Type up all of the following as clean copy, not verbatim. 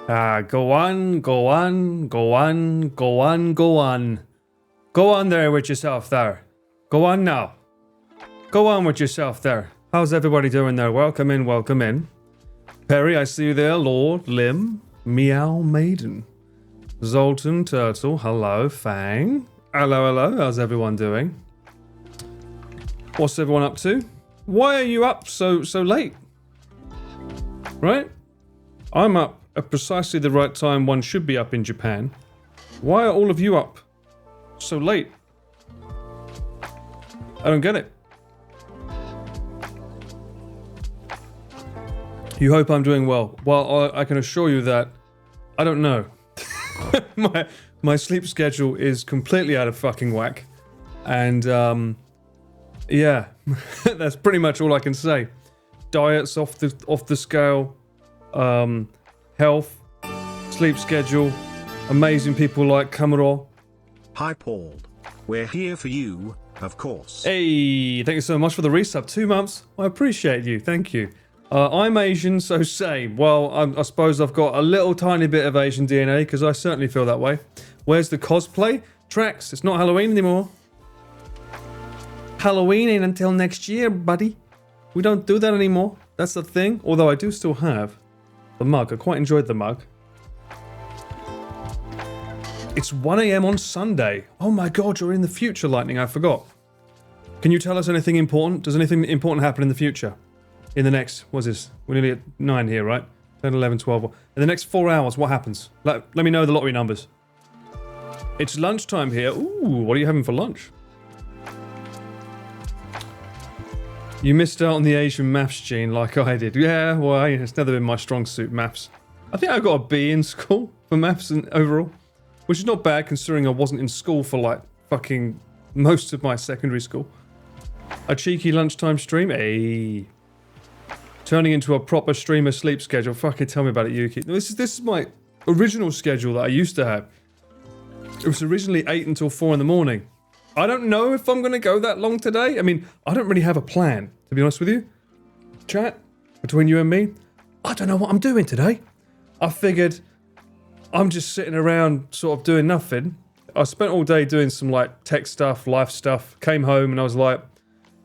Go on, go on, go on, go on, go on. Go on there with yourself there. Go on now. Go on with yourself there. How's everybody doing there? Welcome in, welcome in. Perry, I see you there. Lord, Lim, Meow Maiden. Zoltan Turtle, hello. Fang, hello, hello. How's everyone doing? What's everyone up to? Why are you up so late? Right? I'm up at precisely the right time one should be up in Japan. Why are all of you up so late? I don't get it. You hope I'm doing well. Well, I can assure you that I don't know. my sleep schedule is completely out of fucking whack. And yeah, that's pretty much all I can say. Diet's off the scale. Health, sleep schedule, amazing people like Kamuro. Hi Paul, we're here for you, of course. Hey, thank you so much for the resub. 2 months, I appreciate you, thank you. I'm Asian, so same. Well, I suppose I've got a little tiny bit of Asian DNA, because I certainly feel that way. Where's the cosplay? Tracks, it's not Halloween anymore. Halloween ain't until next year, buddy. We don't do that anymore. That's the thing. Although I do still have the mug. I quite enjoyed the mug. It's 1 AM on Sunday. Oh my god, you're in the future, Lightning. I forgot. Can you tell us anything important? Does anything important happen in the future? In the next, what's this? We're nearly at 9 here, right? 10, 11, 12. In the next 4 hours, what happens? Let me know the lottery numbers. It's lunchtime here. Ooh, what are you having for lunch? You missed out on the Asian maths gene like I did. Yeah, well, it's never been my strong suit, maths. I think I got a B in school for maths and overall, which is not bad considering I wasn't in school for like fucking most of my secondary school. A cheeky lunchtime stream? Ayy. Turning into a proper streamer sleep schedule. Fucking tell me about it, Yuki. This is my original schedule that I used to have. It was originally 8 until 4 in the morning. I don't know if I'm going to go that long today. I mean, I don't really have a plan, to be honest with you. Chat, between you and me, I don't know what I'm doing today. I figured I'm just sitting around sort of doing nothing. I spent all day doing some like tech stuff, life stuff. Came home and I was like,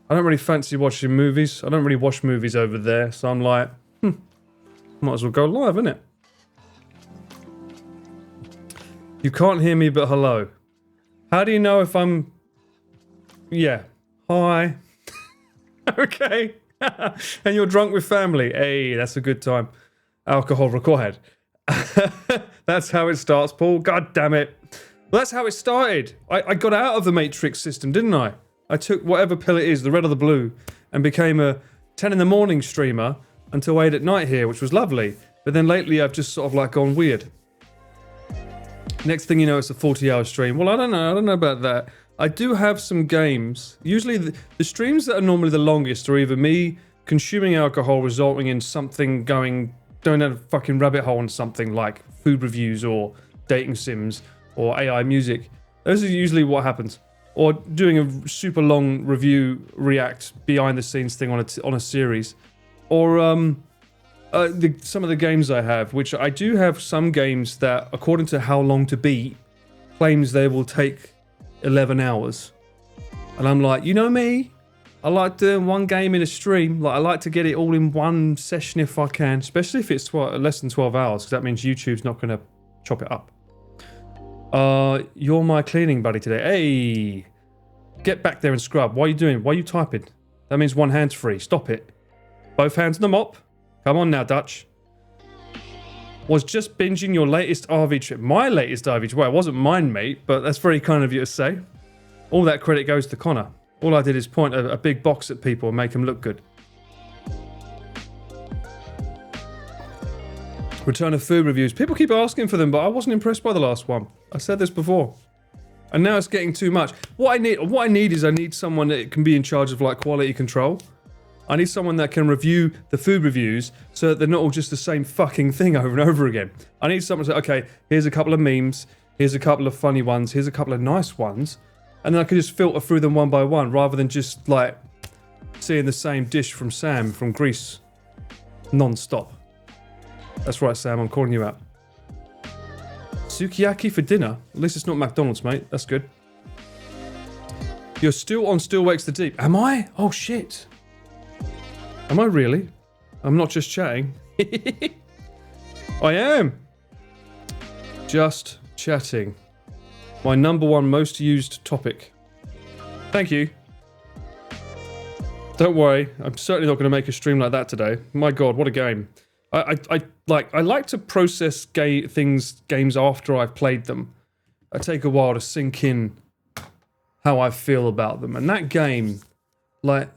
I don't really fancy watching movies. I don't really watch movies over there. So I'm like, might as well go live, innit? You can't hear me, but hello. How do you know if I'm... Yeah. Hi. Okay. And you're drunk with family. Hey, that's a good time. Alcohol required. That's how it starts, Paul. God damn it. Well, that's how it started. I got out of the Matrix system, didn't I? I took whatever pill it is, the red or the blue, and became a 10 in the morning streamer until 8 at night here, which was lovely. But then lately I've just sort of like gone weird. Next thing you know, it's a 40-hour stream. Well, I don't know about that. I do have some games. Usually the streams that are normally the longest are either me consuming alcohol resulting in something going down a fucking rabbit hole on something like food reviews or dating sims or AI music. Those are usually what happens. Or doing a super long review react behind the scenes thing on a series. Or some of the games I have, which I do have some games that, according to How Long to Beat, claims they will take 11 hours. And I'm like, you know me? I like doing one game in a stream. Like, I like to get it all in one session if I can, especially if it's less than 12 hours, because that means YouTube's not going to chop it up. You're my cleaning buddy today. Hey! Get back there and scrub. What are you doing? Why are you typing? That means one hand's free. Stop it. Both hands on the mop. Come on now, Dutch. Was just binging your latest RV trip. My latest RV trip? Well, it wasn't mine, mate, but that's very kind of you to say. All that credit goes to Connor. All I did is point a big box at people and make them look good. Return of food reviews. People keep asking for them, but I wasn't impressed by the last one. I said this before. And now it's getting too much. What I need is someone that can be in charge of like quality control. I need someone that can review the food reviews so that they're not all just the same fucking thing over and over again. I need someone to say, okay, here's a couple of memes, here's a couple of funny ones, here's a couple of nice ones, and then I can just filter through them one by one rather than just like seeing the same dish from Sam from Greece non-stop. That's right, Sam, I'm calling you out. Sukiyaki for dinner? At least it's not McDonald's, mate. That's good. You're still on Still Wakes the Deep. Am I? Oh, shit. Am I really? I'm not just chatting. I am. Just chatting. My number one most used topic. Thank you. Don't worry. I'm certainly not going to make a stream like that today. My God, what a game. I like to process games after I've played them. I take a while to sink in how I feel about them. And that game, like,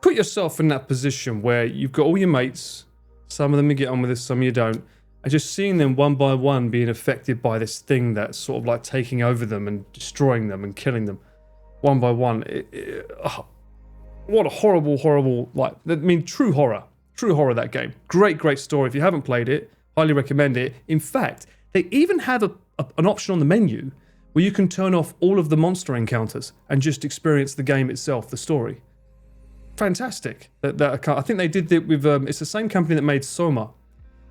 put yourself in that position where you've got all your mates, some of them you get on with this, some you don't, and just seeing them one by one being affected by this thing that's sort of like taking over them and destroying them and killing them one by one. What a horrible, like, I mean, true horror, that game. Great story. If you haven't played it, highly recommend it. In fact, they even have an option on the menu where you can turn off all of the monster encounters and just experience the game itself, the story. Fantastic. I think they did it with, it's the same company that made Soma.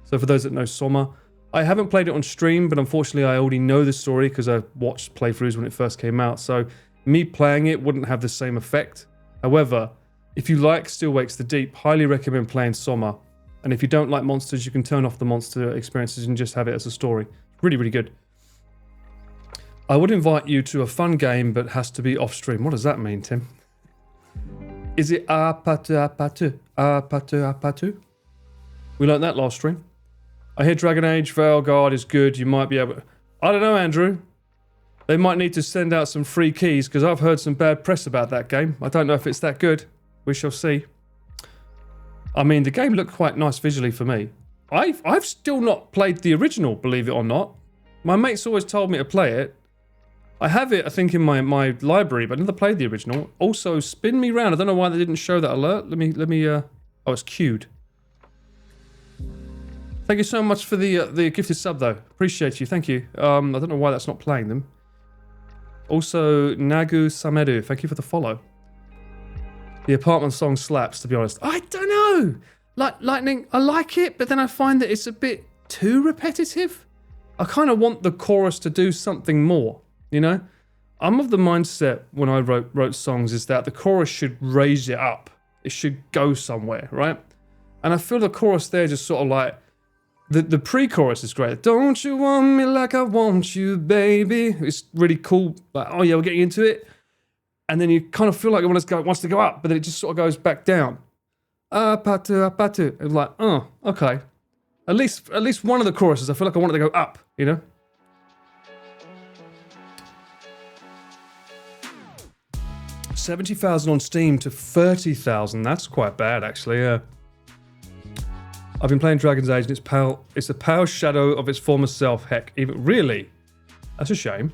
So for those that know Soma, I haven't played it on stream, but unfortunately I already know the story because I watched playthroughs when it first came out. So me playing it wouldn't have the same effect. However, if you like Still Wakes the Deep, highly recommend playing Soma. And if you don't like monsters, you can turn off the monster experiences and just have it as a story. Really good. I would invite you to a fun game, but has to be off stream. What does that mean, Tim? Is it apatu? We learned that last stream. I hear Dragon Age Veilguard is good. You might be able... I don't know, Andrew. They might need to send out some free keys because I've heard some bad press about that game. I don't know if it's that good. We shall see. I mean, the game looked quite nice visually for me. I've still not played the original, believe it or not. My mates always told me to play it. I have it, I think, in my library, but I never played the original. Also, spin me round. I don't know why they didn't show that alert. Let me. Oh, it's queued. Thank you so much for the gifted sub, though. Appreciate you. Thank you. I don't know why that's not playing them. Also, Nagu Samedu, thank you for the follow. The apartment song slaps, to be honest. I don't know. Like Lightning, I like it, but then I find that it's a bit too repetitive. I kind of want the chorus to do something more, you know? I'm of the mindset when I wrote songs is that the chorus should raise it up. It should go somewhere, right? And I feel the chorus there just sort of like, the pre-chorus is great. Don't you want me like I want you, baby? It's really cool. Like, oh yeah, we're getting into it. And then you kind of feel like it wants to go up, but then it just sort of goes back down. Apatu. It's like, oh, okay. At least one of the choruses, I feel like I want it to go up, you know? $70,000 on Steam to 30,000. That's quite bad, actually, yeah. I've been playing Dragon's Age and it's a pale shadow of its former self. Heck, even really? That's a shame.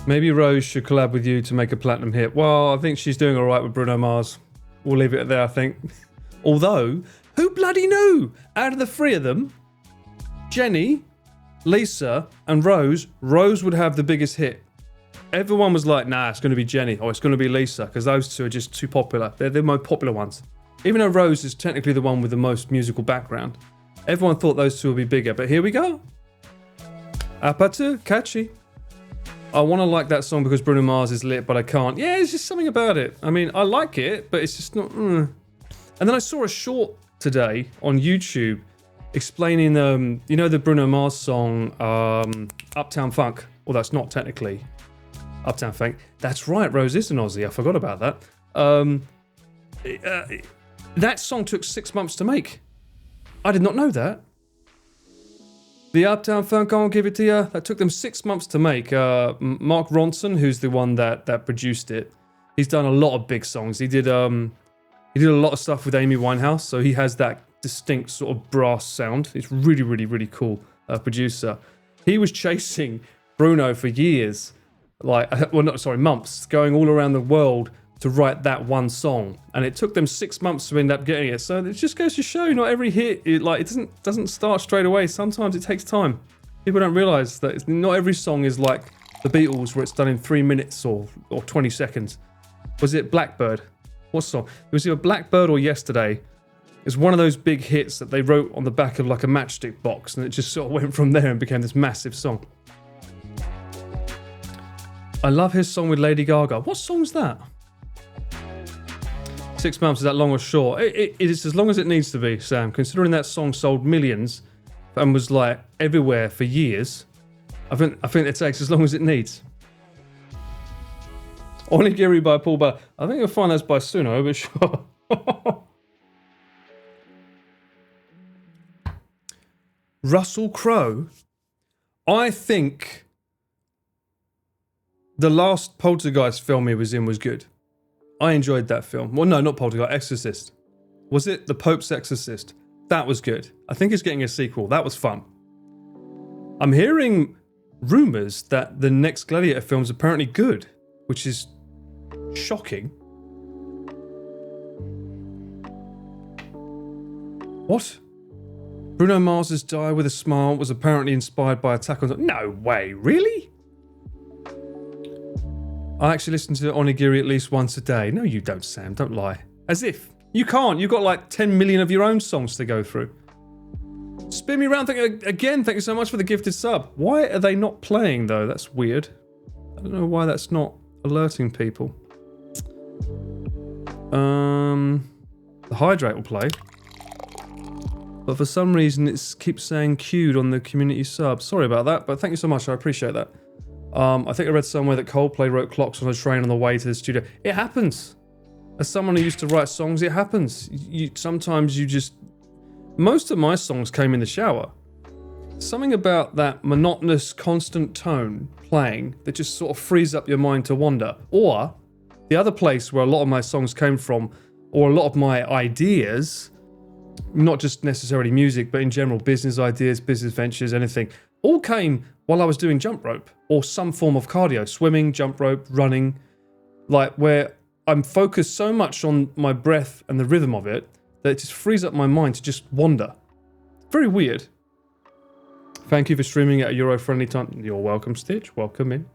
Maybe Rose should collab with you to make a platinum hit. Well, I think she's doing all right with Bruno Mars. We'll leave it there, I think. Although, who bloody knew? Out of the three of them, Jenny, Lisa, and Rose would have the biggest hit. Everyone was like, nah, it's going to be Jenny, or it's going to be Lisa, because those two are just too popular. They're the most popular ones. Even though Rose is technically the one with the most musical background. Everyone thought those two would be bigger, but here we go. Apatu, catchy. I want to like that song because Bruno Mars is lit, but I can't. Yeah, it's just something about it. I mean, I like it, but it's just not... And then I saw a short today on YouTube explaining, you know the Bruno Mars song, Uptown Funk? Well, that's not technically Uptown Funk. That's right, Rose is an Aussie. I forgot about that. That song took 6 months to make. I did not know that. The Uptown Funk, I'll give it to you. That took them 6 months to make. Mark Ronson, who's the one that produced it, he's done a lot of big songs. He did a lot of stuff with Amy Winehouse, so he has that distinct sort of brass sound. It's really cool producer. He was chasing Bruno for years, months, going all around the world to write that one song, and it took them 6 months to end up getting it. So it just goes to show, not every hit, it doesn't start straight away. Sometimes it takes time. People don't realize that not every song is like the Beatles, where it's done in 3 minutes or 20 seconds. Was it Blackbird? What song? It was either Blackbird or Yesterday. It's one of those big hits that they wrote on the back of like a matchstick box, and it just sort of went from there and became this massive song. I love his song with Lady Gaga. What song's that? 6 months, is that long or short? It is as long as it needs to be, Sam. Considering that song sold millions and was like everywhere for years, I think it takes as long as it needs. Onigiri by Paul Bell. I think you'll find that's by Suno, but sure. Russell Crowe. I think the last Poltergeist film he was in was good. I enjoyed that film. Well, no, not Poltergeist, Exorcist. Was it The Pope's Exorcist? That was good. I think it's getting a sequel. That was fun. I'm hearing rumours that the next Gladiator film's apparently good, which is shocking. What? Bruno Mars's Die With a Smile was apparently inspired by Attack on Titan. No way, really? I actually listen to Onigiri at least once a day. No, you don't, Sam. Don't lie. As if. You can't. You've got like 10 million of your own songs to go through. Spin me around. Again, thank you so much for the gifted sub. Why are they not playing, though? That's weird. I don't know why that's not alerting people. The hydrate will play. But for some reason, it keeps saying queued on the community sub. Sorry about that, but thank you so much. I appreciate that. I think I read somewhere that Coldplay wrote clocks on a train on the way to the studio. It happens. As someone who used to write songs, it happens. Sometimes you just... Most of my songs came in the shower. Something about that monotonous, constant tone playing that just sort of frees up your mind to wander. Or the other place where a lot of my songs came from, or a lot of my ideas, not just necessarily music, but in general, business ideas, business ventures, anything, all came while I was doing jump rope or some form of cardio, swimming, jump rope, running, like where I'm focused so much on my breath and the rhythm of it that it just frees up my mind to just wander. Very weird. Thank you for streaming at a Euro-friendly time. You're welcome, Stitch. Welcome in.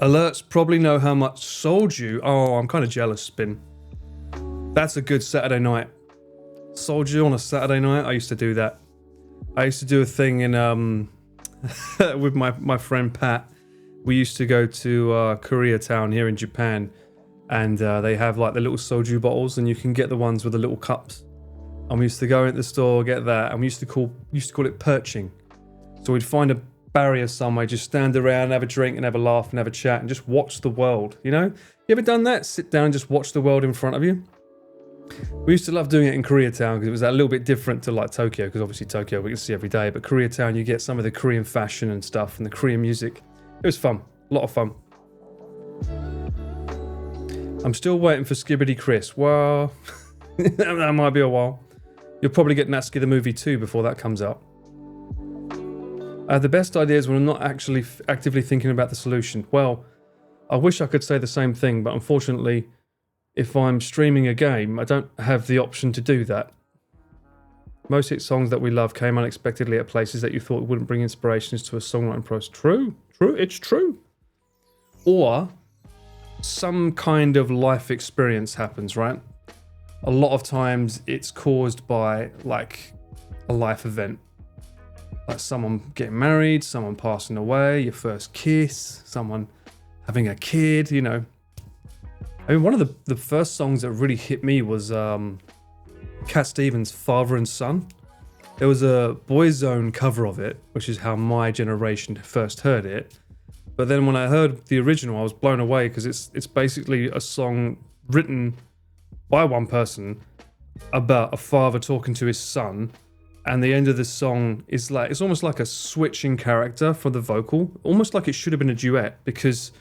Alerts probably know how much sold you. Oh, I'm kind of jealous, Spin. That's a good Saturday night. Sold you on a Saturday night? I used to do that. I used to do a thing in with my friend Pat. We used to go to Koreatown here in Japan, and they have like the little soju bottles, and you can get the ones with the little cups. And we used to go into the store, get that, and we used to call it perching. So we'd find a barrier somewhere, just stand around, have a drink, and have a laugh, and have a chat, and just watch the world. You know, you ever done that? Sit down and just watch the world in front of you. We used to love doing it in Koreatown because it was a little bit different to like Tokyo, because obviously Tokyo we can see every day, but Koreatown you get some of the Korean fashion and stuff and the Korean music. It was fun, a lot of fun. I'm still waiting for Skibbity Chris. Well, that might be a while. You'll probably get Natsuki the movie too before that comes out. I have the best ideas when I'm not actually actively thinking about the solution. Well, I wish I could say the same thing, but unfortunately, if I'm streaming a game, I don't have the option to do that. Most hit songs that we love came unexpectedly at places that you thought wouldn't bring inspirations to a songwriting process. True, it's true. Or some kind of life experience happens, right? A lot of times it's caused by like a life event. Like someone getting married, someone passing away, your first kiss, someone having a kid, you know. I mean, one of the first songs that really hit me was Cat Stevens' Father and Son. There was a Boyzone cover of it, which is how my generation first heard it. But then when I heard the original, I was blown away because it's basically a song written by one person about a father talking to his son. And the end of the song is like, it's almost like a switching character for the vocal, almost like it should have been a duet, because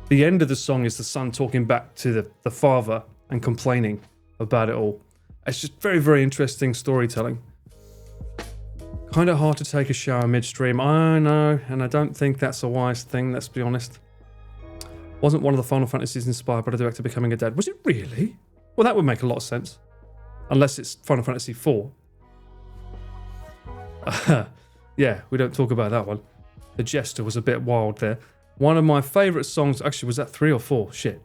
the end of the song is the son talking back to the father and complaining about it all. It's just very, very interesting storytelling. Kind of hard to take a shower midstream. I know, and I don't think that's a wise thing, let's be honest. Wasn't one of the Final Fantasies inspired by the director becoming a dad? Was it really? Well, that would make a lot of sense. Unless it's Final Fantasy IV. Yeah, we don't talk about that one. The Jester was a bit wild there. One of my favourite songs, actually, was that 3 or 4? Shit.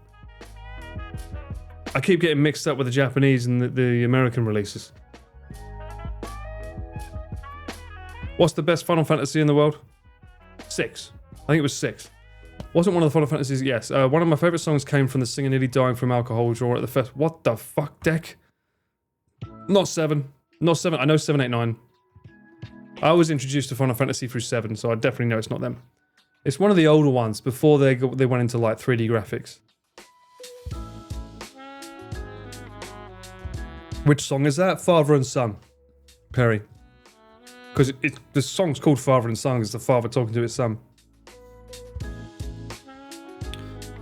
I keep getting mixed up with the Japanese and the American releases. What's the best Final Fantasy in the world? 6. I think it was 6. Wasn't one of the Final Fantasies? Yes. One of my favourite songs came from the singer nearly dying from alcohol withdrawal at the fest. What the fuck, Deck? Not 7. Not 7. I know 7, 8, 9. I was introduced to Final Fantasy through 7, so I definitely know it's not them. It's one of the older ones before they went into like 3D graphics. Which song is that? Father and Son. Perry. Because the song's called Father and Son. It's the father talking to his son.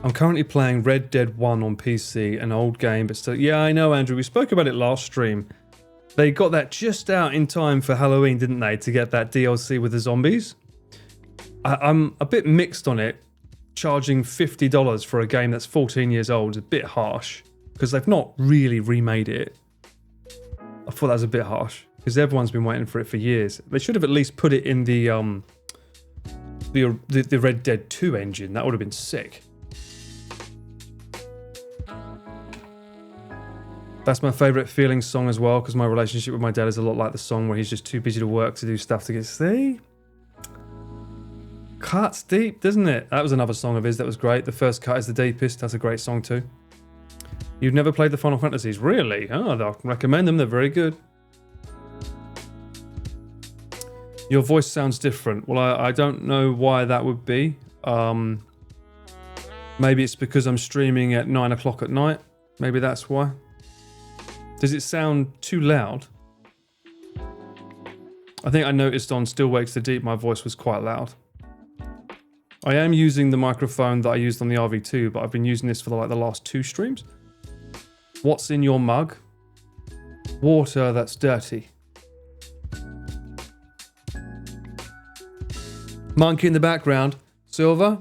I'm currently playing Red Dead 1 on PC, an old game, but still... Yeah, I know, Andrew. We spoke about it last stream. They got that just out in time for Halloween, didn't they? To get that DLC with the zombies. I'm a bit mixed on it. Charging $50 for a game that's 14 years old is a bit harsh. Because they've not really remade it. I thought that was a bit harsh. Because everyone's been waiting for it for years. They should have at least put it in the Red Dead 2 engine. That would have been sick. That's my favourite feeling song as well, because my relationship with my dad is a lot like the song where he's just too busy to work to do stuff to get... See? Cuts deep, doesn't it? That was another song of his that was great. The first cut is the deepest. That's a great song too. You've never played the Final Fantasies? Really? Oh, I recommend them. They're very good. Your voice sounds different. Well, I don't know why that would be. Maybe it's because I'm streaming at 9 o'clock at night. Maybe that's why. Does it sound too loud? I think I noticed on Still Wakes the Deep my voice was quite loud. I am using the microphone that I used on the RV2, but I've been using this for the last 2 streams. What's in your mug? Water that's dirty. Monkey in the background. Silver?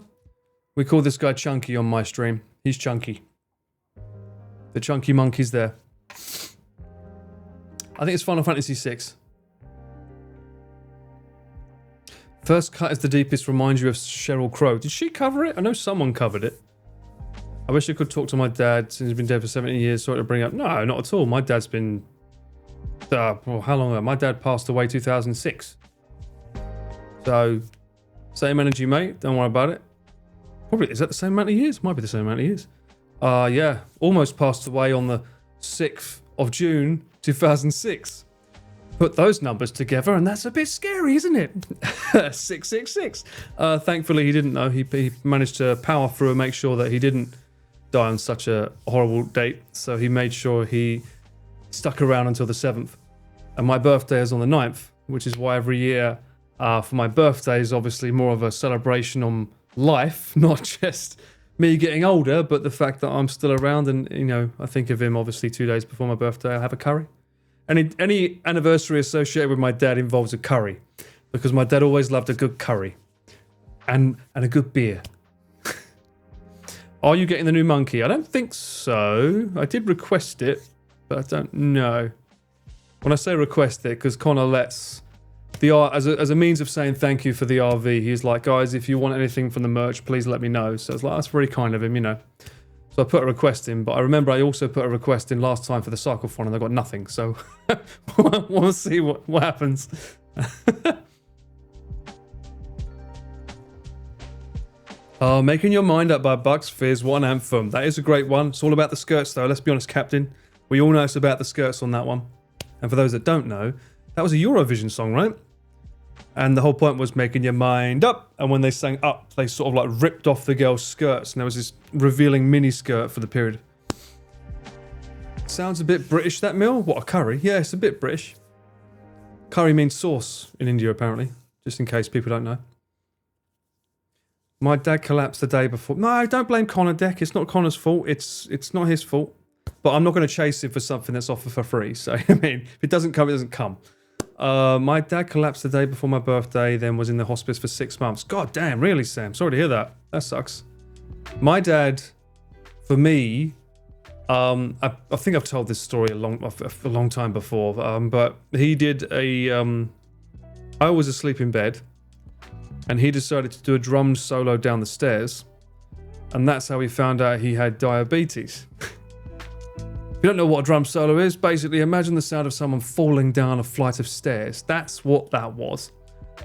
We call this guy Chunky on my stream. He's Chunky. The Chunky monkey's there. I think it's Final Fantasy VI. First cut is the deepest, reminds you of Sheryl Crow. Did she cover it? I know someone covered it. I wish I could talk to my dad since he's been dead for 70 years, so to bring up... No, not at all. My dad's been... well, how long ago? My dad passed away 2006. So, same energy, mate. Don't worry about it. Probably, is that the same amount of years? Might be the same amount of years. Yeah, almost passed away on the 6th of June, 2006. Put those numbers together and that's a bit scary, isn't it? 666. Thankfully he didn't know. He managed to power through and make sure that he didn't die on such a horrible date. So he made sure he stuck around until the 7th. And my birthday is on the 9th, which is why every year for my birthday is obviously more of a celebration on life, not just me getting older, but the fact that I'm still around. And, you know, I think of him obviously 2 days before my birthday. I have a curry. Any anniversary associated with my dad involves a curry, because my dad always loved a good curry and a good beer. Are you getting the new monkey? I don't think so. I did request it, but I don't know. When I say request it, because Connor lets the as a means of saying thank you for the RV, he's like, guys, if you want anything from the merch, please let me know. So it's like, that's very kind of him, you know. So I put a request in, but I remember I also put a request in last time for the Cyclophone and I got nothing. So we'll see what happens. Making Your Mind Up by Bucks Fizz, what an anthem. That is a great one. It's all about the skirts though. Let's be honest, Captain. We all know it's about the skirts on that one. And for those that don't know, that was a Eurovision song, right? And the whole point was making your mind up. And when they sang up, they sort of like ripped off the girl's skirts. And there was this revealing mini skirt for the period. Sounds a bit British, that meal. What, a curry? Yeah, it's a bit British. Curry means sauce in India, apparently. Just in case people don't know. My dad collapsed the day before. No, don't blame Connor, Deck. It's not Connor's fault. It's not his fault. But I'm not going to chase him for something that's offered for free. So, I mean, if it doesn't come, it doesn't come. My dad collapsed the day before my birthday, then was in the hospice for 6 months. God damn, really, Sam? Sorry to hear that. That sucks. My dad, for me, I think I've told this story a long time before, but he did I was asleep in bed, and he decided to do a drum solo down the stairs, and that's how he found out he had diabetes. you don't know what a drum solo is, basically imagine the sound of someone falling down a flight of stairs. That's what that was.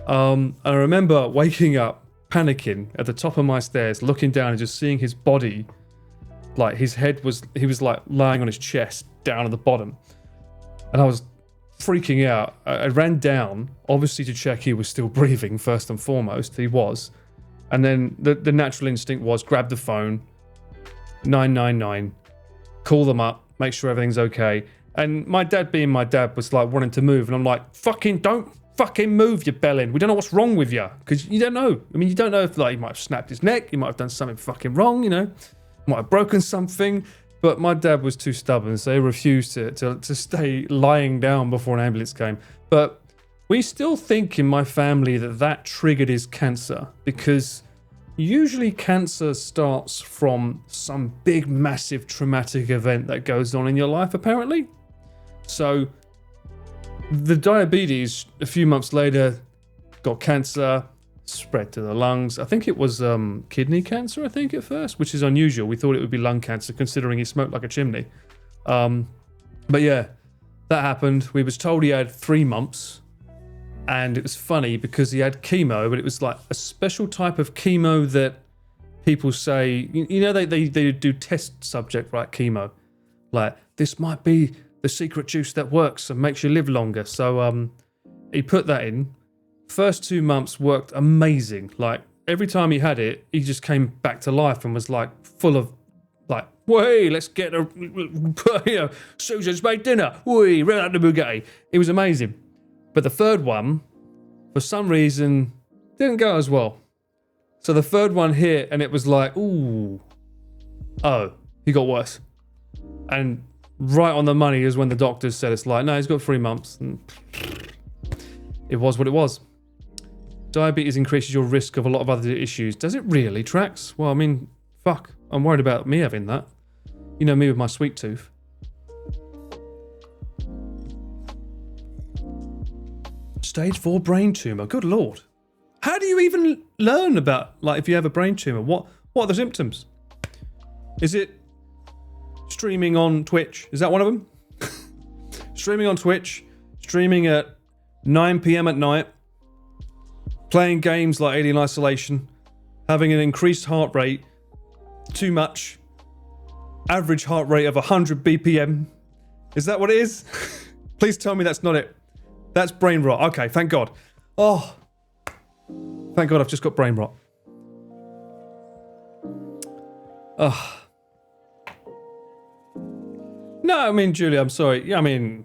I remember waking up, panicking at the top of my stairs, looking down and just seeing his body, like his head was, he was like lying on his chest down at the bottom. And I was freaking out. I ran down, obviously to check he was still breathing first and foremost. He was. And then the natural instinct was grab the phone, 999, call them up, make sure everything's okay. And my dad being my dad was like wanting to move. And I'm like, don't fucking move, you bellend. We don't know what's wrong with you. Because you don't know. I mean, you don't know if like he might have snapped his neck. He might have done something fucking wrong, you know. Might have broken something. But my dad was too stubborn. So he refused to stay lying down before an ambulance came. But we still think in my family that triggered his cancer. Because usually cancer starts from some big, massive, traumatic event that goes on in your life, apparently. So the diabetes, a few months later, got cancer, spread to the lungs. I think it was kidney cancer, I think, at first, which is unusual. We thought it would be lung cancer, considering he smoked like a chimney. But yeah, that happened. We was told he had 3 months. And it was funny because he had chemo, but it was like a special type of chemo that people say, you know, they do test subject, right? Chemo. Like, this might be the secret juice that works and makes you live longer. So he put that in. First 2 months worked amazing. Like, every time he had it, he just came back to life and was like full of like, hey, let's get a, you know, Susan's made dinner. Whee, ran out the Bugatti. It was amazing. But the third one, for some reason, didn't go as well. So the third one hit, and it was like, ooh, oh, he got worse. And right on the money is when the doctors said it's like, no, he's got 3 months. And it was what it was. Diabetes increases your risk of a lot of other issues. Does it really, Trax? Well, I mean, fuck. I'm worried about me having that. You know me with my sweet tooth. Stage 4 brain tumor. Good lord. How do you even learn about, like, if you have a brain tumor? What are the symptoms? Is it streaming on Twitch? Is that one of them? Streaming on Twitch, streaming at 9 p.m. at night, playing games like Alien Isolation, having an increased heart rate, too much, average heart rate of 100 BPM. Is that what it is? Please tell me that's not it. That's brain rot. Okay, thank God. Oh, thank God I've just got brain rot. Oh. No, I mean, Julia, I'm sorry. Yeah, I mean,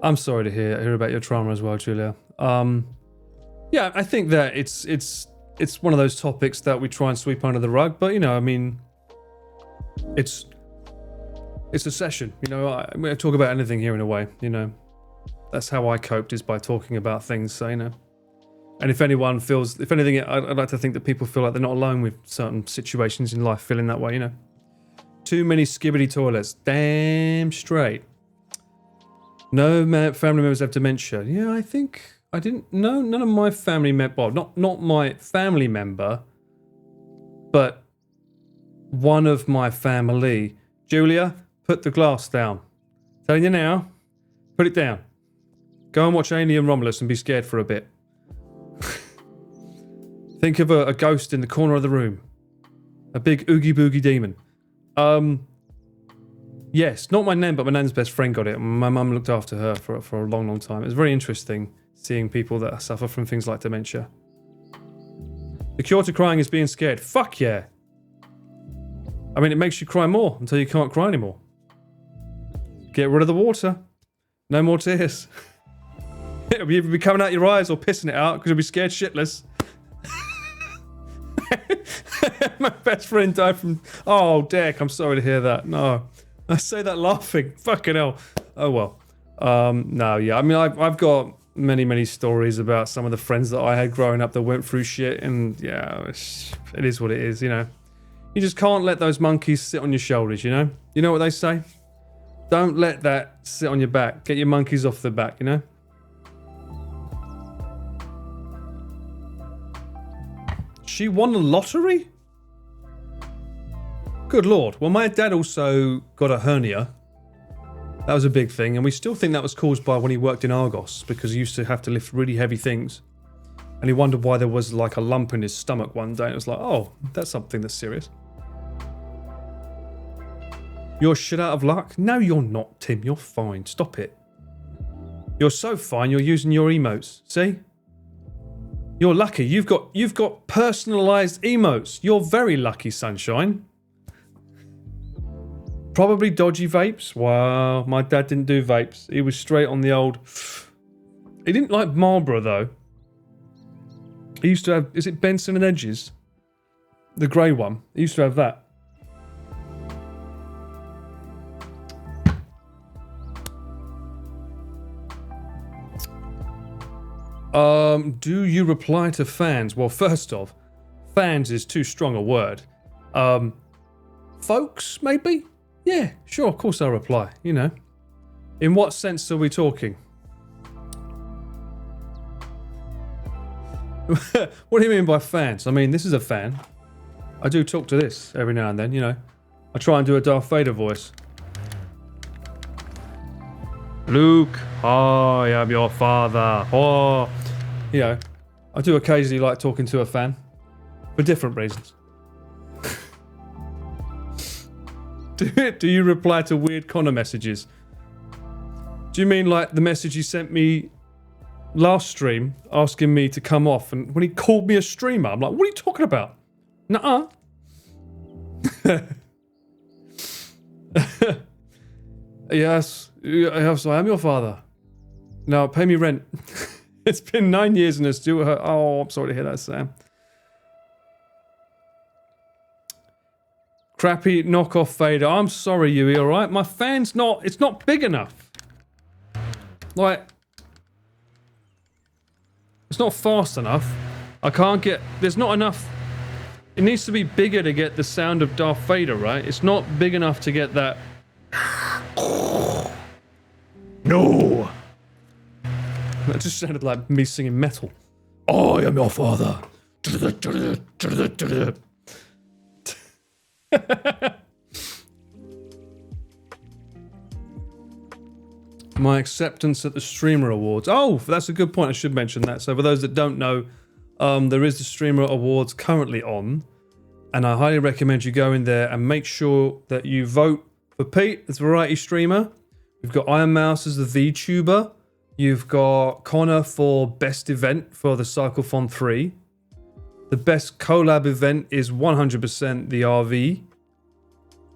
I'm sorry to hear about your trauma as well, Julia. Yeah, I think that it's one of those topics that we try and sweep under the rug, but you know, I mean, it's a session. You know, I'm going to talk about anything here in a way. You know, that's how I coped, is by talking about things. So you know, and if anyone feels, if anything, I'd like to think that people feel like they're not alone with certain situations in life, feeling that way. You know, too many skibbity toilets. Damn straight. No family members have dementia. Yeah, I think I didn't know. None of my family well, not my family member, but one of my family. Julia, put the glass down. Telling you now, put it down. Go and watch Amy and Romulus and be scared for a bit. Think of a ghost in the corner of the room. A big oogie boogie demon. Yes, not my nan, but my nan's best friend got it. My mum looked after her for a long, long time. It was very interesting seeing people that suffer from things like dementia. The cure to crying is being scared. Fuck yeah. I mean, it makes you cry more until you can't cry anymore. Get rid of the water. No more tears. It'll be either be coming out your eyes or pissing it out because you'll be scared shitless. My best friend died from... Oh, Dick, I'm sorry to hear that. No. I say that laughing. Fucking hell. Oh, well. No, yeah. I mean, I've got many stories about some of the friends that I had growing up that went through shit. And, yeah, it is what it is, you know. You just can't let those monkeys sit on your shoulders, you know? You know what they say? Don't let that sit on your back. Get your monkeys off the back, you know? She won the lottery? Good Lord. Well, my dad also got a hernia. That was a big thing, and we still think that was caused by when he worked in Argos, because he used to have to lift really heavy things. And he wondered why there was like a lump in his stomach one day, and it was like, oh, that's something that's serious. You're shit out of luck? No, you're not, Tim. You're fine. Stop it. You're so fine, you're using your emotes. See? You're lucky. You've got personalised emotes. You're very lucky, sunshine. Probably dodgy vapes. Wow, my dad didn't do vapes. He was straight on the old... He didn't like Marlboro, though. He used to have... Is it Benson and Edges? The grey one. He used to have that. Do you reply to fans? Well, first off, fans is too strong a word. Folks, maybe? Yeah, sure, of course I'll reply, you know. In what sense are we talking? What do you mean by fans? I mean, this is a fan. I do talk to this every now and then, you know. I try and do a Darth Vader voice. Luke, I am your father. Oh, you know, I do occasionally like talking to a fan for different reasons. Do you reply to weird Connor messages? Do you mean like the message he sent me last stream asking me to come off, and when he called me a streamer, I'm like, what are you talking about? Nuh-uh. Yes, I am your father. Now pay me rent. It's been 9 years and it's still hurt. Oh, I'm sorry to hear that, Sam. Crappy knockoff Vader. I'm sorry, Yui, alright? My fan's not... It's not big enough. Like... It's not fast enough. I can't get... There's not enough... It needs to be bigger to get the sound of Darth Vader, right? It's not big enough to get that... No! That just sounded like me singing metal. I am your father. My acceptance at the Streamer Awards. Oh, that's a good point. I should mention that. So for those that don't know, there is the Streamer Awards currently on, and I highly recommend you go in there and make sure that you vote for Pete as variety streamer. We've got Iron Mouse as the VTuber. You've got Connor for best event for the Cyclothon 3. The best collab event is 100% the RV.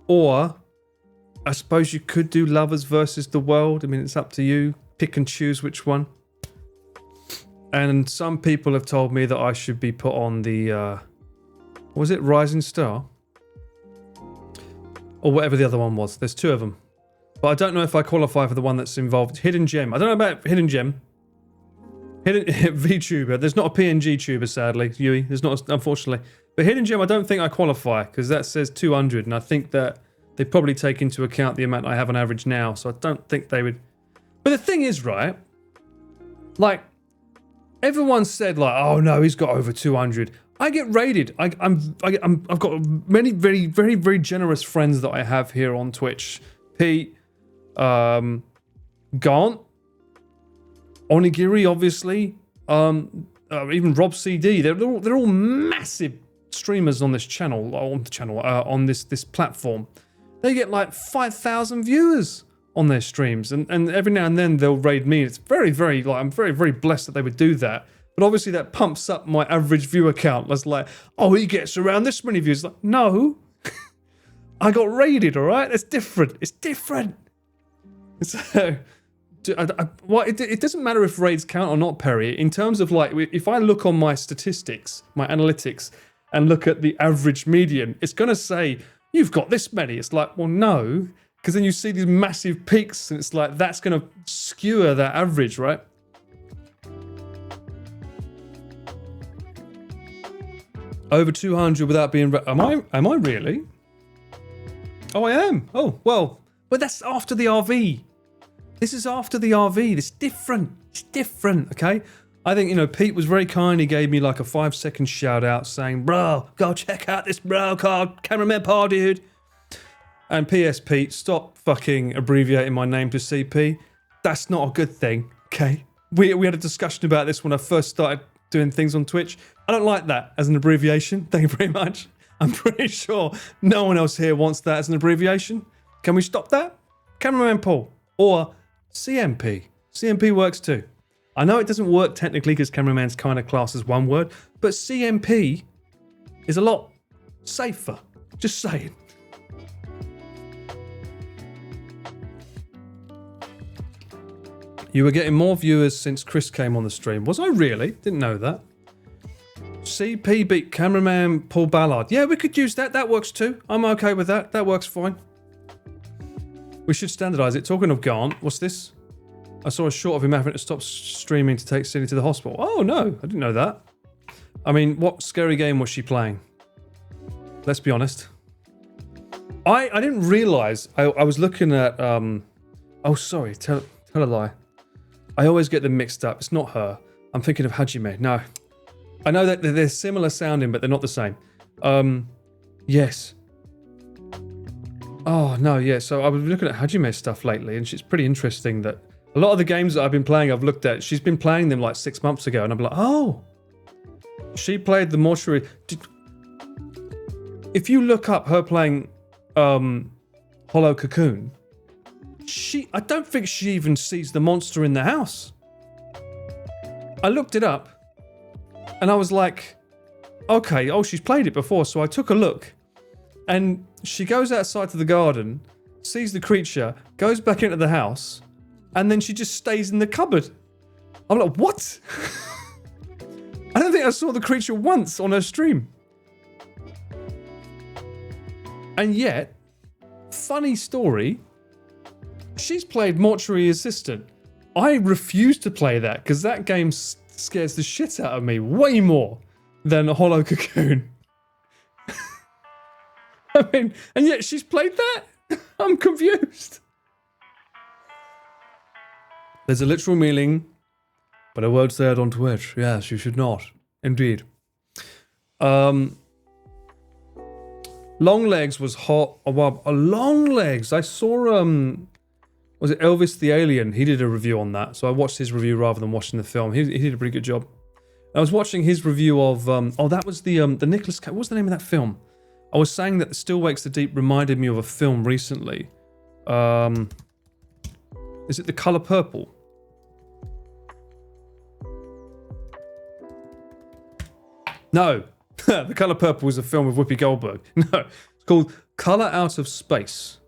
Or, I suppose you could do Lovers versus the World. I mean, it's up to you. Pick and choose which one. And some people have told me that I should be put on the, what was it, Rising Star? Or whatever the other one was. There's two of them. But I don't know if I qualify for the one that's involved. Hidden Gem. I don't know about Hidden Gem. Hidden VTuber. There's not a PNG tuber, sadly, Yui. There's not, unfortunately. But Hidden Gem, I don't think I qualify, because that says 200, and I think that they probably take into account the amount I have on average now, so I don't think they would... But the thing is, right, like, everyone said, like, oh no, he's got over 200. I get raided. I've got many very, very, very generous friends that I have here on Twitch. Pete, Gaunt, Onigiri, obviously, even Rob CD. They're all massive streamers on this channel, on this platform. They get like 5,000 viewers on their streams, and every now and then they'll raid me. It's very, very, like, I'm very, very blessed that they would do that. But obviously that pumps up my average viewer count. That's like, oh, he gets around this many views. Like, no, I got raided. All right, it's different. It's different. So, it doesn't matter if raids count or not, Perry. In terms of, like, if I look on my statistics, my analytics, and look at the average median, it's gonna say you've got this many. It's like, well, no, because then you see these massive peaks, and it's like that's gonna skewer that average, right? Over 200 without being... Am I really? Oh, I am. Oh, well, but that's after the RV. This is after the RV. It's different. It's different, okay? I think, you know, Pete was very kind. He gave me like a 5-second shout out saying, bro, go check out this bro called Cameraman Paul, dude. And P.S. Pete, stop fucking abbreviating my name to CP. That's not a good thing, okay? We had a discussion about this when I first started doing things on Twitch. I don't like that as an abbreviation. Thank you very much. I'm pretty sure no one else here wants that as an abbreviation. Can we stop that? Cameraman Paul. Or CMP. CMP works too. I know it doesn't work technically because cameraman's kind of classed as one word, but CMP is a lot safer. Just saying. You were getting more viewers since Chris came on the stream. Was I really? Didn't know that. CP beat cameraman Paul Ballard. Yeah, we could use that. That works too. I'm okay with that. That works fine. We should standardise it. Talking of Gaunt, what's this? I saw a short of him having to stop streaming to take Cindy to the hospital. Oh no, I didn't know that. I mean, what scary game was she playing? Let's be honest. I didn't realise. I was looking at... Oh, sorry. Tell a lie. I always get them mixed up. It's not her. I'm thinking of Hajime. No. I know that they're similar sounding, but they're not the same. Yes. Oh, no, yeah. So I was looking at Hajime's stuff lately, and it's pretty interesting that a lot of the games that I've been playing, I've looked at, she's been playing them like 6 months ago, and I'm like, oh. She played the mortuary. If you look up her playing Hollow Cocoon, I don't think she even sees the monster in the house. I looked it up and I was like, okay, oh, she's played it before. So I took a look and she goes outside to the garden, sees the creature, goes back into the house, and then she just stays in the cupboard. I'm like, what? I don't think I saw the creature once on her stream. And yet, funny story, she's played Mortuary Assistant. I refuse to play that because that game scares the shit out of me way more than a Hollow Cocoon. I mean, and yet she's played that? I'm confused. There's a literal meaning, but I won't say it on Twitch. Yes, you should not. Indeed. Long Legs was hot. Long Legs. I saw was it Elvis the Alien? He did a review on that, so I watched his review rather than watching the film. He did a pretty good job. I was watching his review of that was the Nicolas Cage. What was the name of that film? I was saying that Still Wakes the Deep reminded me of a film recently. Is it The Color Purple? No. The Color Purple is a film with Whoopi Goldberg. No. It's called Color Out of Space.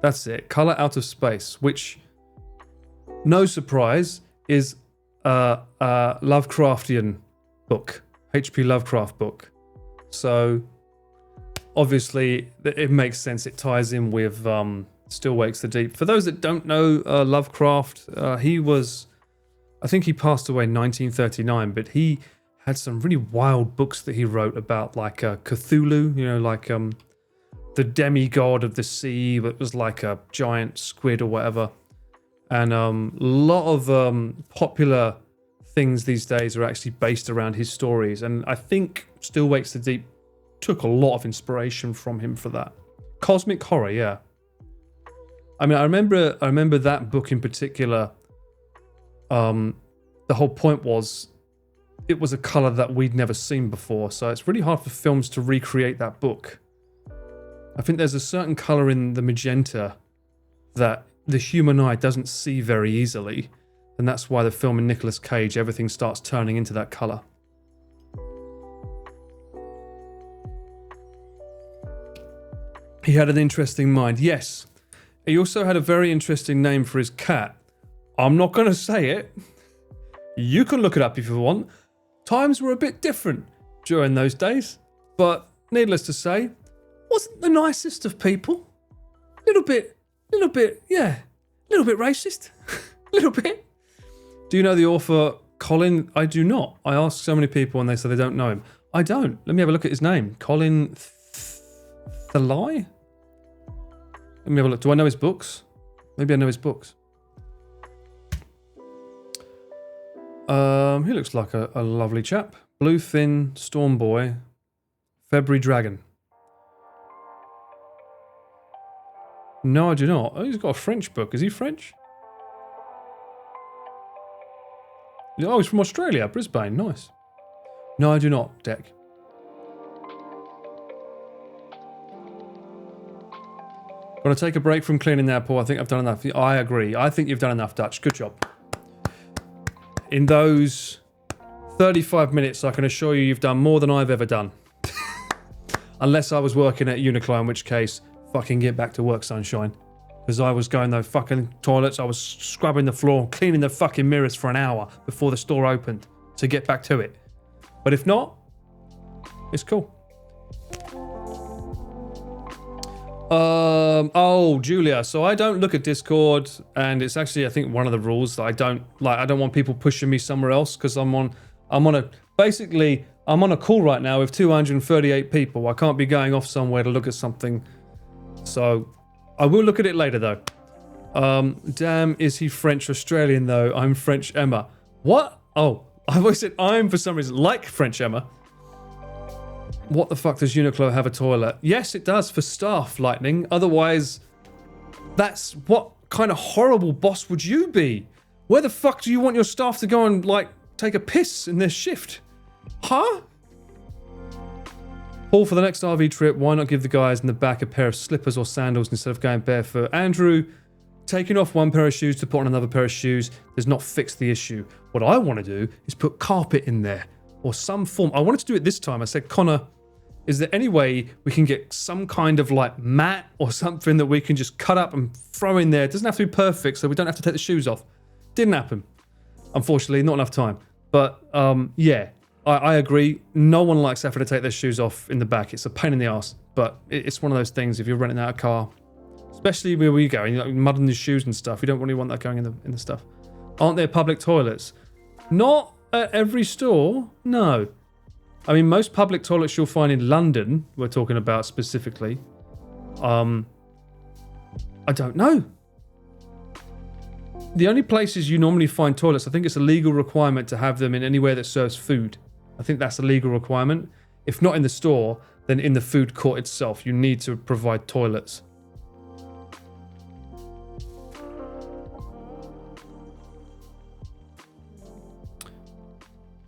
That's it. Color Out of Space, which, no surprise, is a Lovecraftian book. H.P. Lovecraft book. So, obviously, it makes sense. It ties in with Still Wakes the Deep. For those that don't know Lovecraft, I think he passed away in 1939, but he had some really wild books that he wrote about, like Cthulhu, like the demigod of the sea that was like a giant squid or whatever. And a lot of popular things these days are actually based around his stories. And I think Still Wakes the Deep took a lot of inspiration from him for that. Cosmic horror, yeah. I mean, I remember that book in particular. The whole point was it was a color that we'd never seen before, so it's really hard for films to recreate that book. I think there's a certain color in the magenta that the human eye doesn't see very easily, and that's why the film in Nicolas Cage, everything starts turning into that color. He had an interesting mind, yes. He also had a very interesting name for his cat. I'm not going to say it. You can look it up if you want. Times were a bit different during those days, but needless to say, wasn't the nicest of people. Little bit, yeah, little bit racist, little bit. Do you know the author Colin? I do not. I ask so many people and they say they don't know him. I don't. Let me have a look at his name. Colin Thalai? Let me have a look. Do I know his books? Maybe I know his books. He looks like a lovely chap. Bluefin, Stormboy, February Dragon. No, I do not. Oh, he's got a French book. Is he French? Oh, he's from Australia, Brisbane. Nice. No, I do not, Deck. Gonna take a break from cleaning now, Paul. I think I've done enough. I agree. I think you've done enough, Dutch. Good job. In those 35 minutes, I can assure you you've done more than I've ever done. Unless I was working at Uniqlo, in which case, fucking get back to work, sunshine. Because I was going those fucking toilets, I was scrubbing the floor, cleaning the fucking mirrors for an hour before the store opened to get back to it. But if not, it's cool. Oh, Julia. So I don't look at Discord, and it's actually, I think, one of the rules that I don't want people pushing me somewhere else because I'm on a call right now with 238 people. I can't be going off somewhere to look at something. So I will look at it later though. Damn, is he French Australian though? I'm French Emma. What? Oh, I always said I'm for some reason like French Emma. What the fuck does Uniqlo have a toilet? Yes, it does for staff, Lightning. Otherwise, that's what kind of horrible boss would you be? Where the fuck do you want your staff to go and, like, take a piss in their shift? Huh? Paul, for the next RV trip, why not give the guys in the back a pair of slippers or sandals instead of going barefoot? Andrew, taking off one pair of shoes to put on another pair of shoes does not fix the issue. What I want to do is put carpet in there. Or some form. I wanted to do it this time. I said, Connor, is there any way we can get some kind of like mat or something that we can just cut up and throw in there? It doesn't have to be perfect, so we don't have to take the shoes off. Didn't happen. Unfortunately, not enough time. But yeah, I agree. No one likes having to take their shoes off in the back. It's a pain in the ass. But it's one of those things if you're renting out a car, especially where we go, like mud in the shoes and stuff. You don't really want that going in the stuff. Aren't there public toilets? Not at every store, no. I mean, most public toilets you'll find in London, we're talking about specifically. I don't know. The only places you normally find toilets, I think it's a legal requirement to have them in anywhere that serves food. I think that's a legal requirement. If not in the store, then in the food court itself, you need to provide toilets.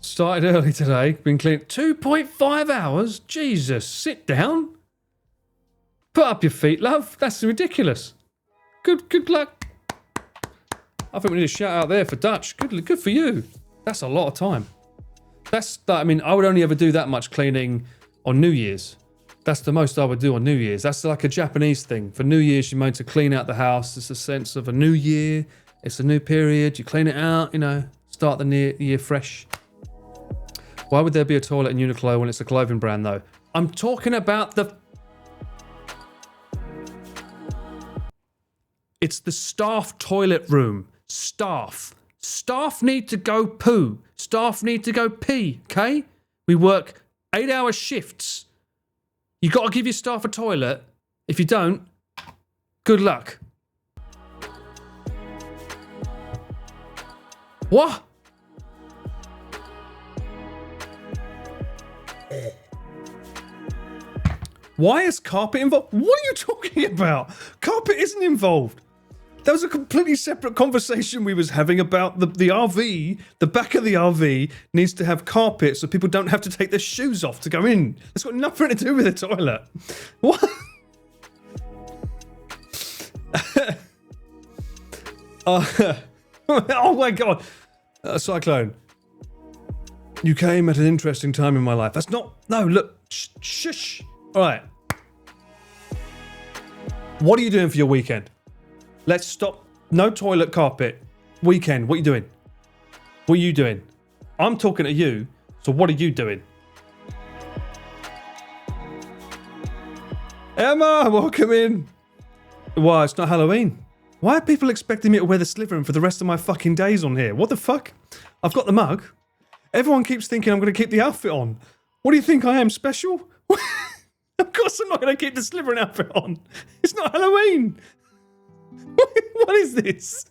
Started early today, been clean 2.5 hours. Jesus, sit down. Put up your feet, love. That's ridiculous. Good luck. I think we need a shout out there for Dutch. Good for you. That's a lot of time. I mean, I would only ever do that much cleaning on New Year's. That's the most I would do on New Year's. That's like a Japanese thing. For New Year's, you're meant to clean out the house. It's a sense of a new year. It's a new period. You clean it out, start the year fresh. Why would there be a toilet in Uniqlo when it's a clothing brand, though? I'm talking about It's the staff toilet room. Staff. Staff need to go poo. Staff need to go pee, okay? We work 8-hour shifts. You got to give your staff a toilet. If you don't, good luck. What? Why is carpet involved? What are you talking about? Carpet isn't involved. That was a completely separate conversation we was having about the RV. The back of the RV needs to have carpet so people don't have to take their shoes off to go in. It's got nothing to do with the toilet. What? Oh my god. Cyclone. You came at an interesting time in my life. That's not... No, look. Shush. All right. What are you doing for your weekend? Let's stop. No toilet carpet. Weekend. What are you doing? What are you doing? I'm talking to you. So what are you doing? Emma, welcome in. Why, it's not Halloween. Why are people expecting me to wear the Slytherin for the rest of my fucking days on here? What the fuck? I've got the mug. Everyone keeps thinking I'm going to keep the outfit on. What do you think I am, special? Of course I'm not going to keep the Slytherin outfit on. It's not Halloween. What is this?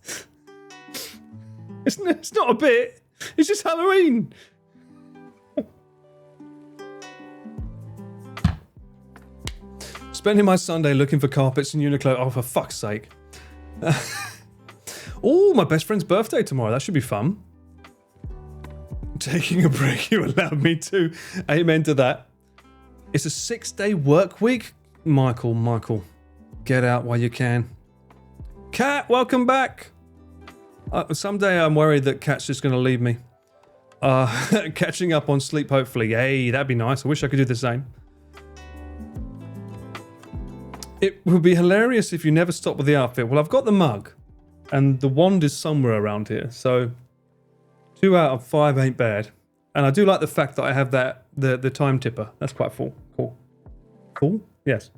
It's not a bit. It's just Halloween. Spending my Sunday looking for carpets in Uniqlo. Oh, for fuck's sake. Oh, my best friend's birthday tomorrow. That should be fun. Taking a break, you allowed me to. Amen to that. It's a 6-day work week. Michael, get out while you can. Kat, welcome back. Someday I'm worried that Kat's just going to leave me. Catching up on sleep, hopefully. Hey, that'd be nice. I wish I could do the same. It would be hilarious if you never stopped with the outfit. Well, I've got the mug, and the wand is somewhere around here, so 2 out of 5 ain't bad. And I do like the fact that I have that the time tipper. That's quite cool. Cool? Yes.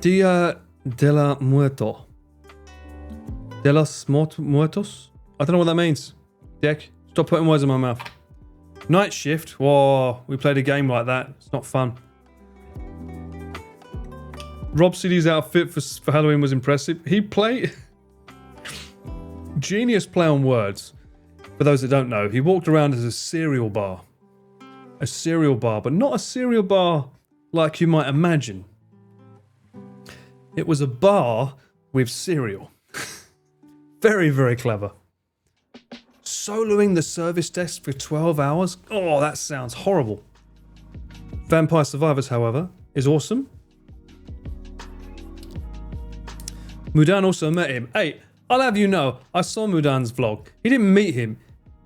Dia de la Muerto. De los Muertos? I don't know what that means. Dick, stop putting words in my mouth. Night shift. Whoa, we played a game like that. It's not fun. Rob City's outfit for Halloween was impressive. He played... Genius play on words. For those that don't know, he walked around as a cereal bar. A cereal bar, but not a cereal bar like you might imagine. It was a bar with cereal. Very, very clever. Soloing the service desk for 12 hours? Oh, that sounds horrible. Vampire Survivors, however, is awesome. Mudan also met him. Hey, I'll have you know, I saw Mudan's vlog. He didn't meet him.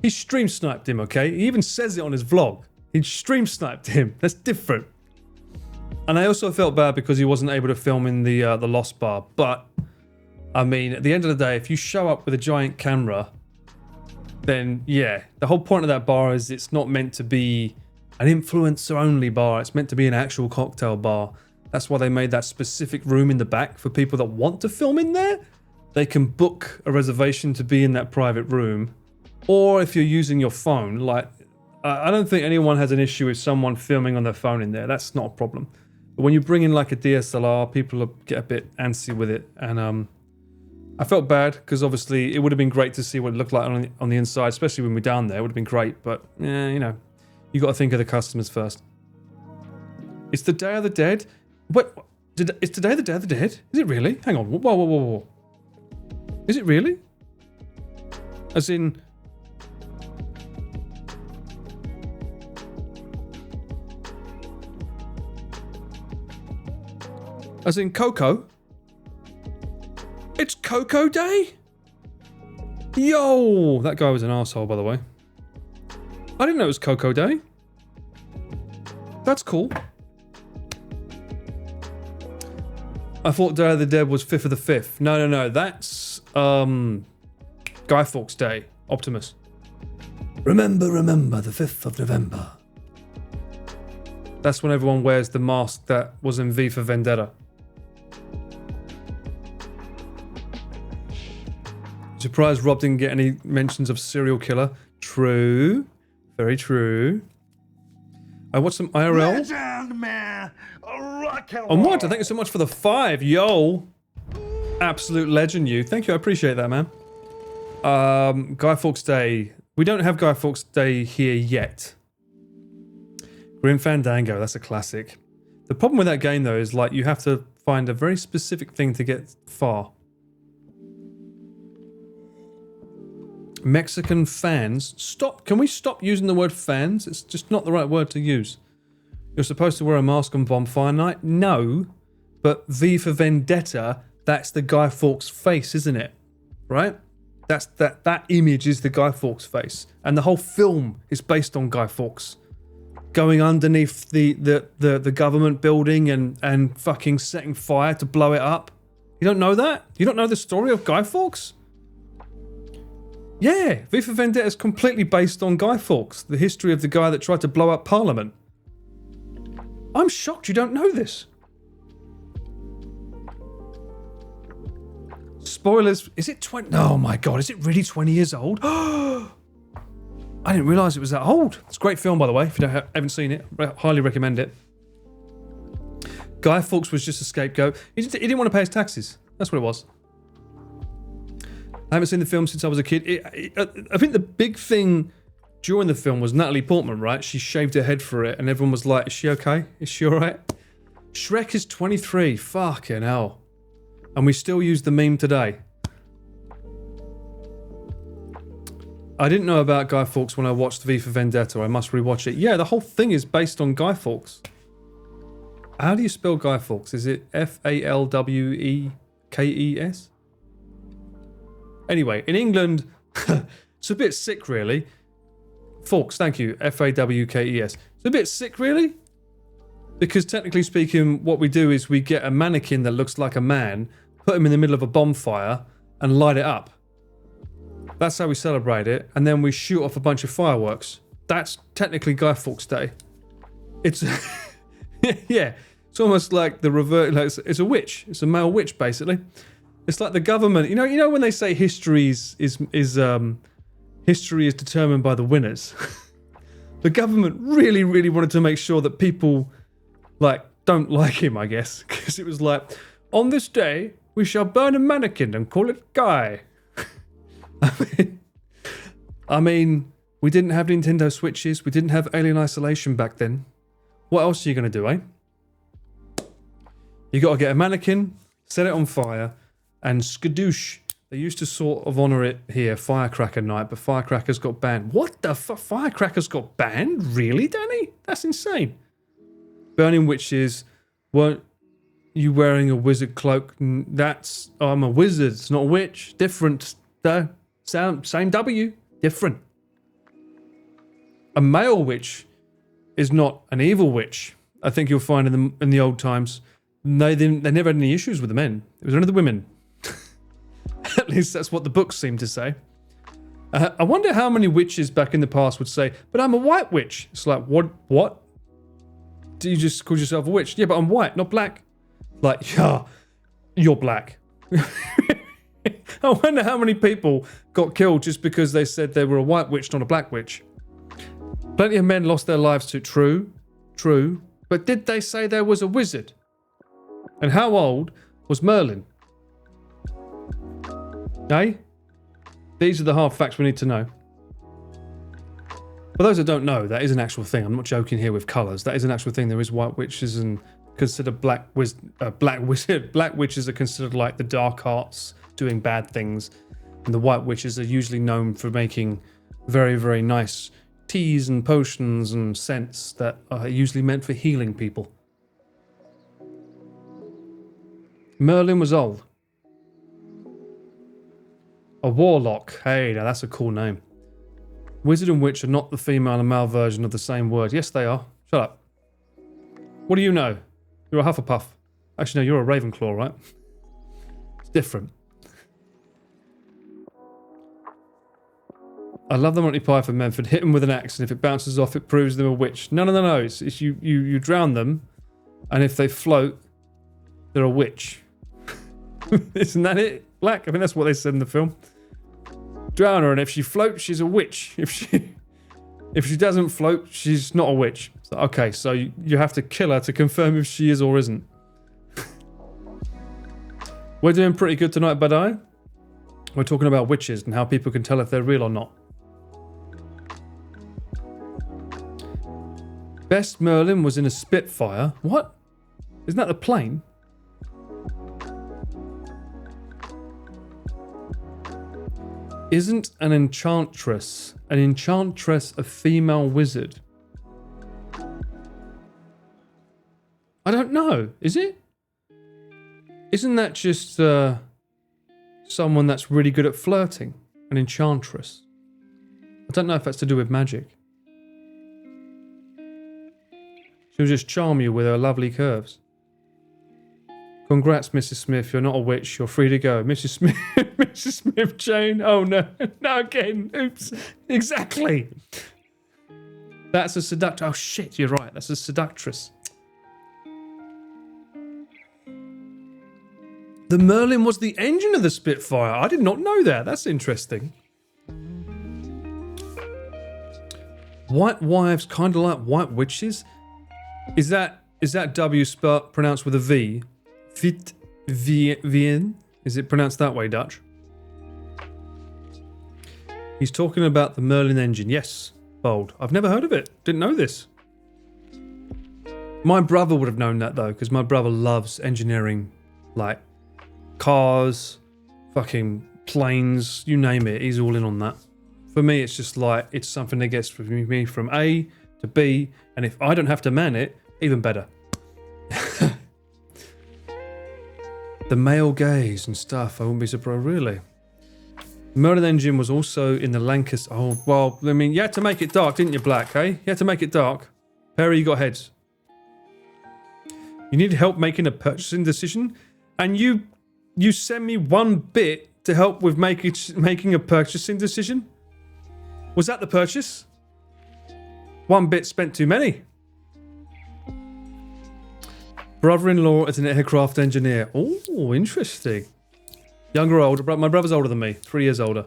He stream sniped him, okay? He even says it on his vlog. He stream sniped him. That's different. And I also felt bad because he wasn't able to film in the Lost Bar. But, I mean, at the end of the day, if you show up with a giant camera, then yeah, the whole point of that bar is it's not meant to be an influencer-only bar. It's meant to be an actual cocktail bar. That's why they made that specific room in the back for people that want to film in there. They can book a reservation to be in that private room. Or if you're using your phone, like, I don't think anyone has an issue with someone filming on their phone in there. That's not a problem. But when you bring in like a DSLR, people get a bit antsy with it. And I felt bad because obviously it would have been great to see what it looked like on the inside, especially when we're down there. It would have been great. But, yeah, you know, you got to think of the customers first. It's the Day of the Dead. What? Is today the Day of the Dead? Is it really? Hang on. Whoa. Is it really? As in... As in Coco? It's Coco Day? Yo! That guy was an asshole, by the way. I didn't know it was Coco Day. That's cool. I thought Day of the Dead was 5th of the 5th. No. That's, Guy Fawkes Day. Optimus. Remember, the 5th of November. That's when everyone wears the mask that was in V for Vendetta. Surprised Rob didn't get any mentions of serial killer. True. Very true. I watched some IRL. Legend, man. On what? Thank you so much for the 5. Yo. Absolute legend, you. Thank you. I appreciate that, man. Guy Fawkes Day. We don't have Guy Fawkes Day here yet. Grim Fandango. That's a classic. The problem with that game, though, is like you have to find a very specific thing to get far. Mexican fans. Stop. Can we stop using the word fans? It's just not the right word to use. You're supposed to wear a mask on bonfire night? No. But V for Vendetta, that's the Guy Fawkes face, isn't it? Right? That's that image is the Guy Fawkes face. And the whole film is based on Guy Fawkes. Going underneath the government building and fucking setting fire to blow it up. You don't know that? You don't know the story of Guy Fawkes? Yeah, V for Vendetta is completely based on Guy Fawkes, the history of the guy that tried to blow up Parliament. I'm shocked you don't know this. Spoilers, is it 20? Oh my god, is it really 20 years old? I didn't realise it was that old. It's a great film, by the way, if you haven't seen it. Highly recommend it. Guy Fawkes was just a scapegoat. He didn't want to pay his taxes. That's what it was. I haven't seen the film since I was a kid. I think the big thing during the film was Natalie Portman, right? She shaved her head for it, and everyone was like, is she okay? Is she alright? Shrek is 23. Fucking hell. And we still use the meme today. I didn't know about Guy Fawkes when I watched V for Vendetta. I must rewatch it. Yeah, the whole thing is based on Guy Fawkes. How do you spell Guy Fawkes? Is it Falwekes? Anyway, in England, it's a bit sick, really. Fawkes, thank you. Fawkes. It's a bit sick, really. Because technically speaking, what we do is we get a mannequin that looks like a man, put him in the middle of a bonfire, and light it up. That's how we celebrate it, and then we shoot off a bunch of fireworks. That's technically Guy Fawkes Day. It's yeah, it's almost like the revert. Like it's a witch. It's a male witch, basically. It's like the government. You know when they say history is determined by the winners. The government really, really wanted to make sure that people don't like him, I guess, because it was like, on this day we shall burn a mannequin and call it Guy. I mean, we didn't have Nintendo Switches. We didn't have Alien Isolation back then. What else are you going to do, eh? You got to get a mannequin, set it on fire, and skadoosh. They used to sort of honour it here, Firecracker Night, but Firecrackers got banned. What the fuck? Firecrackers got banned? Really, Danny? That's insane. Burning witches. Weren't you wearing a wizard cloak? I'm a wizard. It's not a witch. Different, though. Same W, different. A male witch is not an evil witch. I think you'll find in the old times, they never had any issues with the men. It was only the women. At least that's what the books seem to say. I wonder how many witches back in the past would say, but I'm a white witch. It's like, what? Do you just call yourself a witch? Yeah, but I'm white, not black. Like, yeah, you're black. I wonder how many people got killed just because they said they were a white witch, not a black witch. Plenty of men lost their lives to true. But did they say there was a wizard? And how old was Merlin? Eh? These are the hard facts we need to know. For those that don't know, that is an actual thing. I'm not joking here with colours. That is an actual thing. There is white witches and considered black witches are considered like the dark arts, doing bad things, and the white witches are usually known for making very, very nice teas and potions and scents that are usually meant for healing people. Merlin was old. A warlock. Hey, now that's a cool name. Wizard and witch are not the female and male version of the same word. Yes, they are. Shut up. What do you know? You're a Hufflepuff. Actually, no, you're a Ravenclaw, right? It's different. I love the Monty Python method. Hit them with an axe, and if it bounces off, it proves them a witch. No. It's you drown them, and if they float, they're a witch. Isn't that it? Black? I think that's what they said in the film. Drown her, and if she floats, she's a witch. If she doesn't float, she's not a witch. So, okay, so you have to kill her to confirm if she is or isn't. We're doing pretty good tonight, Badai. We're talking about witches and how people can tell if they're real or not. Best Merlin was in a Spitfire. What? Isn't that the plane? Isn't an enchantress a female wizard? I don't know. Is it? Isn't that just someone that's really good at flirting? An enchantress. I don't know if that's to do with magic. She'll just charm you with her lovely curves. Congrats, Mrs. Smith. You're not a witch. You're free to go. Mrs. Smith. Mrs. Smith, Jane. Oh, no. No, again. Oops. Exactly. That's a seductress. Oh, shit. You're right. That's a seductress. The Merlin was the engine of the Spitfire. I did not know that. That's interesting. White wives, kind of like white witches. Is that W pronounced with a V? Vien? Is it pronounced that way, Dutch? He's talking about the Merlin engine. Yes. Bold. I've never heard of it. Didn't know this. My brother would have known that though, because my brother loves engineering, like cars, fucking planes, you name it. He's all in on that. For me, it's just like, it's something that gets me from A to B, and if I don't have to man it, even better. The male gaze and stuff, I wouldn't be surprised, really. Merlin Engine was also in the Lancaster. Oh, well, I mean, you had to make it dark, didn't you, Black, eh? You had to make it dark. Perry, you got heads. You need help making a purchasing decision, and you send me one bit to help with making a purchasing decision? Was that the purchase? One bit spent too many. Brother-in-law is an aircraft engineer. Oh, interesting. Younger or older? My brother's older than me. 3 years older.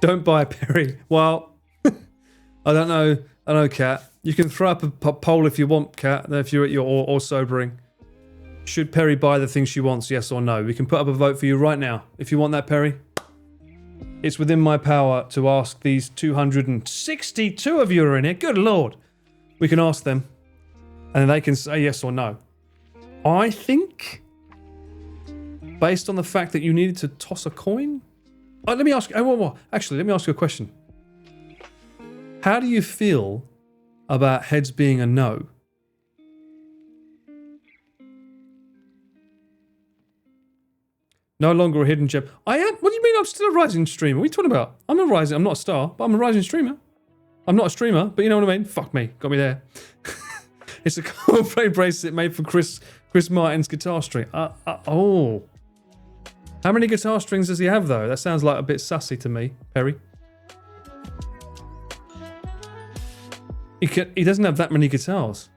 Don't buy a Perry. Well, I don't know, Kat. You can throw up a poll if you want, Kat, if you're at your or sobering. Should Perry buy the things she wants, yes or no? We can put up a vote for you right now. If you want that, Perry. It's within my power to ask these 262 of you who are in here. Good Lord. We can ask them. And they can say yes or no. I think, based on the fact that you needed to toss a coin. Let me ask. Actually, let me ask you a question. How do you feel about heads being a no? No longer a hidden gem. I am. What do you mean? I'm still a rising streamer. What are you talking about? I'm not a star, but I'm a rising streamer. I'm not a streamer, but you know what I mean. Fuck me, got me there. It's a Coldplay bracelet made for Chris Martin's guitar string. Oh. How many guitar strings does he have, though? That sounds like a bit sassy to me, Perry. He doesn't have that many guitars.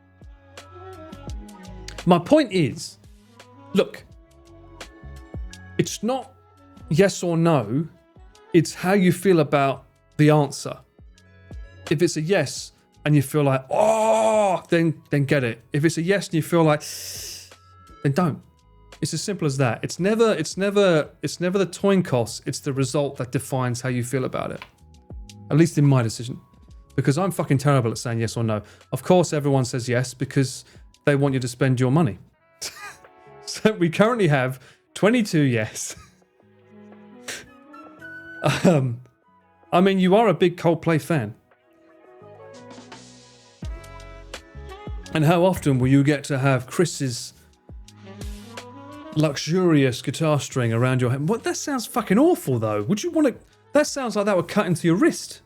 My point is, look, it's not yes or no, it's how you feel about the answer. If it's a yes and you feel like, oh, then get it. If it's a yes and you feel like, then don't. It's as simple as that. It's never the coin cost, it's the result that defines how you feel about it. At least in my decision. Because I'm fucking terrible at saying yes or no. Of course everyone says yes because they want you to spend your money. So we currently have 22 yes. I mean, you are a big Coldplay fan. And how often will you get to have Chris's luxurious guitar string around your head? What? That sounds fucking awful, though. Would you want to? That sounds like that would cut into your wrist.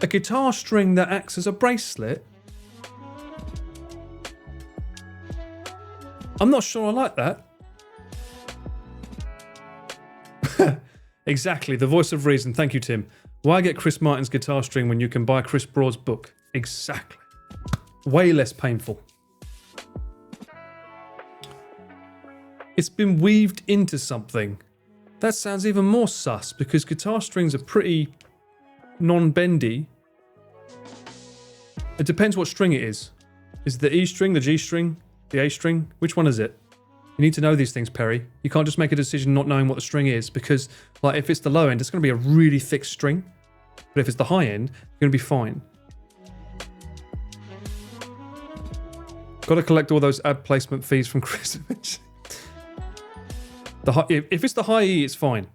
A guitar string that acts as a bracelet. I'm not sure I like that. Exactly, the voice of reason. Thank you, Tim. Why get Chris Martin's guitar string when you can buy Chris Broad's book? Exactly. Way less painful. It's been weaved into something. That sounds even more sus because guitar strings are pretty non-bendy. It depends what string it is. Is it the E string, the G string, the A string? Which one is it? You need to know these things, Perry. You can't just make a decision not knowing what the string is because, like, if it's the low end, it's going to be a really thick string. But if it's the high end, you're going to be fine. Got to collect all those ad placement fees from Chris. If it's the high E, it's fine.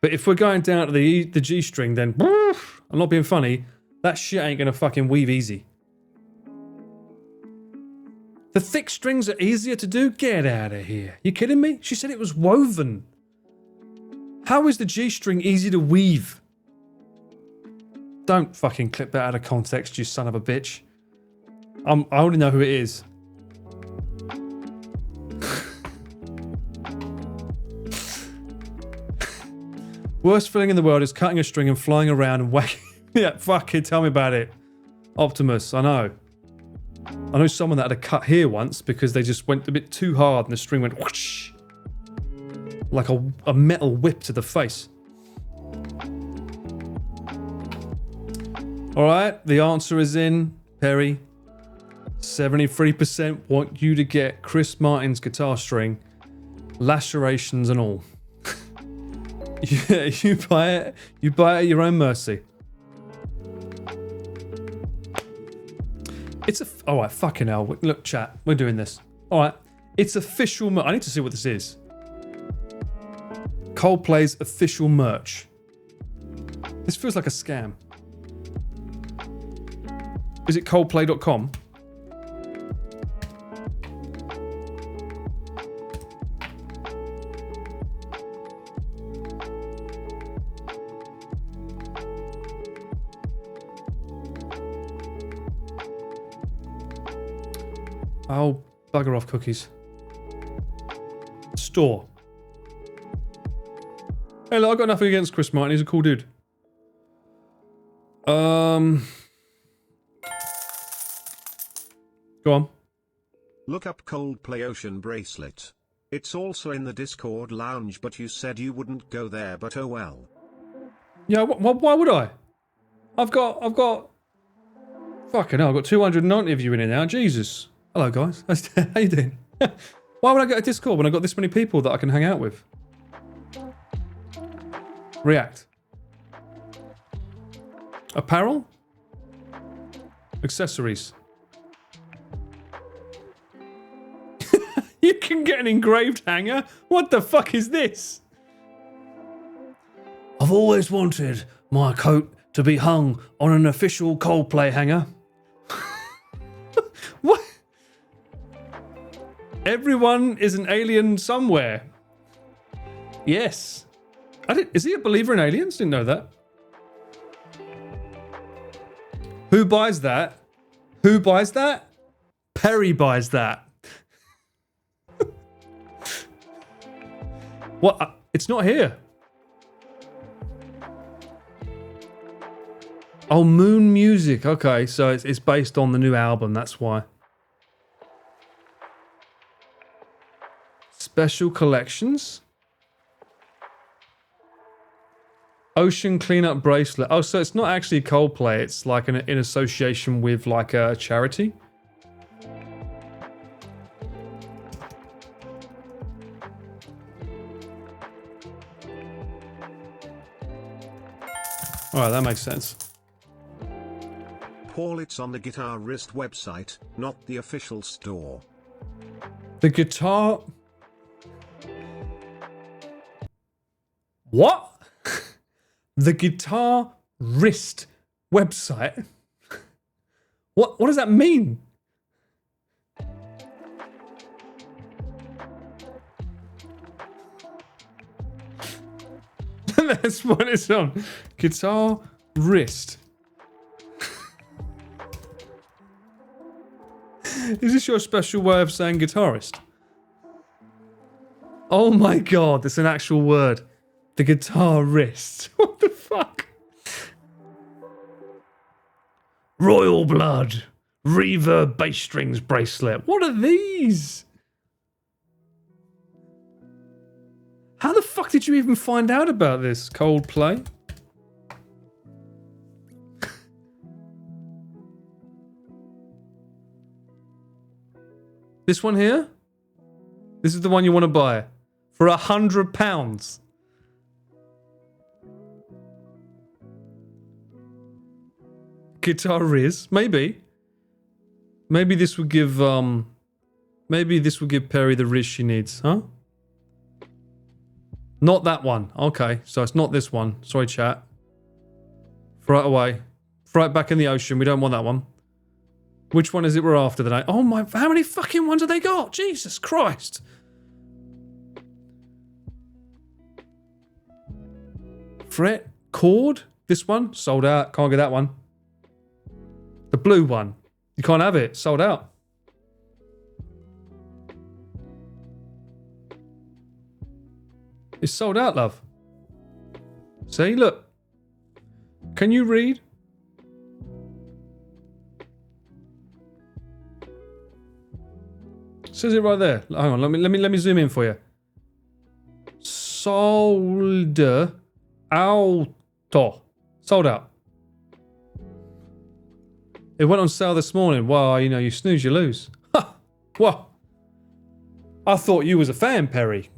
But if we're going down to the G string, then I'm not being funny. That shit ain't going to fucking weave easy. The thick strings are easier to do? Get out of here. You kidding me? She said it was woven. How is the G string easy to weave? Don't fucking clip that out of context, you son of a bitch. I already know who it is. Worst feeling in the world is cutting a string and flying around and whacking. Yeah, fuck it, tell me about it. Optimus, I know. I know someone that had a cut here once because they just went a bit too hard and the string went whoosh. Like a metal whip to the face. Alright, the answer is in, Perry. 73% want you to get Chris Martin's guitar string, lacerations and all. Yeah, you buy it. You buy it at your own mercy. It's a. All right, fucking hell. Look, chat. We're doing this. All right. It's official. I need to see what this is. Coldplay's official merch. This feels like a scam. Is it Coldplay.com? Oh, bugger off cookies. Store. Hey, look, I've got nothing against Chris Martin. He's a cool dude. Go on. Look up Coldplay Ocean Bracelet. It's also in the Discord lounge, but you said you wouldn't go there, but oh well. Yeah, why would I? I've got... Fucking hell, I've got 290 of you in here now. Jesus. Hello, guys. How you doing? Why would I go to Discord when I've got this many people that I can hang out with? React. Apparel? Accessories. You can get an engraved hanger? What the fuck is this? I've always wanted my coat to be hung on an official Coldplay hanger. What? Everyone is an alien somewhere. Yes. Is he a believer in aliens? Didn't know that. Who buys that? Who buys that? Perry buys that. What? It's not here. Oh, Moon Music. Okay, so it's based on the new album. That's why. Special collections. Ocean cleanup bracelet. Oh, so it's not actually Coldplay. It's like in association with like a charity. All right, that makes sense. Paul, it's on the Guitarist website, not the official store. The guitar... What? The Guitarist website? What does that mean? That's what it's on. Guitarist. Is this your special way of saying guitarist? Oh my god, it's an actual word. The Guitarist. What the fuck? Royal Blood. Reverb bass strings bracelet. What are these? How the fuck did you even find out about this, Coldplay? This one here? This is the one you want to buy. For £100. Guitar Riz? Maybe. Maybe this would give, maybe this would give Perry the riz she needs, huh? Not that one. Okay, so it's not this one. Sorry, chat. Throw it away. Throw it back in the ocean. We don't want that one. Which one is it we're after today? Oh my, how many fucking ones have they got? Jesus Christ. Fret, chord, this one, sold out. Can't get that one. The blue one, you can't have it. Sold out. It's sold out, love. See, look. Can you read? It says it right there. Hang on, let me zoom in for you. Sold out. Sold out. It went on sale this morning. Well, you know, you snooze, you lose. Ha! What? I thought you was a fan, Perry.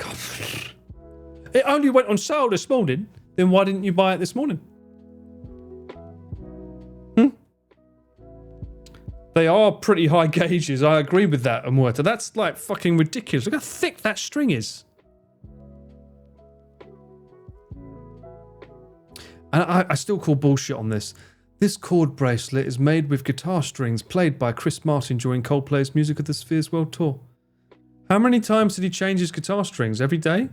It only went on sale this morning. Then why didn't you buy it this morning? They are pretty high gauges. I agree with that, Amorta. That's like fucking ridiculous. Look how thick that string is. And I still call bullshit on this. This cord bracelet is made with guitar strings played by Chris Martin during Coldplay's Music of the Spheres World Tour. How many times did he change his guitar strings? Every day?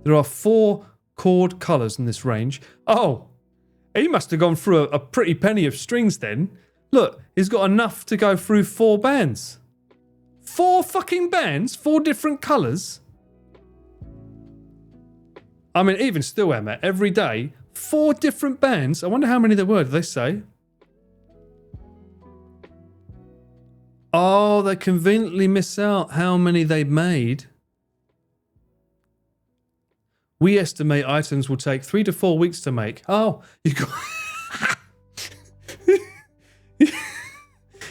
There are 4 chord colours in this range. Oh, he must have gone through a pretty penny of strings then. Look, he's got enough to go through 4 bands. 4 fucking bands? 4 different colours? I mean, even still, Emma, every day, 4 different bands. I wonder how many there were, did they say? Oh, they conveniently miss out how many they made. We estimate items will take 3 to 4 weeks to make. Oh, you got...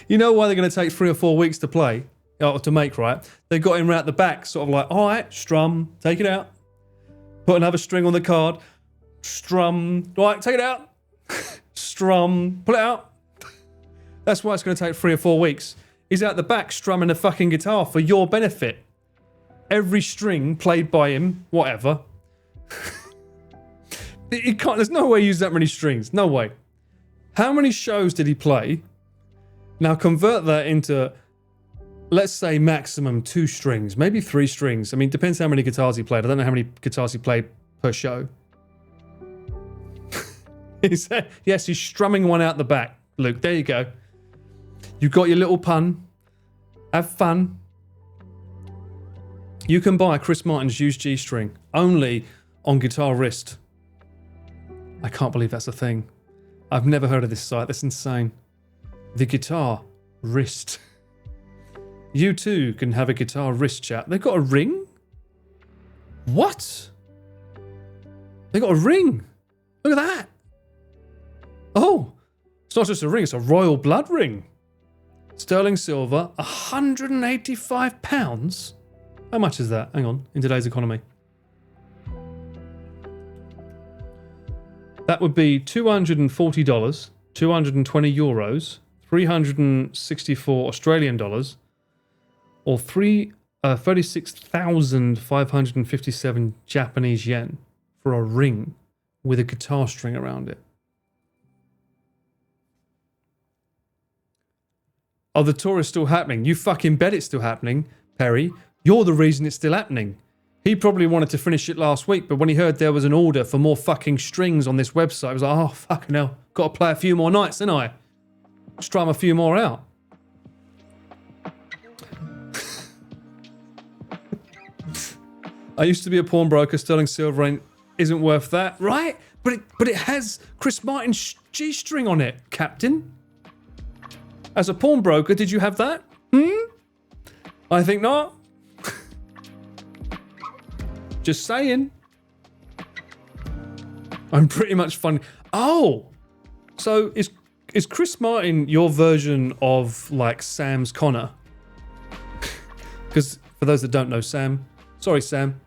You know why they're going to take 3 or 4 weeks to play, or to make, right? They got him right at the back, sort of like, all right, strum, take it out. Put another string on the card. Strum, right, take it out. Strum, pull it out. That's why it's going to take 3 or 4 weeks. He's out the back strumming the fucking guitar for your benefit. Every string played by him, whatever. He can't, there's no way he used that many strings. No way. How many shows did he play? Now convert that into, let's say, maximum 2 strings, maybe 3 strings. I mean, depends how many guitars he played. I don't know how many guitars he played per show. Yes, he's strumming one out the back. Luke, there you go. You got your little pun. Have fun. You can buy Chris Martin's used G string only on Guitar Wrist. I can't believe that's a thing. I've never heard of this site. That's insane. The Guitar Wrist. You too can have a Guitar Wrist chat. They've got a ring? What? They got a ring. Look at that. Oh, it's not just a ring, it's a royal blood ring. Sterling silver, £185. How much is that? Hang on, in today's economy. That would be $240, 220 euros, 364 Australian dollars, or 36,557 Japanese yen for a ring with a guitar string around it. Oh, the tour is still happening. You fucking bet it's still happening, Perry. You're the reason it's still happening. He probably wanted to finish it last week, but when he heard there was an order for more fucking strings on this website, he was like, oh, fucking hell. Got to play a few more nights, didn't I? Strum a few more out. I used to be a pawnbroker. Sterling silver isn't worth that, right? But it has Chris Martin's G string on it, Captain. As a pawnbroker, did you have that? I think not. Just saying. I'm pretty much fun. Oh, so is Chris Martin your version of like Sam's Connor? Because for those that don't know Sam, sorry Sam,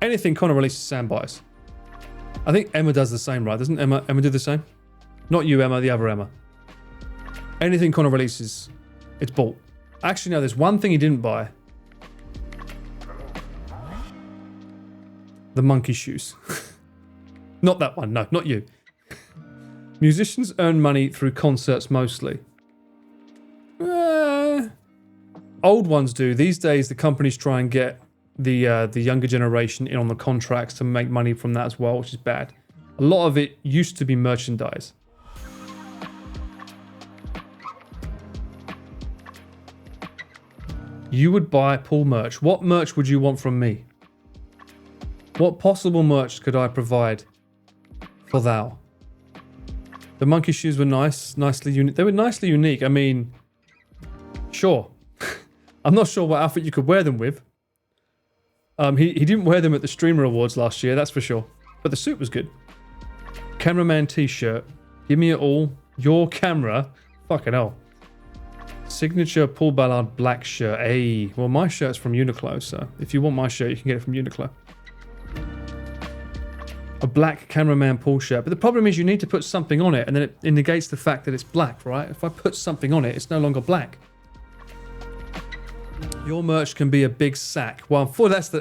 anything Connor releases, Sam buys. I think Emma does the same, right? Doesn't Emma do the same? Not you, Emma, the other Emma. Anything Connor releases, it's bought. Actually, no, there's one thing he didn't buy. The monkey shoes. Not that one, no, not you. Musicians earn money through concerts mostly. Old ones do. These days, the companies try and get the younger generation in on the contracts to make money from that as well, which is bad. A lot of it used to be merchandise. You would buy Paul merch. What merch would you want from me? What possible merch could I provide for thou? The monkey shoes were nicely unique. They were nicely unique. I mean, sure. I'm not sure what outfit you could wear them with. He didn't wear them at the Streamer Awards last year, that's for sure. But the suit was good. Cameraman t-shirt. Give me it all. Your camera. Fucking hell. Signature Paul Ballard black shirt. Hey, well, my shirt's from Uniqlo, so if you want my shirt, you can get it from Uniqlo. black cameraman Paul shirt. But the problem is you need to put something on it, and then it negates the fact that it's black, right? If I put something on it, it's no longer black. Your merch can be a big sack. Well,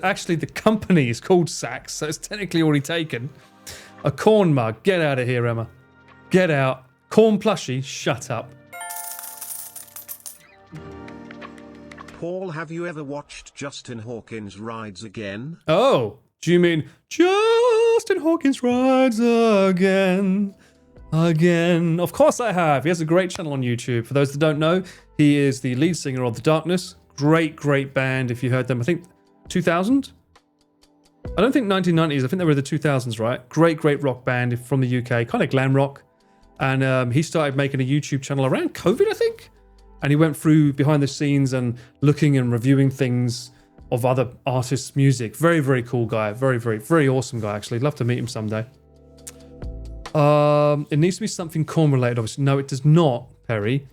actually the company is called Sacks, so it's technically already taken. A corn mug. Get out of here, Emma. Get out. Corn plushie. Shut up. Paul, have you ever watched Justin Hawkins Rides Again? Oh, do you mean Justin Hawkins Rides Again? Again. Of course I have. He has a great channel on YouTube. For those that don't know, he is the lead singer of The Darkness. Great, great band. If you heard them, I think 2000? I don't think 1990s. I think they were the 2000s, right? Great, great rock band from the UK. Kind of glam rock. And he started making a YouTube channel around COVID, I think. And he went through behind the scenes and looking and reviewing things of other artists' music. Very, very cool guy. Very, very, very awesome guy, actually. Love to meet him someday. It needs to be something corn related, obviously. No, it does not, Perry.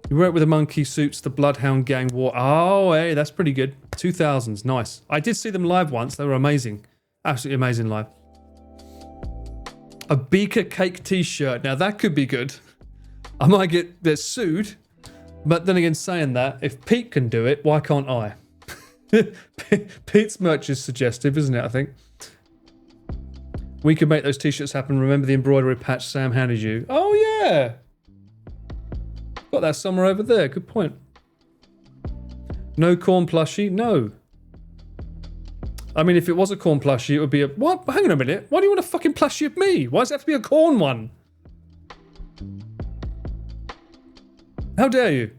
You work with the monkey suits, the Bloodhound Gang War. Oh, hey, that's pretty good. 2000s, nice. I did see them live once. They were amazing. Absolutely amazing live. A beaker cake t-shirt. Now, that could be good. I might get sued. But then again, saying that, if Pete can do it, why can't I? Pete's merch is suggestive, isn't it, I think? We could make those t-shirts happen. Remember the embroidery patch Sam handed you? Oh, yeah. Got that somewhere over there. Good point. No corn plushie? No. I mean, if it was a corn plushie, it would be a... What? Hang on a minute. Why do you want a fucking plushie of me? Why does it have to be a corn one? How dare you?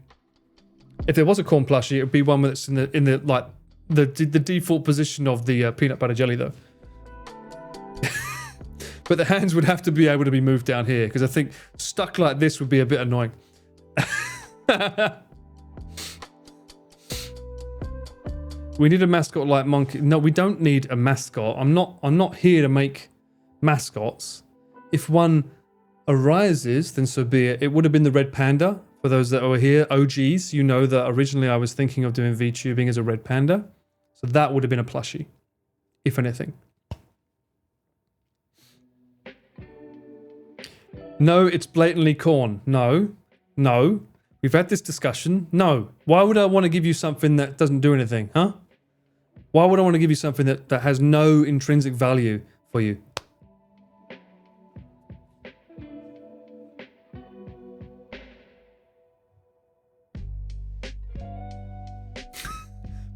If there was a corn plushie, it would be one that's in the like the default position of the peanut butter jelly, though. But the hands would have to be able to be moved down here, because I think stuck like this would be a bit annoying. We need a mascot like Monkey. No, we don't need a mascot. I'm not here to make mascots. If one arises, then so be it. It would have been the red panda. For those that were here, OGs, you know that originally I was thinking of doing VTubing as a red panda. So that would have been a plushie, if anything. No, it's blatantly corn. No. No. We've had this discussion. No. Why would I want to give you something that doesn't do anything, huh? Why would I want to give you something that has no intrinsic value for you?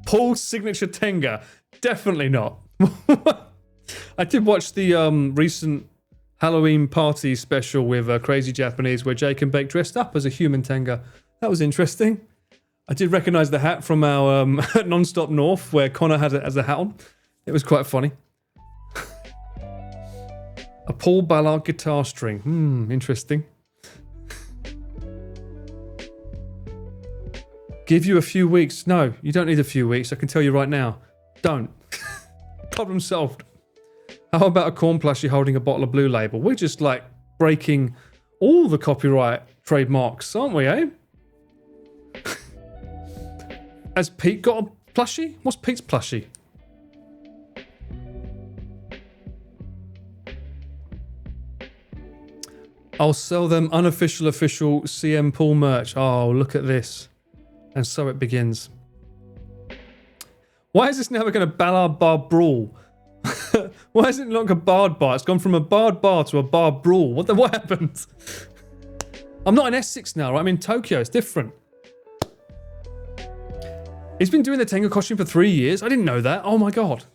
Paul's signature Tenga. Definitely not. I did watch the recent Halloween party special with Crazy Japanese where Jake and Bake dressed up as a human Tenga. That was interesting. I did recognise the hat from our Non-Stop North where Connor had it as a hat on. It was quite funny. A Paul Ballard guitar string. Interesting. Give you a few weeks. No, you don't need a few weeks. I can tell you right now. Don't. Problem solved. How about a corn plushie holding a bottle of Blue Label? We're just like breaking all the copyright trademarks, aren't we, eh? Has Pete got a plushie? What's Pete's plushie? I'll sell them unofficial, official CM Pool merch. Oh, look at this. And so it begins. Why is this now going to Ballard Bar Brawl? Why is it not a Bard Bar? It's gone from a Bard Bar to a Bar Brawl. What happened? I'm not in Essex now, right? I'm in Tokyo. It's different. He's been doing the Tenga costume for 3 years. I didn't know that. Oh my god.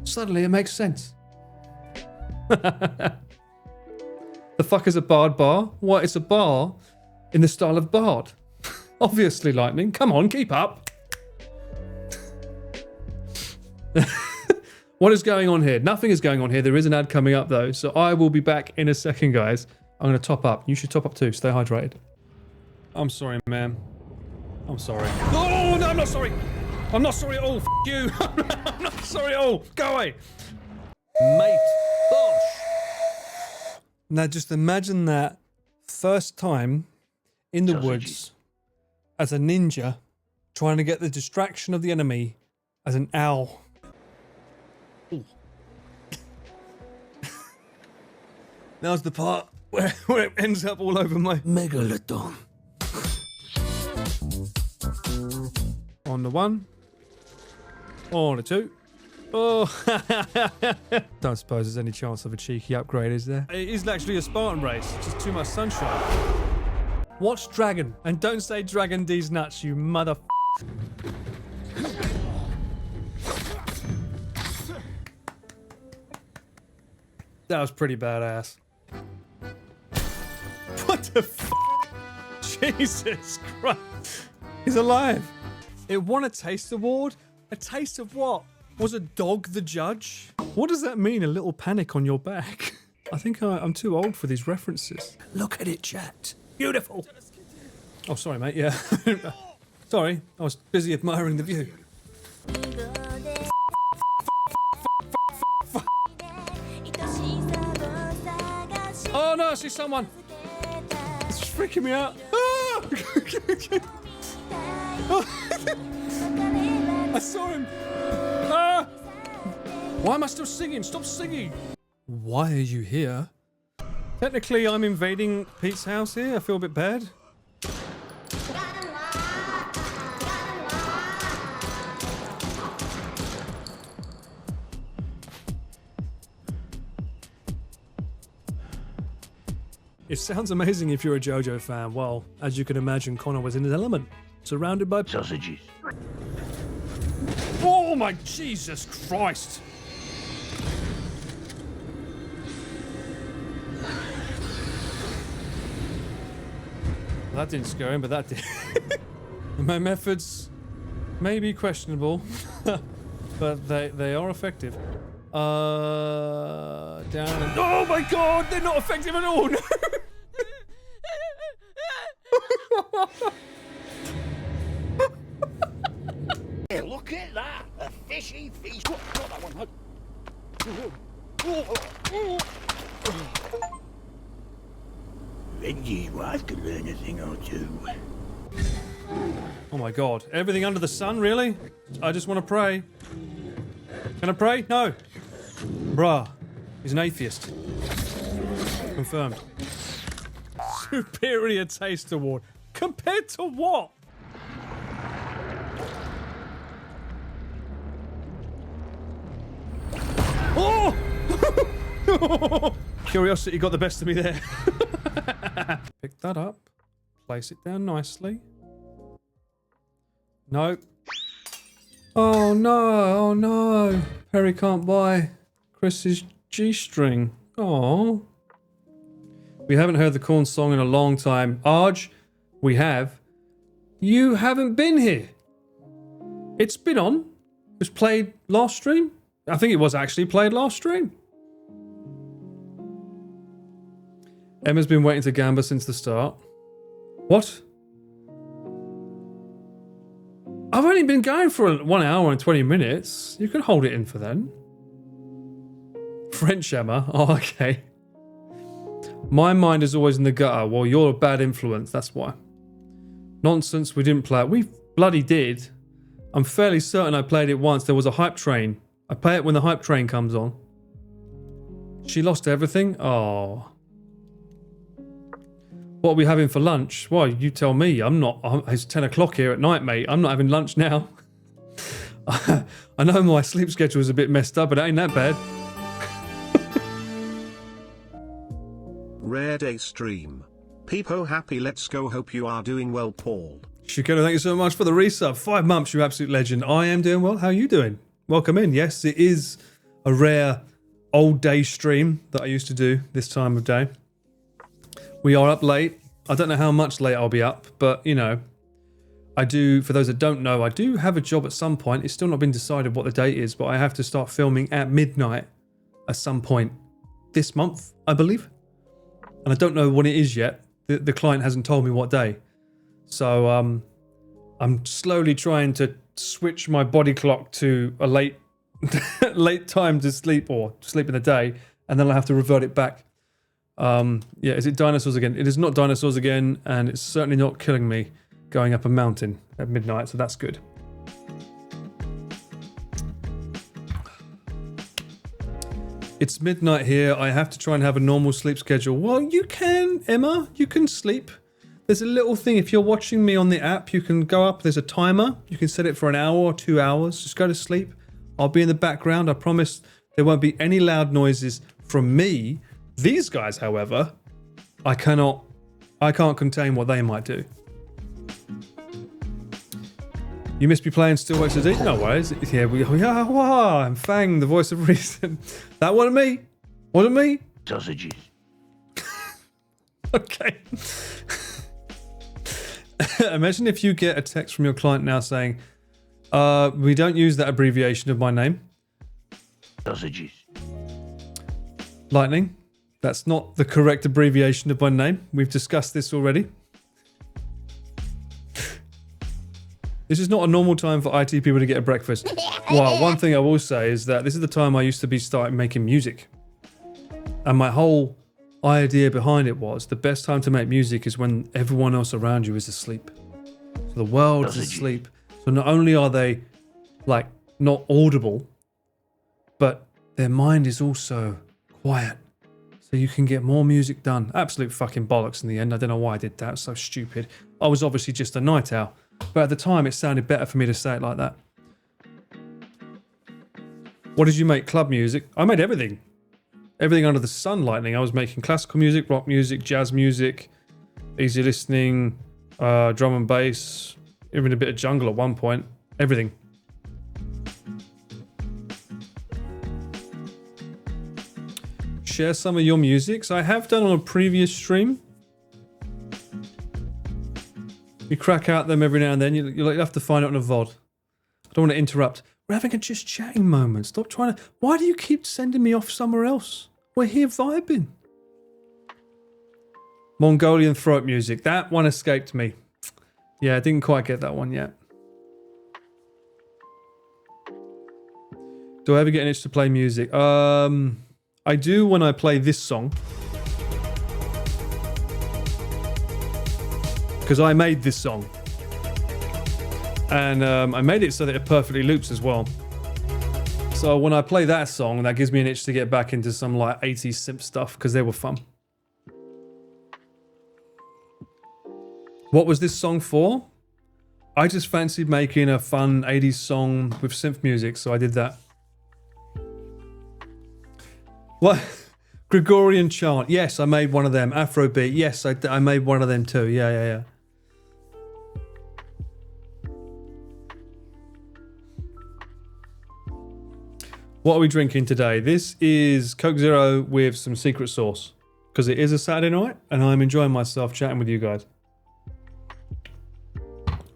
Suddenly it makes sense. The fuck is a Bard Bar? What? It's a bar in the style of Bard. Obviously, Lightning. Come on, keep up. What is going on here? Nothing is going on here. There is an ad coming up, though. So I will be back in a second, guys. I'm going to top up. You should top up, too. Stay hydrated. I'm sorry, ma'am. I'm sorry. Oh, no, I'm not sorry. I'm not sorry at all. F*** you. I'm not sorry at all. Go away. Mate. Bosh. Now, just imagine that first time in the woods as a ninja trying to get the distraction of the enemy as an owl. Ooh. Now's the part where it ends up all over my megalodon. On the 1. On the 2. Oh, don't suppose there's any chance of a cheeky upgrade, is there? It is actually a Spartan race, just too much sunshine. Watch Dragon, and don't say Dragon D's nuts, you mother. That was pretty badass. What the f? Jesus Christ. He's alive. It won a taste award? A taste of what? Was a dog the judge? What does that mean, a little panic on your back? I think I'm too old for these references. Look at it, chat. Beautiful. Oh, sorry, mate, yeah. Sorry, I was busy admiring the view. Oh no, I see someone. It's freaking me out. I saw him. Why am I still singing? Stop singing. Why are you here? Technically, I'm invading Pete's house here. I feel a bit bad. It sounds amazing if you're a JoJo fan. Well, as you can imagine, Connor was in his element, surrounded by sausages. Oh my Jesus Christ! That didn't scare him, but that did. My methods may be questionable, but they are effective. Down and... Oh my God, they're not effective at all. No. Hey, look at that, a fishy fish. Not that one. Reggie's wife could learn a thing or two. Oh my God, everything under the sun, really? I just want to pray. Can I pray? No. Bruh, he's an atheist. Confirmed. Superior Taste Award. Compared to what? Oh! Curiosity got the best of me there. Pick that up. Place it down nicely. Nope. Oh no, oh no. Perry can't buy Chris's G-string. Oh. We haven't heard the Corn song in a long time. Arj, we have. You haven't been here. It's been on. It was played last stream. I think it was actually played last stream. Emma's been waiting to gamba since the start. What? I've only been going for 1 hour and 20 minutes. You can hold it in for then. French Emma? Oh, okay. My mind is always in the gutter. Well, you're a bad influence, that's why. Nonsense, we didn't play it. We bloody did. I'm fairly certain I played it once. There was a hype train. I play it when the hype train comes on. She lost everything? Oh. What are we having for lunch? Well, you tell me. I'm not. It's 10 o'clock here at night, mate. I'm not having lunch now. I know my sleep schedule is a bit messed up, but it ain't that bad. Rare day stream. Peepo happy, let's go. Hope you are doing well, Paul. Shikoda, thank you so much for the resub. 5 months, you absolute legend. I am doing well. How are you doing? Welcome in. Yes, it is a rare old day stream that I used to do this time of day. We are up late. I don't know how much late I'll be up, but you know, I do, for those that don't know, I do have a job at some point. It's still not been decided what the date is, but I have to start filming at midnight at some point this month, I believe. And I don't know what it is yet. The client hasn't told me what day. So I'm slowly trying to switch my body clock to a late time to sleep, or sleep in the day, and then I'll have to revert it back. Yeah, is it dinosaurs again? It is not dinosaurs again, and it's certainly not killing me going up a mountain at midnight, so that's good. It's midnight here. I have to try and have a normal sleep schedule. Well, you can, Emma. You can sleep. There's a little thing. If you're watching me on the app, you can go up. There's a timer. You can set it for an hour or 2 hours. Just go to sleep. I'll be in the background. I promise there won't be any loud noises from me. These guys, however, I can't contain what they might do. You must be playing Still Wakes Us Eat? No worries. Here we go. Yeah, wow, I'm Fang, the voice of reason. That wasn't me. Wasn't me. Sausages. Okay. Imagine if you get a text from your client now saying, we don't use that abbreviation of my name. Sausages. Lightning. That's not the correct abbreviation of my name. We've discussed this already. This is not a normal time for IT people to get a breakfast. Well, one thing I will say is that this is the time I used to be starting making music. And my whole idea behind it was the best time to make music is when everyone else around you is asleep. So the world is asleep. So not only are they like not audible, but their mind is also quiet. So you can get more music done. Absolute fucking bollocks in the end. I don't know why I did that. It's so stupid. I was obviously just a night owl. But at the time, it sounded better for me to say it like that. What did you make? Club music? I made everything. Everything under the sun, Lightning. I was making classical music, rock music, jazz music, easy listening, drum and bass, even a bit of jungle at one point. Everything. Share some of your musics. I have done on a previous stream. You crack out them every now and then. You have to find it on a VOD. I don't want to interrupt. We're having a just chatting moment. Stop trying to... Why do you keep sending me off somewhere else? We're here vibing. Mongolian throat music. That one escaped me. Yeah, I didn't quite get that one yet. Do I ever get an itch to play music? I do when I play this song. Because I made this song. And I made it so that it perfectly loops as well. So when I play that song, that gives me an itch to get back into some like 80s simp stuff because they were fun. What was this song for? I just fancied making a fun 80s song with synth music, so I did that. What? Gregorian chant. Yes, I made one of them. Afrobeat. Yes, I made one of them too. Yeah. What are we drinking today? This is Coke Zero with some secret sauce. Because it is a Saturday night and I'm enjoying myself chatting with you guys.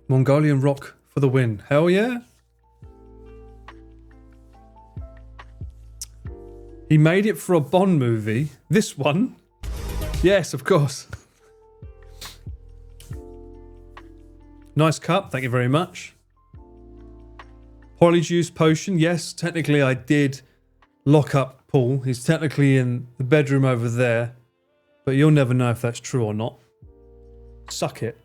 Mongolian rock for the win. Hell yeah. He made it for a Bond movie. This one? Yes, of course. Nice cup. Thank you very much. Polyjuice potion. Yes, technically I did lock up Paul. He's technically in the bedroom over there. But you'll never know if that's true or not. Suck it.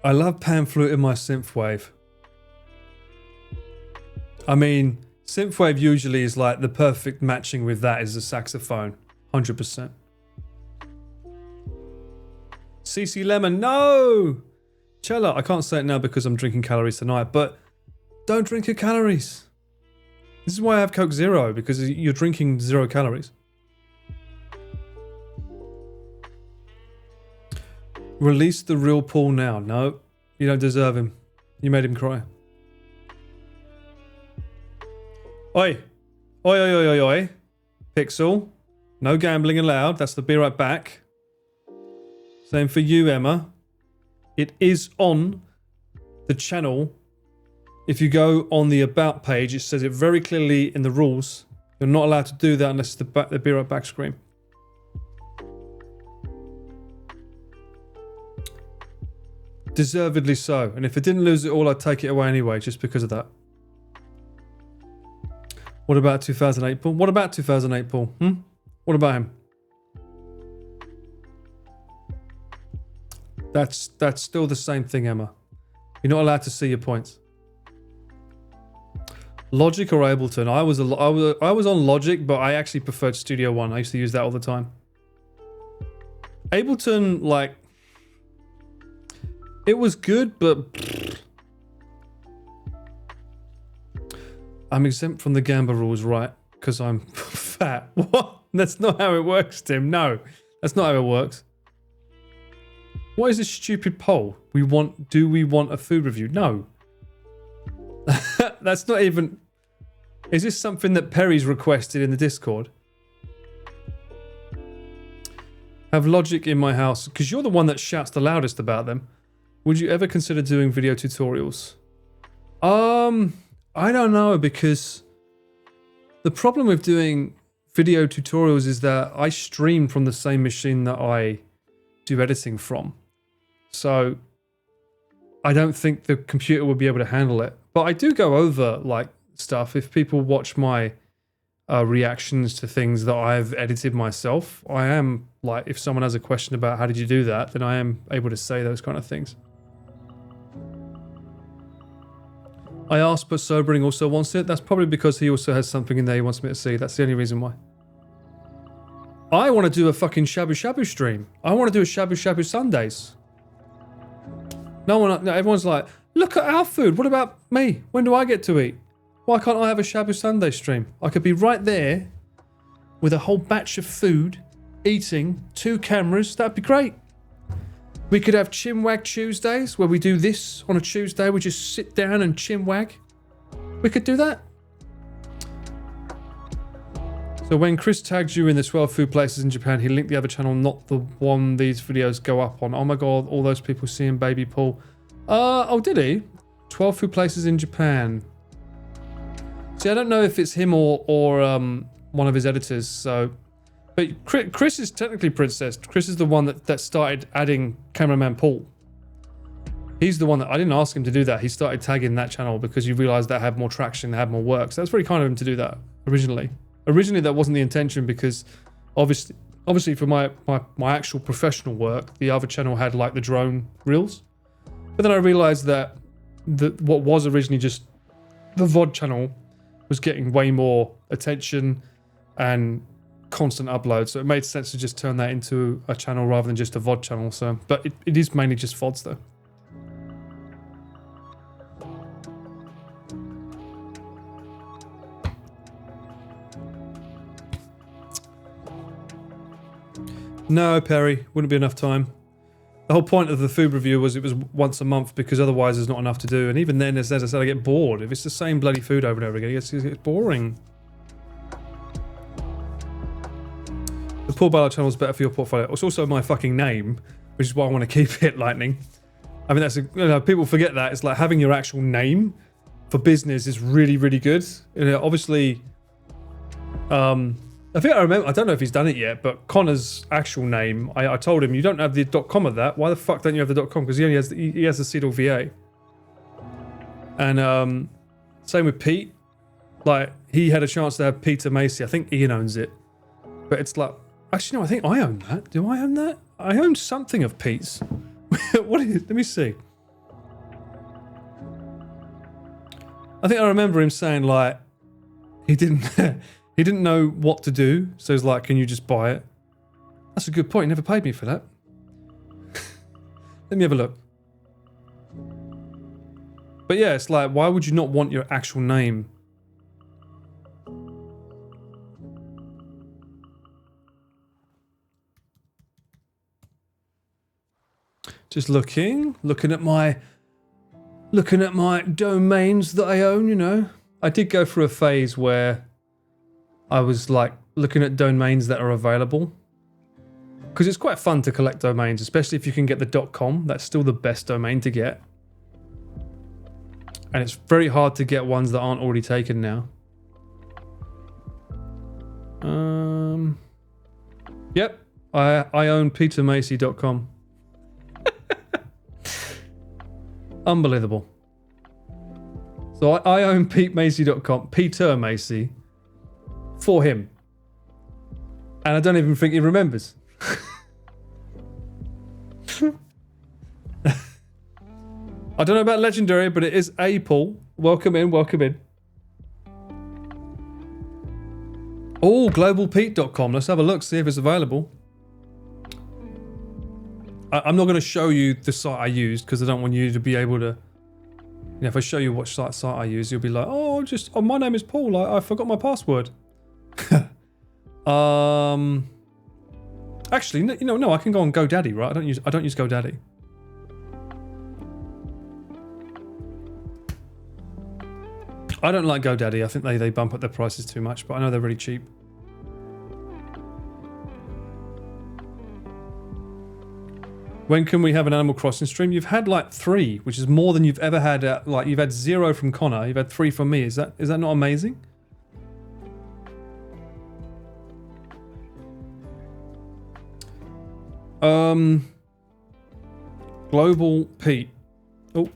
I love pan flute in my synthwave. I mean, synthwave usually is like the perfect matching with that is a saxophone. 100%. CC Lemon, no! Chella, I can't say it now because I'm drinking calories tonight, but don't drink your calories. This is why I have Coke Zero, because you're drinking 0 calories. Release the real Paul now. No, you don't deserve him. You made him cry. Oi. Oi, oi, oi, oi, oi. Pixel. No gambling allowed. That's the be right back. Same for you, Emma. It is on the channel. If you go on the About page, it says it very clearly in the rules. You're not allowed to do that unless the be right back screen. Deservedly so. And if it didn't lose it all, I'd take it away anyway, just because of that. What about 2008 Paul? What about 2008 Paul? What about him? That's still the same thing, Emma. You're not allowed to see your points. Logic or Ableton? I was on Logic, but I actually preferred Studio One. I used to use that all the time. Ableton, like, it was good, but I'm exempt from the Gamba rules, right? Because I'm fat. What? That's not how it works, Tim. No, that's not how it works. What is this stupid poll? Do we want a food review? No. That's not even... Is this something that Perry's requested in the Discord? Have Logic in my house, because you're the one that shouts the loudest about them. Would you ever consider doing video tutorials? I don't know, because the problem with doing video tutorials is that I stream from the same machine that I do editing from. So I don't think the computer would be able to handle it. But I do go over like stuff. If people watch my reactions to things that I've edited myself, I am like, if someone has a question about how did you do that, then I am able to say those kind of things. I asked, but Sobering also wants it. That's probably because he also has something in there he wants me to see. That's the only reason why. I want to do a fucking Shabu Shabu stream. I want to do a Shabu Shabu Sundays. No, everyone's like, look at our food. What about me? When do I get to eat? Why can't I have a Shabu Sunday stream? I could be right there with a whole batch of food, eating, 2 cameras. That'd be great. We could have Chinwag Tuesdays where we do this on a Tuesday. We just sit down and chinwag. We could do that. So when Chris tagged you in the 12 food places in Japan, he linked the other channel, not the one these videos go up on. Oh my god, all those people seeing baby Paul. Oh, did he? 12 food places in Japan. See, I don't know if it's him or one of his editors, so... But Chris is technically Princess. Chris is the one that started adding cameraman Paul. He's the one that... I didn't ask him to do that. He started tagging that channel because you realised that had more traction, that had more work. So that's very kind of him to do that, originally. Originally, that wasn't the intention because obviously for my actual professional work, the other channel had like the drone reels. But then I realised that what was originally just the VOD channel was getting way more attention and constant uploads, so it made sense to just turn that into a channel rather than just a VOD channel. So, but it is mainly just VODs though. No, Perry, wouldn't be enough time. The whole point of the food review was it was once a month because otherwise there's not enough to do, and even then, as I said, I get bored. If it's the same bloody food over and over again, it gets boring. The Paul Ballard channel is better for your portfolio. It's also my fucking name, which is why I want to keep it Lightning. I mean, people forget that. It's like having your actual name for business is really, really good. Obviously, I think I remember, I don't know if he's done it yet, but Connor's actual name, I told him, you don't have the .com of that. Why the fuck don't you have the .com? Because he only has he has the Cedal VA. And same with Pete. Like, he had a chance to have Peter Macy. I think Ian owns it. But it's like, actually, no, I think I own that. Do I own that? I own something of Pete's. What is it? Let me see. I think I remember him saying, like, he didn't know what to do. So he's like, can you just buy it? That's a good point. He never paid me for that. Let me have a look. But yeah, it's like, why would you not want your actual name? Just looking at my domains that I own, you know. I did go through a phase where I was like looking at domains that are available. Because it's quite fun to collect domains, especially if you can get the .com. That's still the best domain to get. And it's very hard to get ones that aren't already taken now. Yep, I own petermacy.com. Unbelievable. So I own PeteMacy.com, Peter Macy, for him. And I don't even think he remembers. I don't know about legendary, but it is a pull. Welcome in, welcome in. Oh, globalpete.com. Let's have a look, see if it's available. I'm not going to show you the site I used because I don't want you to be able to... You know, if I show you what site I use, you'll be like, oh, my name is Paul. I forgot my password. Actually, no, I can go on GoDaddy, right? I don't use GoDaddy. I don't like GoDaddy. I think they bump up their prices too much, but I know they're really cheap. When can we have an Animal Crossing stream? You've had like 3, which is more than you've ever had. You've had 0 from Connor. You've had 3 from me. Is that not amazing? Global Pete. Oh.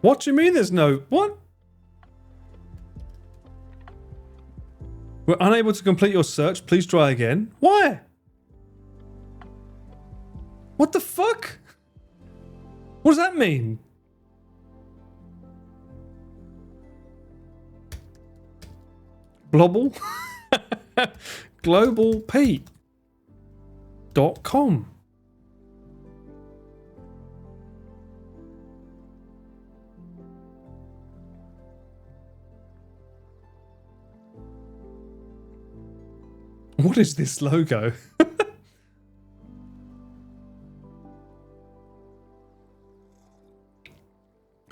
What do you mean there's no... What? We're unable to complete your search. Please try again. Why? What the fuck? What does that mean? Global? globalpete.com. What is this logo?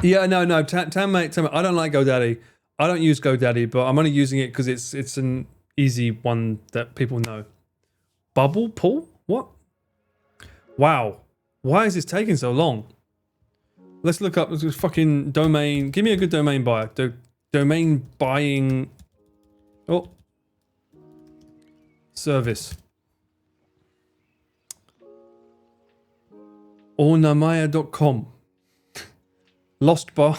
Yeah, no, Tammate, I don't like GoDaddy. I don't use GoDaddy, but I'm only using it because it's an easy one that people know. Bubble Pool? What? Wow. Why is this taking so long? Let's look up this fucking domain. Give me a good domain buyer. Domain buying. Oh. Service. Ornamaya.com. Lost bar.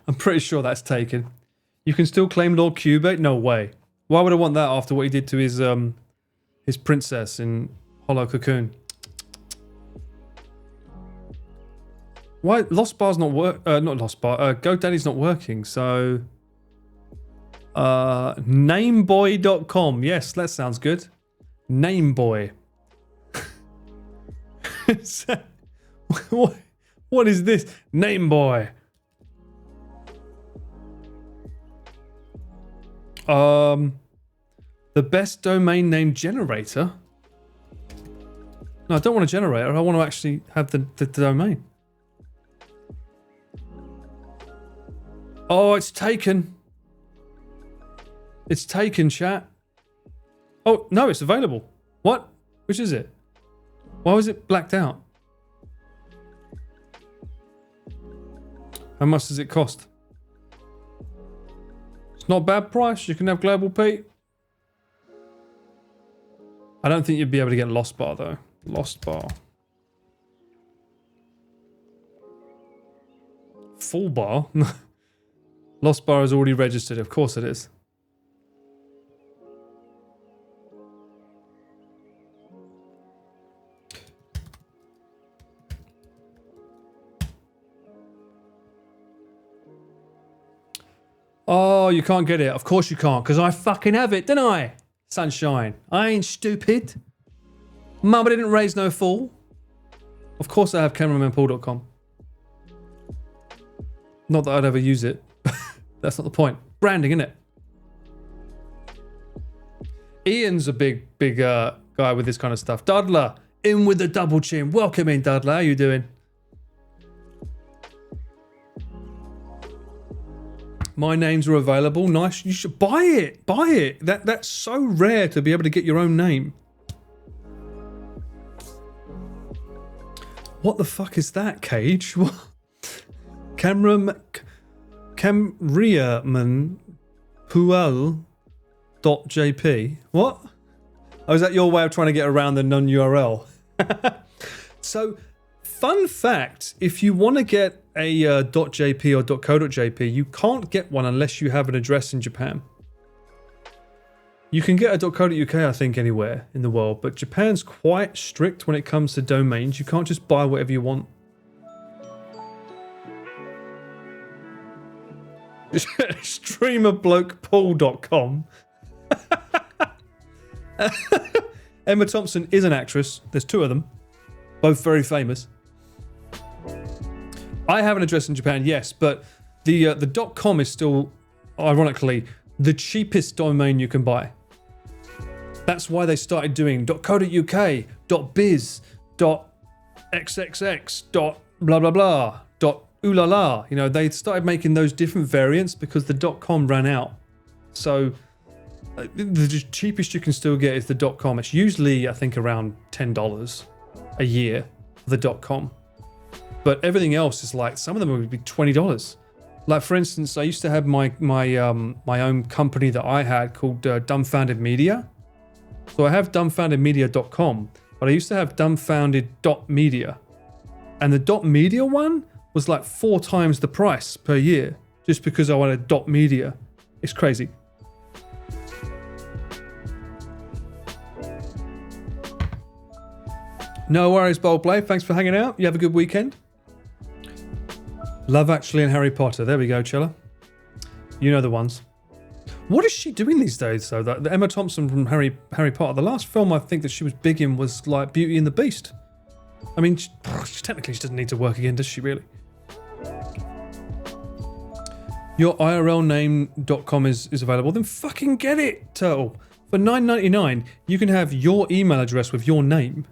I'm pretty sure that's taken. You can still claim Lord Cubate? No way. Why would I want that after what he did to his princess in Hollow Cocoon? Why Lost Bar's not work? Not Lost Bar. GoDaddy's not working. So, nameboy.com. Yes, that sounds good. Nameboy. What is this? Nameboy. The best domain name generator? No, I don't want a generator. I want to actually have the domain. Oh, it's taken. It's taken, chat. Oh, no, it's available. What? Which is it? Why was it blacked out? How much does it cost? It's not a bad price. You can have Global Pete. I don't think you'd be able to get Lost Bar, though. Lost Bar. Full bar? Lost Bar is already registered. Of course it is. Oh, you can't get it. Of course you can't, because I fucking have it, didn't I? Sunshine. I ain't stupid. Mama didn't raise no fool. Of course I have cameramanpaul.com. Not that I'd ever use it. That's not the point. Branding, innit? Ian's a big guy with this kind of stuff. Dudler, in with the double chin. Welcome in, Dudler. How you doing? My names are available. Nice. You should buy it. Buy it. That's so rare to be able to get your own name. What the fuck is that, Cage? What? Camriaman Puel.jp. What? Oh, is that your way of trying to get around the non-URL? So, Fun fact, if you want to get a .jp or .co.jp, you can't get one unless you have an address in Japan. You can get a .co.uk, I think, anywhere in the world, but Japan's quite strict when it comes to domains. You can't just buy whatever you want. Streamerblokepaul.com. Emma Thompson is an actress. There's 2 of them, both very famous. I have an address in Japan, yes, but the .com is still, ironically, the cheapest domain you can buy. That's why they started doing .co.uk, .biz, .xxx, .blah blah blah, .ooh la la. You know, they started making those different variants because the .com ran out. So the cheapest you can still get is the .com. It's usually, I think, around $10 a year for the .com. But everything else is like, some of them would be $20. Like, for instance, I used to have my own company that I had called Dumbfounded Media. So I have dumbfoundedmedia.com, but I used to have dumbfounded.media. And the .media one was like 4 times the price per year, just because I wanted .media. It's crazy. No worries, Boldplay. Thanks for hanging out. You have a good weekend. Love Actually and Harry Potter. There we go, Chilla. You know the ones. What is she doing these days, though? The Emma Thompson from Harry Potter. The last film I think that she was big in was like Beauty and the Beast. I mean, technically she doesn't need to work again, does she really? Your IRLname.com is available. Then fucking get it, Turtle. For $9.99, you can have your email address with your name.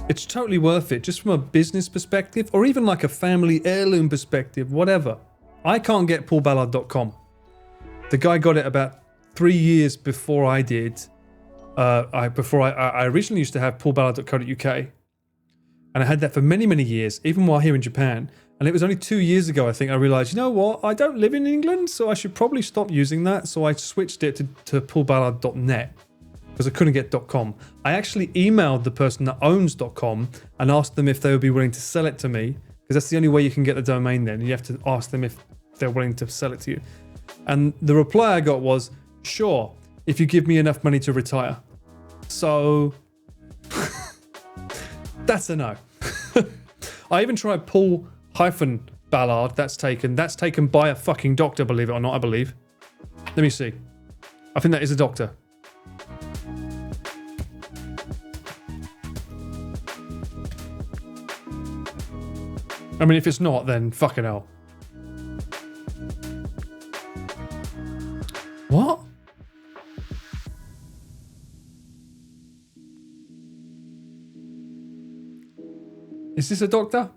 It's totally worth it, just from a business perspective, or even like a family heirloom perspective, whatever. I can't get paulballard.com. The guy got it about 3 years before I did. I originally used to have paulballard.co.uk, and I had that for many, many years, even while here in Japan. And it was only 2 years ago, I think, I realized, you know what? I don't live in England, so I should probably stop using that. So I switched it to paulballard.net. Because I couldn't get .com. I actually emailed the person that owns .com and asked them if they would be willing to sell it to me, because that's the only way you can get the domain then. You have to ask them if they're willing to sell it to you. And the reply I got was, sure, if you give me enough money to retire. So that's a no. I even tried Paul-Ballard. That's taken by a fucking doctor, believe it or not, I believe. Let me see. I think that is a doctor. I mean, if it's not, then fucking hell. What? Is this a doctor?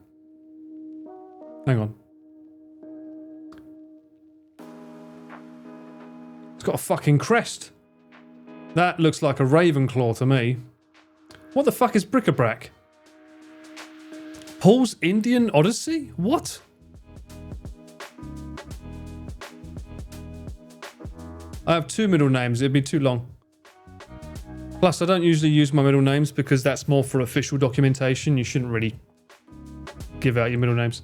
Hang on. It's got a fucking crest. That looks like a Ravenclaw to me. What the fuck is bric-a-brac? Paul's Indian Odyssey? What? I have 2 middle names. It'd be too long. Plus, I don't usually use my middle names because that's more for official documentation. You shouldn't really give out your middle names.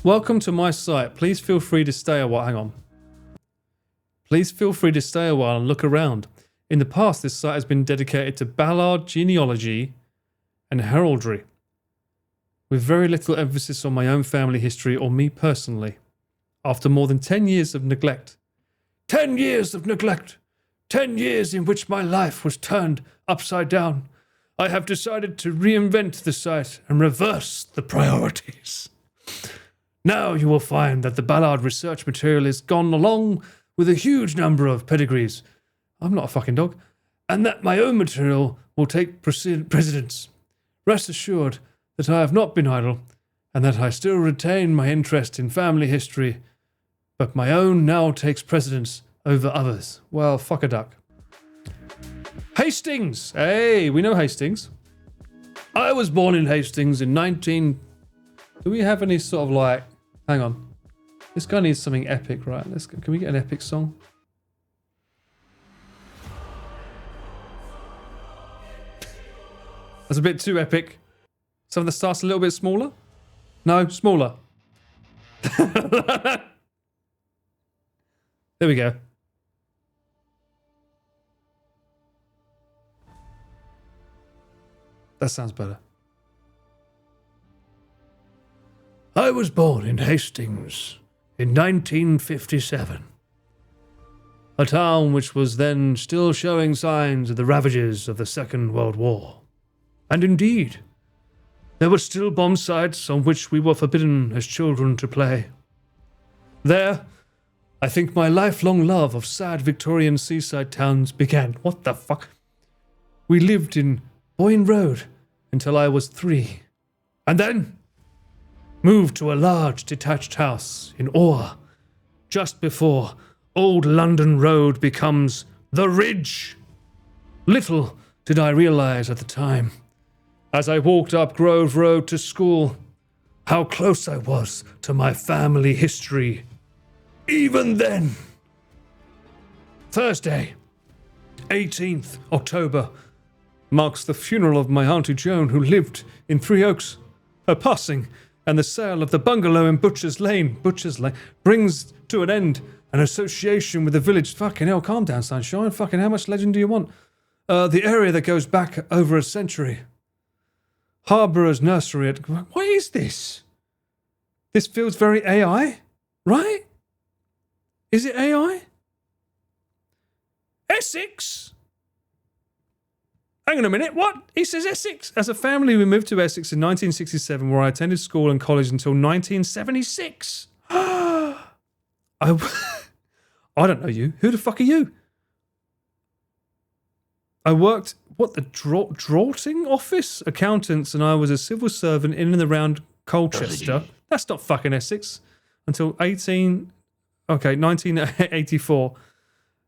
Welcome to my site. Please feel free to stay a while. Hang on. Please feel free to stay a while and look around. In the past, this site has been dedicated to Ballard, genealogy, and heraldry, with very little emphasis on my own family history or me personally. After more than 10 years of neglect. 10 years of neglect! 10 years in which my life was turned upside down. I have decided to reinvent the site and reverse the priorities. Now you will find that the Ballard research material is gone along with a huge number of pedigrees. I'm not a fucking dog. And that my own material will take precedence. Rest assured that I have not been idle, and that I still retain my interest in family history, but my own now takes precedence over others. Well, fuck a duck. Hastings! Hey, we know Hastings. I was born in Hastings in 19... Do we have any sort of like... Hang on. This guy needs something epic, right? Let's go. Can we get an epic song? That's a bit too epic. Something that starts a little bit smaller? No, smaller. There we go. That sounds better. I was born in Hastings in 1957. A town which was then still showing signs of the ravages of the Second World War. And indeed, there were still bomb sites on which we were forbidden as children to play. There, I think my lifelong love of sad Victorian seaside towns began. What the fuck? We lived in Boyne Road until I was 3. And then moved to a large detached house in Orr, just before Old London Road becomes The Ridge. Little did I realize at the time, as I walked up Grove Road to school, how close I was to my family history. Even then. Thursday, 18th October, marks the funeral of my Auntie Joan, who lived in Three Oaks. Her passing and the sale of the bungalow in Butcher's Lane brings to an end an association with the village. Fucking hell, calm down, sunshine. Fucking how much legend do you want? The area that goes back over a century. Harbourer's nursery at... What is this? This feels very AI, right? Is it AI? Essex? Hang on a minute, what? He says Essex. As a family, we moved to Essex in 1967, where I attended school and college until 1976. I don't know you. Who the fuck are you? I worked, the draughting office? Accountants, and I was a civil servant in and around Colchester. That's not fucking Essex. Until 1984.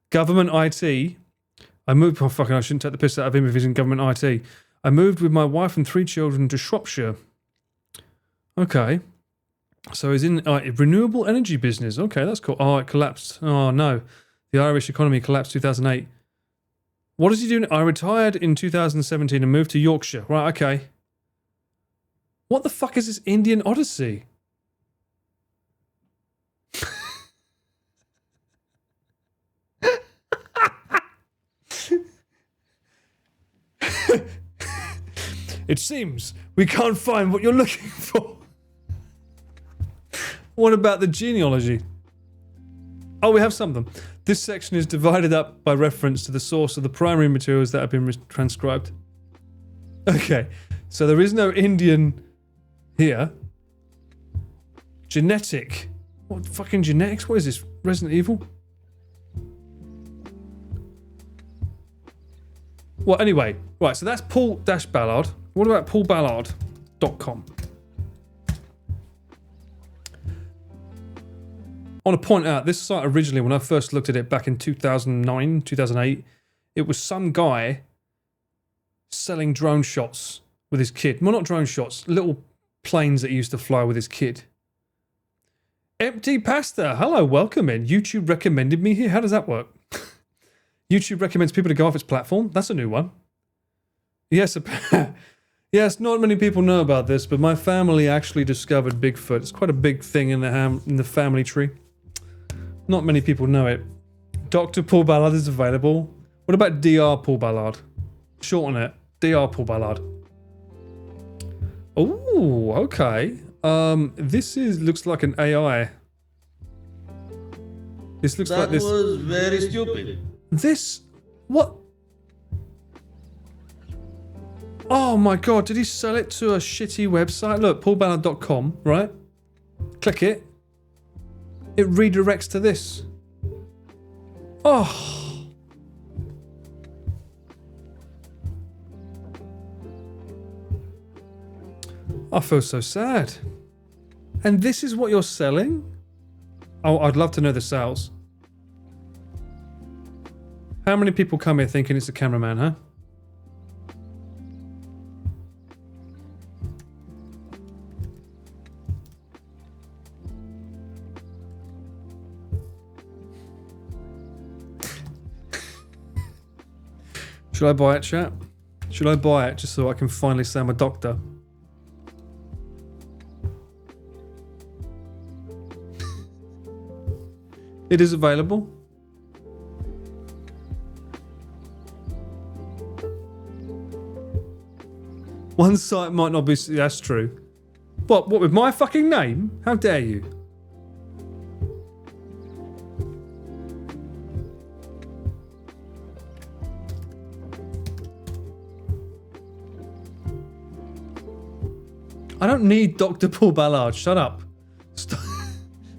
Government IT. I moved, I shouldn't take the piss out of him if he's in government IT. I moved with my wife and 3 children to Shropshire. Okay. So he's in renewable energy business. Okay, that's cool. Oh, it collapsed. Oh, no. The Irish economy collapsed 2008. What is he doing? I retired in 2017 and moved to Yorkshire. Right, okay. What the fuck is this Indian Odyssey? It seems we can't find what you're looking for. What about the genealogy? Oh, we have something. This section is divided up by reference to the source of the primary materials that have been transcribed. Okay, so there is no Indian here. Genetic. What fucking genetics? What is this? Resident Evil? Well, anyway. Right, so that's Paul-Ballard. What about paulballard.com? I want to point out, this site originally, when I first looked at it back in 2009, 2008, it was some guy selling drone shots with his kid. Well, not drone shots, little planes that he used to fly with his kid. Empty Pasta, hello, welcome in. YouTube recommended me here. How does that work? YouTube recommends people to go off its platform. That's a new one. Yes, yes, not many people know about this, but my family actually discovered Bigfoot. It's quite a big thing in the family tree. Not many people know it. Dr. Paul Ballard is available. What about Dr. Paul Ballard? Shorten it. Dr. Paul Ballard. Oh, okay. This looks like an AI. This looks like this. That was very stupid. This, what? Oh my god, did he sell it to a shitty website? Look, paulballard.com, right? Click it. It redirects to this. Oh. I feel so sad. And this is what you're selling? Oh, I'd love to know the sales. How many people come here thinking it's a cameraman, huh? Should I buy it, chat? Should I buy it just so I can finally say I'm a doctor? It is available. One site might not be... That's true. What with my fucking name? How dare you? I don't need Dr. Paul Ballard. Shut up.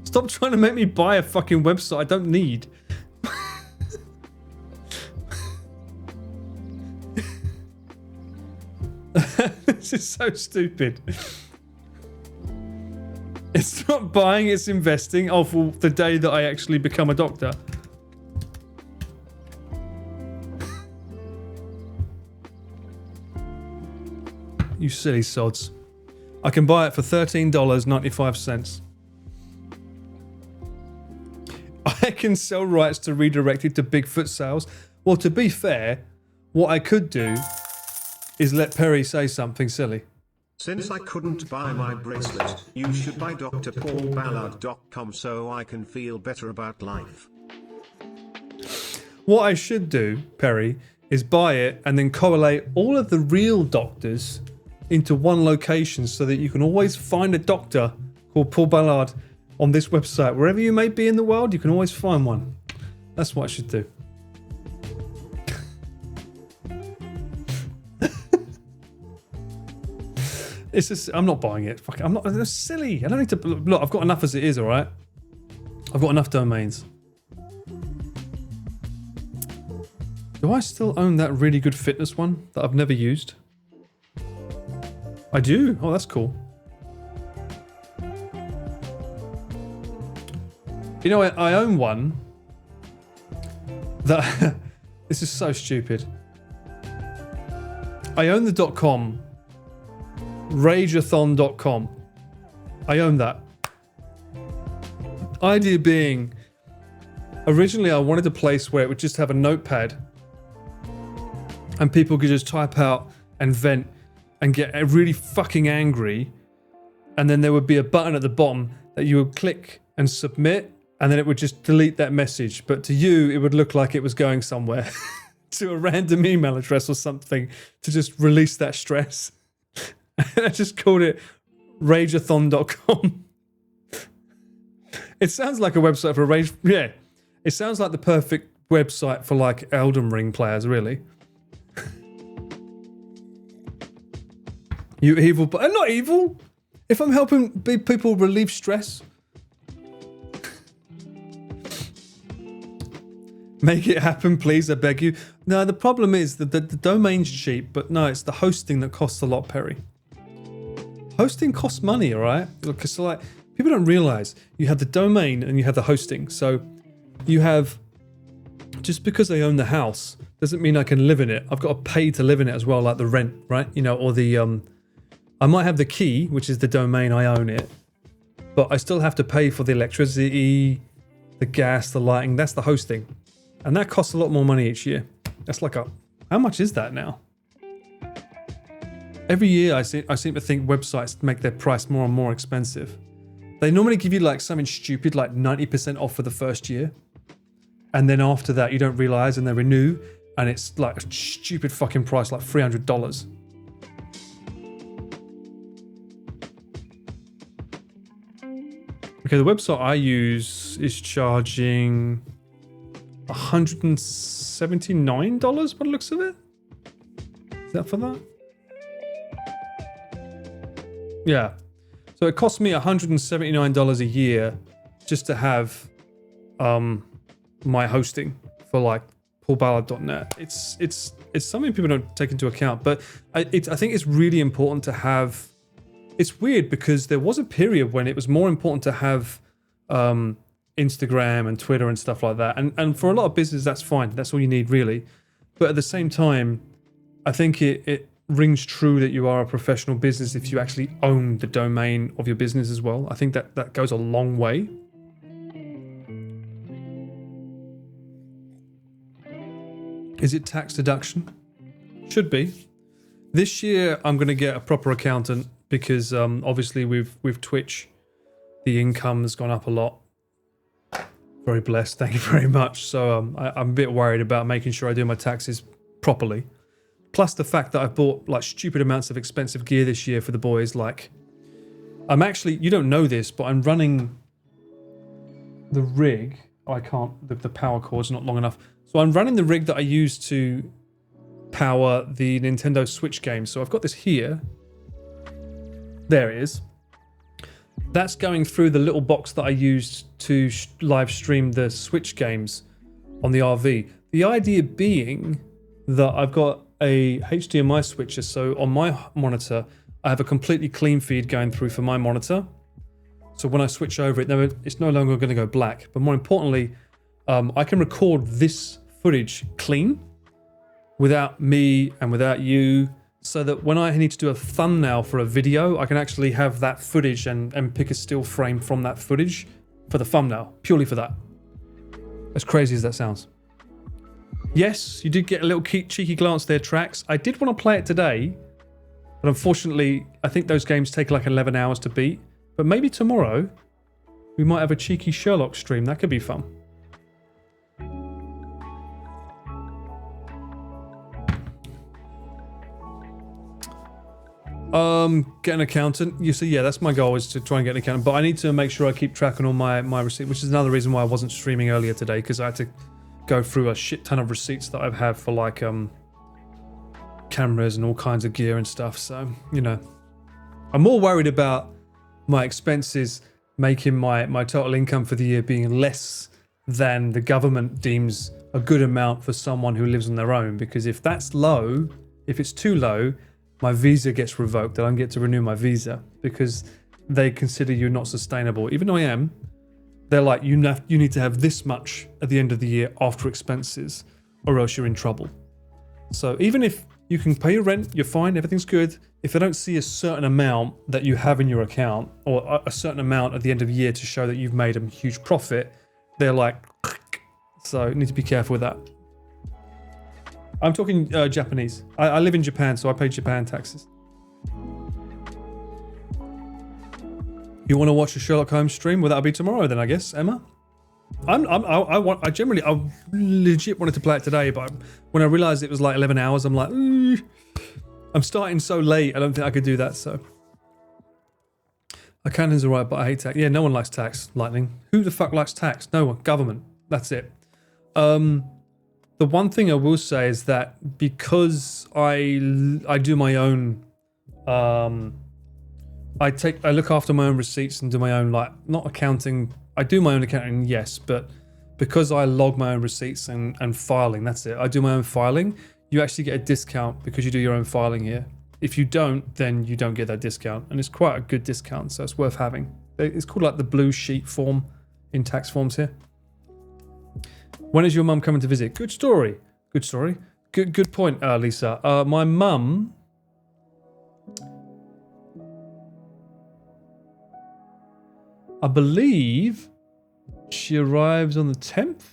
Stop trying to make me buy a fucking website I don't need. This is so stupid. It's not buying, it's investing. Oh, for the day that I actually become a doctor. You silly sods. I can buy it for $13.95. I can sell rights to redirect it to Bigfoot sales. Well, to be fair, what I could do is let Perry say something silly. Since I couldn't buy my bracelet, you should buy drpaulballard.com so I can feel better about life. What I should do, Perry, is buy it and then correlate all of the real doctors into one location so that you can always find a doctor called Paul Ballard on this website. Wherever you may be in the world, you can always find one. That's what I should do. It's just, I'm not buying it. Fuck it, I'm not. That's silly. I don't need to. Look, I've got enough as it is, alright? I've got enough domains. Do I still own that really good fitness one that I've never used? I do. Oh, that's cool. You know, I own one that... This is so stupid. I own the .com. Rageathon.com. I own that. Idea being, originally I wanted a place where it would just have a notepad and people could just type out and vent and get really fucking angry, and then there would be a button at the bottom that you would click and submit, and then it would just delete that message. But to you, it would look like it was going somewhere to a random email address or something to just release that stress. I just called it rageathon.com. It sounds like a website for rage. Yeah, it sounds like the perfect website for like Elden Ring players, really. You evil, but I'm not evil. If I'm helping people relieve stress, make it happen, please. I beg you. No, the problem is that the domain's cheap, but no, it's the hosting that costs a lot, Perry. Hosting costs money, all right? Because like people don't realize you have the domain and you have the hosting. So you have, just because I own the house doesn't mean I can live in it. I've got to pay to live in it as well, like the rent, right? You know, or the I might have the key, which is the domain, I own it, but I still have to pay for the electricity, the gas, the lighting. That's the hosting, and that costs a lot more money each year. That's like how much is that now? Every year I seem to think websites make their price more and more expensive. They normally give you like something stupid like 90% off for the first year. And then after that you don't realize and they renew and it's like a stupid fucking price like $300. Okay, the website I use is charging $179 by the looks of it. Is that for that? Yeah. So it cost me $179 a year just to have my hosting for like paulballard.net. It's something people don't take into account, but I think it's really important to have. It's weird because there was a period when it was more important to have Instagram and Twitter and stuff like that, and for a lot of business that's fine. That's all you need really. But at the same time, I think it rings true that you are a professional business if you actually own the domain of your business as well. I think that goes a long way. Is it tax deduction? Should be. This year I'm going to get a proper accountant because obviously with Twitch the income has gone up a lot Very blessed. Thank you very much. So I'm a bit worried about making sure I do my taxes properly. Plus the fact that I've bought like stupid amounts of expensive gear this year for the boys. Like, I'm actually, you don't know this, but I'm running the rig. Oh, I can't, the power cord's not long enough. So I'm running the rig that I use to power the Nintendo Switch game. So I've got this here. There it is. That's going through the little box that I used to live stream the Switch games on the RV. The idea being that I've got a HDMI switcher, so on my monitor, I have a completely clean feed going through for my monitor. So when I switch over it, it's no longer going to go black. But more importantly, I can record this footage clean without me and without you, so that when I need to do a thumbnail for a video, I can actually have that footage and pick a still frame from that footage for the thumbnail, purely for that. As crazy as that sounds. Yes, you did get a little cheeky glance there, Trax. I did want to play it today, but unfortunately, I think those games take like 11 hours to beat. But maybe tomorrow, we might have a cheeky Sherlock stream. That could be fun. Get an accountant. You see, yeah, that's my goal, is to try and get an accountant. But I need to make sure I keep track on all my receipts, which is another reason why I wasn't streaming earlier today, because I had to go through a shit ton of receipts that I've had for like cameras and all kinds of gear and stuff. So, you know, I'm more worried about my expenses making my total income for the year being less than the government deems a good amount for someone who lives on their own. Because if that's low, if it's too low, my visa gets revoked. I don't get to renew my visa because they consider you not sustainable. Even though I am, they're like, you need to have this much at the end of the year after expenses, or else you're in trouble. So even if you can pay your rent, you're fine, everything's good. If they don't see a certain amount that you have in your account, or a certain amount at the end of the year to show that you've made a huge profit, they're like, so you need to be careful with that. I'm talking Japanese. I live in Japan, so I pay Japan taxes. You want to watch a Sherlock Holmes stream? Well, that'll be tomorrow then, I guess, Emma. I legit wanted to play it today, but when I realized it was like 11 hours, I'm like, I'm starting so late. I don't think I could do that. So accountants are right, but I hate tax. Yeah, no one likes tax. Lightning. Who the fuck likes tax? No one. Government. That's it. The one thing I will say is that because I do my own, I look after my own receipts and do my own, like, not accounting. I do my own accounting, yes, but because I log my own receipts and filing, that's it. I do my own filing. You actually get a discount because you do your own filing here. If you don't, then you don't get that discount. And it's quite a good discount, so it's worth having. It's called like the blue sheet form in tax forms here. When is your mum coming to visit? Good story. Good story. Good point, Lisa. My mum... I believe she arrives on the 10th.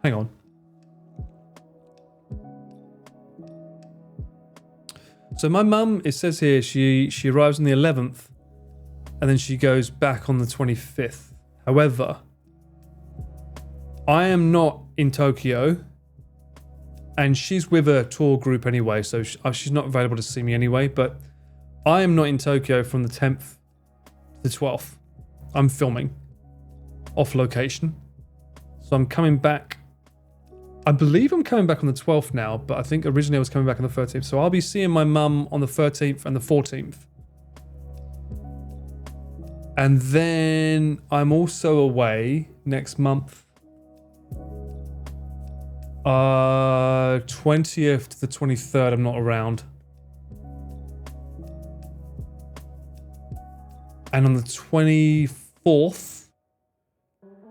Hang on. So my mum, it says here, she arrives on the 11th and then she goes back on the 25th. However, I am not in Tokyo and she's with a tour group anyway, so she's not available to see me anyway, but I am not in Tokyo from the 10th to the 12th. I'm filming off location. So I'm coming back. I believe I'm coming back on the 12th now, but I think originally I was coming back on the 13th. So I'll be seeing my mum on the 13th and the 14th. And then I'm also away next month. 20th to the 23rd, I'm not around. And on the 24th,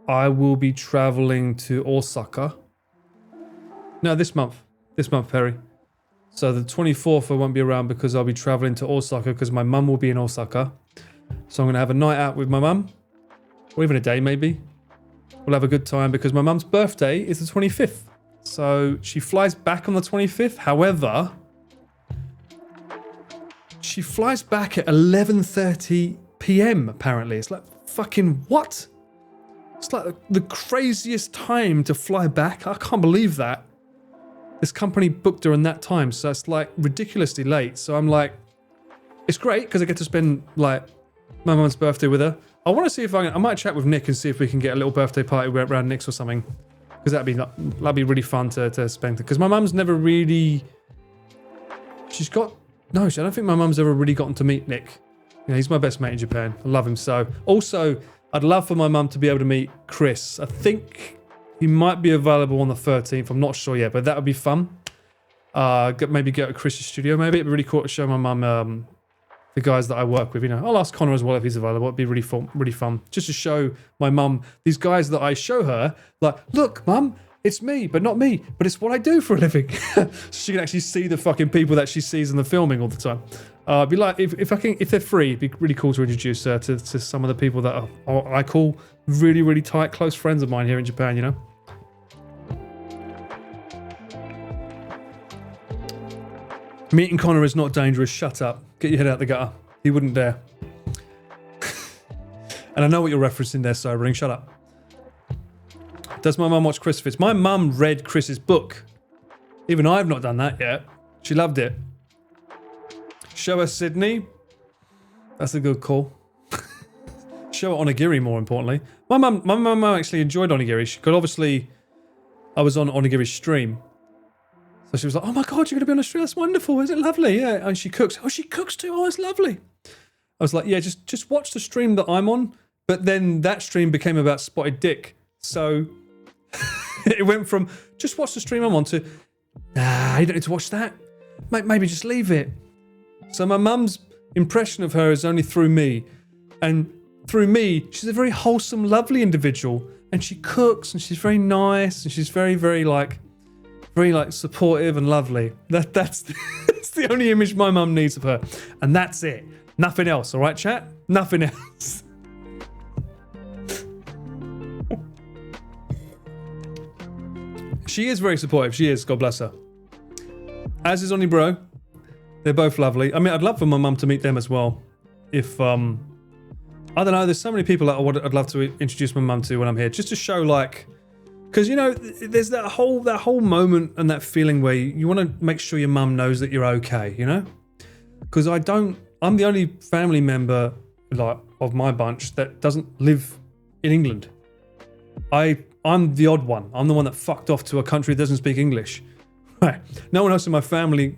I will be traveling to Osaka. No, this month, Perry. So the 24th, I won't be around because I'll be traveling to Osaka because my mum will be in Osaka. So I'm going to have a night out with my mum, or even a day maybe. We'll have a good time because my mum's birthday is the 25th. So she flies back on the 25th. However, she flies back at 11:30 p.m. apparently. It's like, fucking what? It's like the craziest time to fly back. I can't believe that. This company booked her in that time, so it's like ridiculously late. So I'm like, it's great because I get to spend like my mum's birthday with her. I want to see if I might chat with Nick and see if we can get a little birthday party around Nick's or something, because that'd be really fun to spend. Because my mum's never really, I don't think my mum's ever really gotten to meet Nick. You know, he's my best mate in Japan. I love him so. Also, I'd love for my mum to be able to meet Chris. I think he might be available on the 13th. I'm not sure yet, but that would be fun. Maybe go to Chris's studio. Maybe it'd be really cool to show my mum the guys that I work with. You know, I'll ask Connor as well if he's available. It'd be really fun, just to show my mum these guys that I show her. Like, look, mum, it's me, but not me. But it's what I do for a living. So she can actually see the fucking people that she sees in the filming all the time. Be like, if they're free, it'd be really cool to introduce her to some of the people that I call really, really tight, close friends of mine here in Japan. You know. Meeting Connor is not dangerous. Shut up. Get your head out the gutter. He wouldn't dare. And I know what you're referencing there, Sobering. Shut up. Does my mum watch Christopher's? My mum read Chris's book. Even I've not done that yet. She loved it. Show her Sydney. That's a good call. Show her Onigiri, more importantly. My mum actually enjoyed Onigiri. Because obviously, I was on Onigiri's stream. So she was like, oh my God, you're going to be on a stream? That's wonderful. Is it lovely? Yeah. And she cooks. Oh, she cooks too. Oh, it's lovely. I was like, yeah, just watch the stream that I'm on. But then that stream became about spotted dick. So it went from just watch the stream I'm on to, nah, you don't need to watch that. Maybe just leave it. So my mum's impression of her is only through me. And through me, she's a very wholesome, lovely individual. And she cooks and she's very nice. And she's very, very supportive and lovely. That's the only image my mum needs of her. And that's it. Nothing else, all right, chat? Nothing else. She is very supportive. She is, God bless her. As is Oni Bro. They're both lovely. I mean, I'd love for my mum to meet them as well. If, I don't know, there's so many people that I'd love to introduce my mum to when I'm here. Just to show, like, because, you know, there's that whole moment and that feeling where you want to make sure your mum knows that you're okay, you know? Because I'm the only family member, like, of my bunch that doesn't live in England. I'm the odd one. I'm the one that fucked off to a country that doesn't speak English. Right. No one else in my family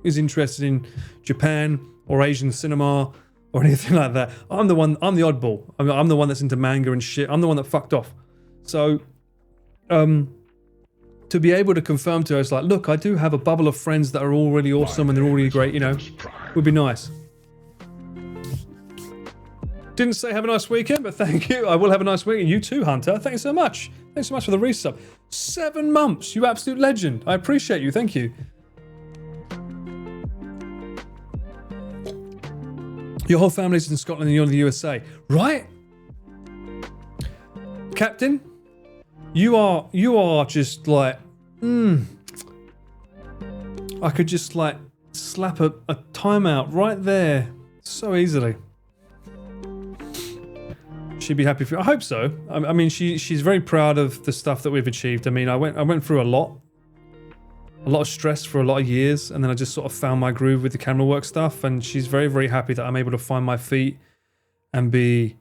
is interested in Japan or Asian cinema or anything like that. I'm the oddball. I'm the one that's into manga and shit. I'm the one that fucked off. So, to be able to confirm to her, it's like, look, I do have a bubble of friends that are all really awesome and they're all really great, you know, would be nice. Didn't say have a nice weekend, but thank you. I will have a nice weekend. You too, Hunter. Thanks so much. Thanks so much for the resub. 7 months, you absolute legend. I appreciate you. Thank you. Your whole family's in Scotland and you're in the USA, right? Captain, you are just like, I could just like slap a timeout right there so easily. She'd be happy for. I hope so. I mean, she's very proud of the stuff that we've achieved. I mean, I went through a lot of stress for a lot of years, and then I just sort of found my groove with the camera work stuff. And she's very, very happy that I'm able to find my feet and be,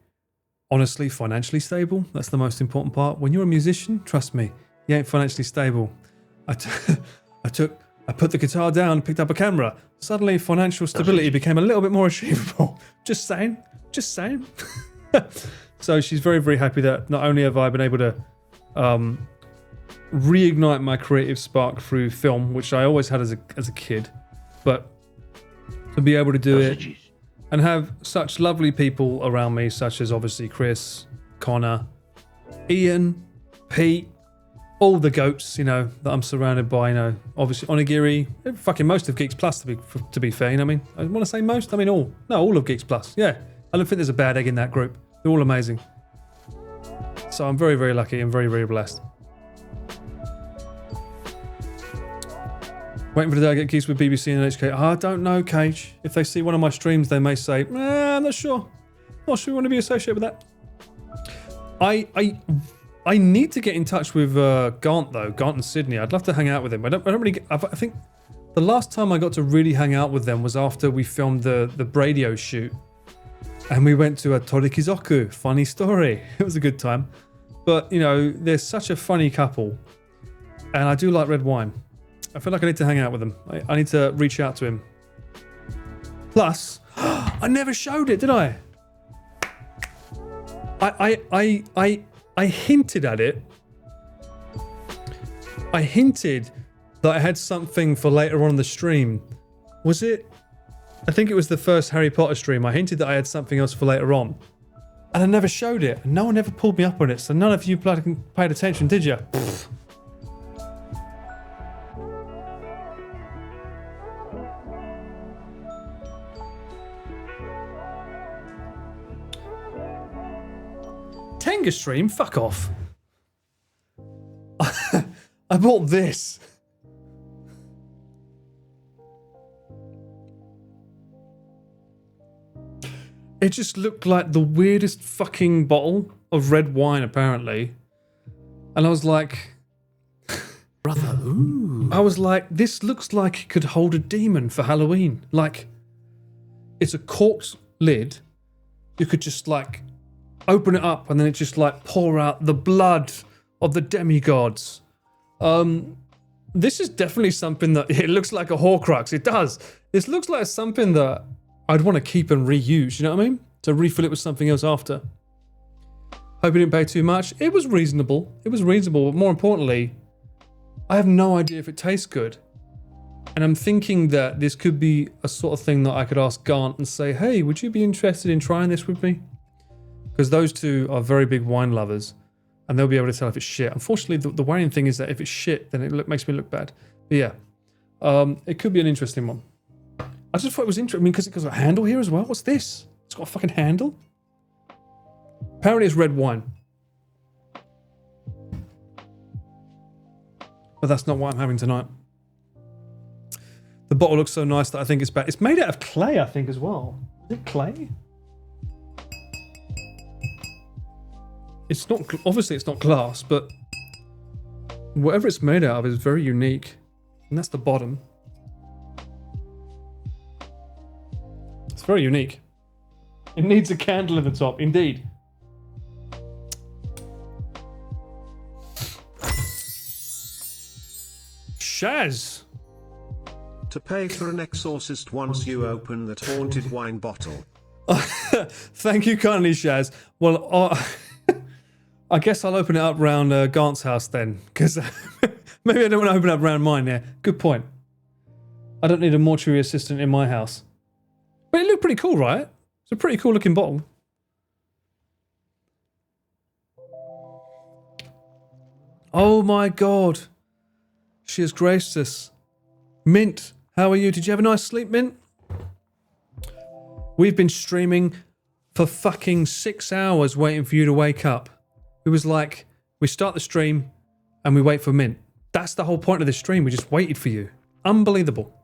honestly, financially stable. That's the most important part. When you're a musician, trust me, you ain't financially stable. I put the guitar down, picked up a camera. Suddenly, financial stability became a little bit more achievable. Just saying. So she's very, very happy that not only have I been able to reignite my creative spark through film, which I always had as a kid, but to be able to do it and have such lovely people around me, such as obviously Chris, Connor, Ian, Pete, all the goats, you know, that I'm surrounded by, you know, obviously Onigiri, fucking most of Geeks Plus, to be fair, you know what I mean? I want to say most, I mean all. No, all of Geeks Plus, yeah. I don't think there's a bad egg in that group. They're all amazing. So I'm very, very lucky and very, very blessed. Waiting for the day I get geeks with BBC and HK. I don't know, Cage. If they see one of my streams, they may say, I'm not sure. Not sure we want to be associated with that. I need to get in touch with Gaunt though. Gaunt and Sydney. I'd love to hang out with him. I don't really. I think the last time I got to really hang out with them was after we filmed the Bradio shoot, and we went to a Torikizoku. Funny story. It was a good time. But you know, they're such a funny couple, and I do like red wine. I feel like I need to hang out with him. I need to reach out to him. Plus, I never showed it, did I? I hinted at it. I hinted that I had something for later on in the stream. Was it? I think it was the first Harry Potter stream. I hinted that I had something else for later on. And I never showed it. And no one ever pulled me up on it. So none of you bloody paid attention, did you? Pfft. Tenga stream? Fuck off. I bought this. It just looked like the weirdest fucking bottle of red wine, apparently. And I was like... Brother, ooh. I was like, this looks like it could hold a demon for Halloween. Like, it's a corked lid. You could just, like, open it up and then it just, like, pour out the blood of the demigods. This is definitely something that... It looks like a Horcrux. It does. This looks like something that I'd want to keep and reuse, you know what I mean? To refill it with something else after. Hope you didn't pay too much. It was reasonable. It was reasonable, but more importantly, I have no idea if it tastes good. And I'm thinking that this could be a sort of thing that I could ask Gaunt and say, hey, would you be interested in trying this with me? Because those two are very big wine lovers, and they'll be able to tell if it's shit. Unfortunately, the worrying thing is that if it's shit, then it makes me look bad. But yeah, it could be an interesting one. I just thought it was interesting. I mean, because it's got a handle here as well. What's this? It's got a fucking handle? Apparently it's red wine. But that's not what I'm having tonight. The bottle looks so nice that I think it's bad. It's made out of clay, I think, as well. Is it clay? It's not, obviously it's not glass, but whatever it's made out of is very unique. And that's the bottom. It's very unique. It needs a candle at the top, indeed. Shaz! To pay for an exorcist once you open that haunted wine bottle. Thank you kindly, Shaz. Well, I guess I'll open it up round Gaunt's house then, because maybe I don't want to open it up round mine there. Good point. I don't need a mortuary assistant in my house. But it looked pretty cool, right? It's a pretty cool looking bottle. Oh my god. She has graced us. Mint, how are you? Did you have a nice sleep, Mint? We've been streaming for fucking 6 hours waiting for you to wake up. It was like, we start the stream and we wait for Mint. That's the whole point of this stream. We just waited for you. Unbelievable.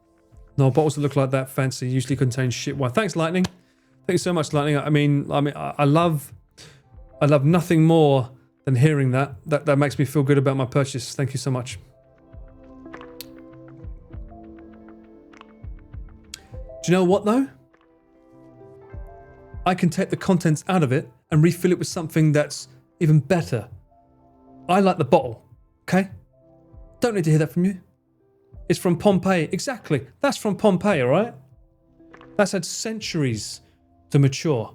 No, bottles that look like that fancy usually contain shit wine. Thanks, Lightning. Thank you so much, Lightning. I mean, I love nothing more than hearing that. That makes me feel good about my purchase. Thank you so much. Do you know what though? I can take the contents out of it and refill it with something that's even better. I like the bottle, okay? Don't need to hear that from you. It's from Pompeii. Exactly. That's from Pompeii, all right? That's had centuries to mature.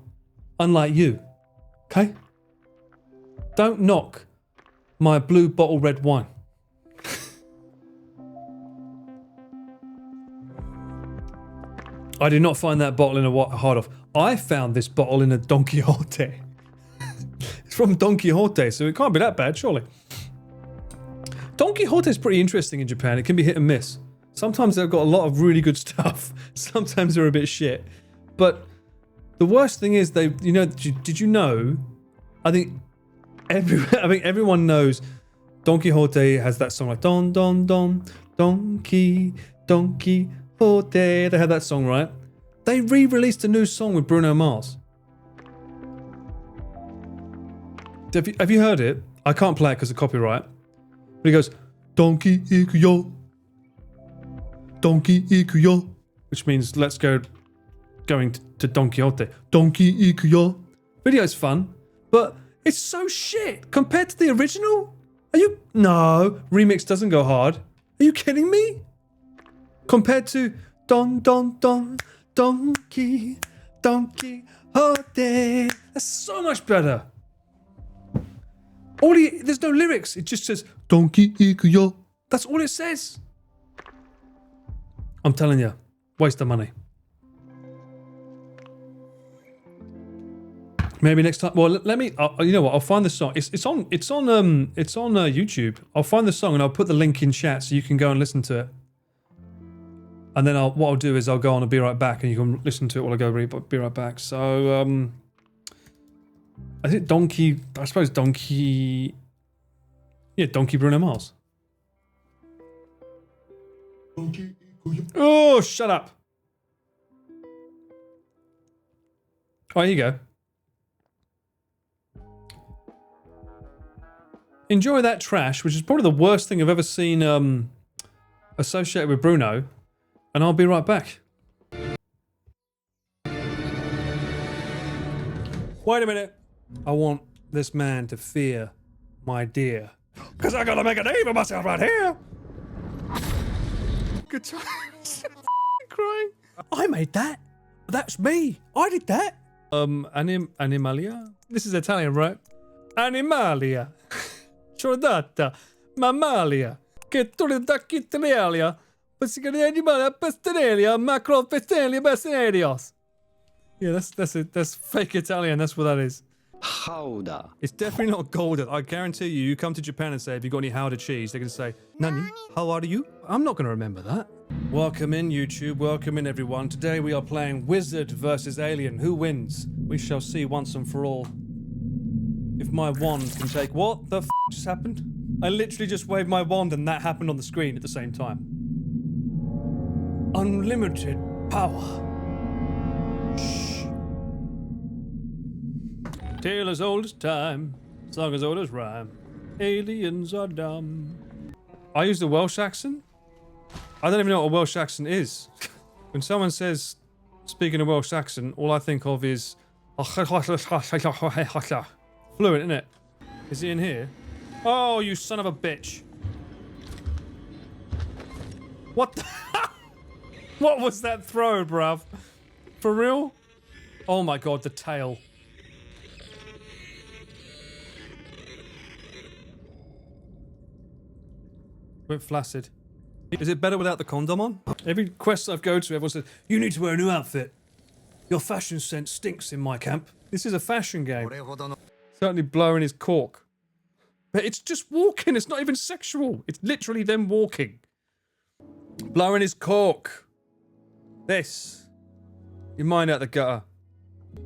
Unlike you, okay? Don't knock my blue bottle red wine. I did not find that bottle in a hard off. I found this bottle in a Don Quixote. It's from Don Quixote, so it can't be that bad, surely. Don Quixote is pretty interesting in Japan. It can be hit and miss. Sometimes they've got a lot of really good stuff. Sometimes they're a bit shit. But the worst thing is they, you know, did you know? I think everyone knows Don Quixote has that song like Don Don Don Donkey Donkey Quixote. They had that song, right? They re-released a new song with Bruno Mars. Have you heard it? I can't play it because of copyright. But he goes, Donkey ikuyo. Donkey ikuyo. Which means let's go going to Don Quixote. Donkey ikuyo. Video's fun, but it's so shit compared to the original. Are you? No, remix doesn't go hard. Are you kidding me? Compared to Donkey Quixote. That's so much better. There's no lyrics. It just says Donkey Ikuyo. That's all it says. I'm telling you, waste of money. Maybe next time. Well, let me. You know what? I'll find the song. It's on YouTube. I'll find the song and I'll put the link in chat so you can go and listen to it. And then what I'll do is I'll go on and be right back, and you can listen to it while I go be right back. So I think Donkey. I suppose Donkey. Yeah, Donkey Bruno Mars. Donkey. Oh, shut up. Oh, here you go. Enjoy that trash, which is probably the worst thing I've ever seen associated with Bruno. And I'll be right back. Wait a minute. I want this man to fear my dear. Because I gotta make a name of myself right here. Good times. Crying. I made that. That's me. I did that. Animalia? This is Italian, right? Animalia. Ciordata. Mammalia. Che tu le dacchi Italia. Yeah, that's fake Italian. That's what that is. Howda. It's definitely not golden. I guarantee you. You come to Japan and say, "Have you got any Howda cheese?" They're gonna say, "Nani? How are you?" I'm not gonna remember that. Welcome in, YouTube. Welcome in, everyone. Today we are playing Wizard versus Alien. Who wins? We shall see once and for all. If my wand can take what the f just happened? I literally just waved my wand and that happened on the screen at the same time. Unlimited power. Shh. Tale as old as time, song as old as rhyme. Aliens are dumb. I use the Welsh accent? I don't even know what a Welsh accent is. When someone says, speaking a Welsh accent, all I think of is fluent, isn't it? Is he in here? Oh, you son of a bitch. What the What was that throw, bruv? For real? Oh my god, the tail. Went flaccid. Is it better without the condom on? Every quest I've go to, everyone says, you need to wear a new outfit. Your fashion sense stinks in my camp. This is a fashion game. Certainly blowing his cork. But it's just walking, it's not even sexual. It's literally them walking. Blowing his cork. This. Your mind out the gutter.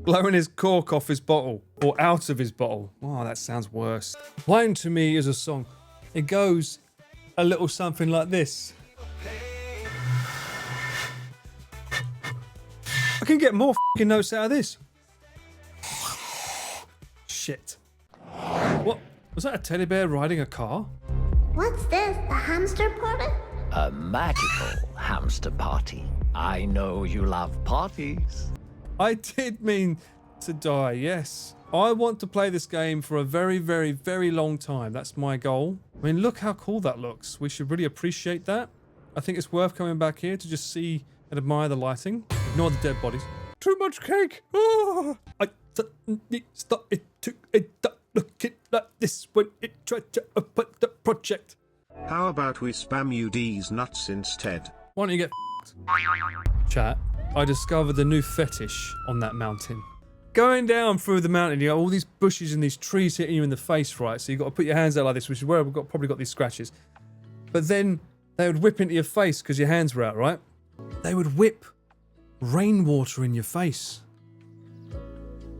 Blowing his cork off his bottle. Or out of his bottle. Oh, that sounds worse. Wine to me is a song. It goes a little something like this. I can get more f***ing notes out of this. Shit. What? Was that a teddy bear riding a car? What's this? The hamster party? A magical hamster party. I know you love parties. I did mean to die, yes. I want to play this game for a very, very, very long time. That's my goal. I mean, look how cool that looks. We should really appreciate that. I think it's worth coming back here to just see and admire the lighting. Ignore the dead bodies. Too much cake. Oh, I stop it to it. Look it like this when it tried to open the project. How about we spam you D's nuts instead? Why don't you get f***ed? Chat. I discovered a new fetish on that mountain. Going down through the mountain, you got all these bushes and these trees hitting you in the face, right? So you got to put your hands out like this, which is where I've probably got these scratches. But then they would whip into your face because your hands were out, right? They would whip rainwater in your face.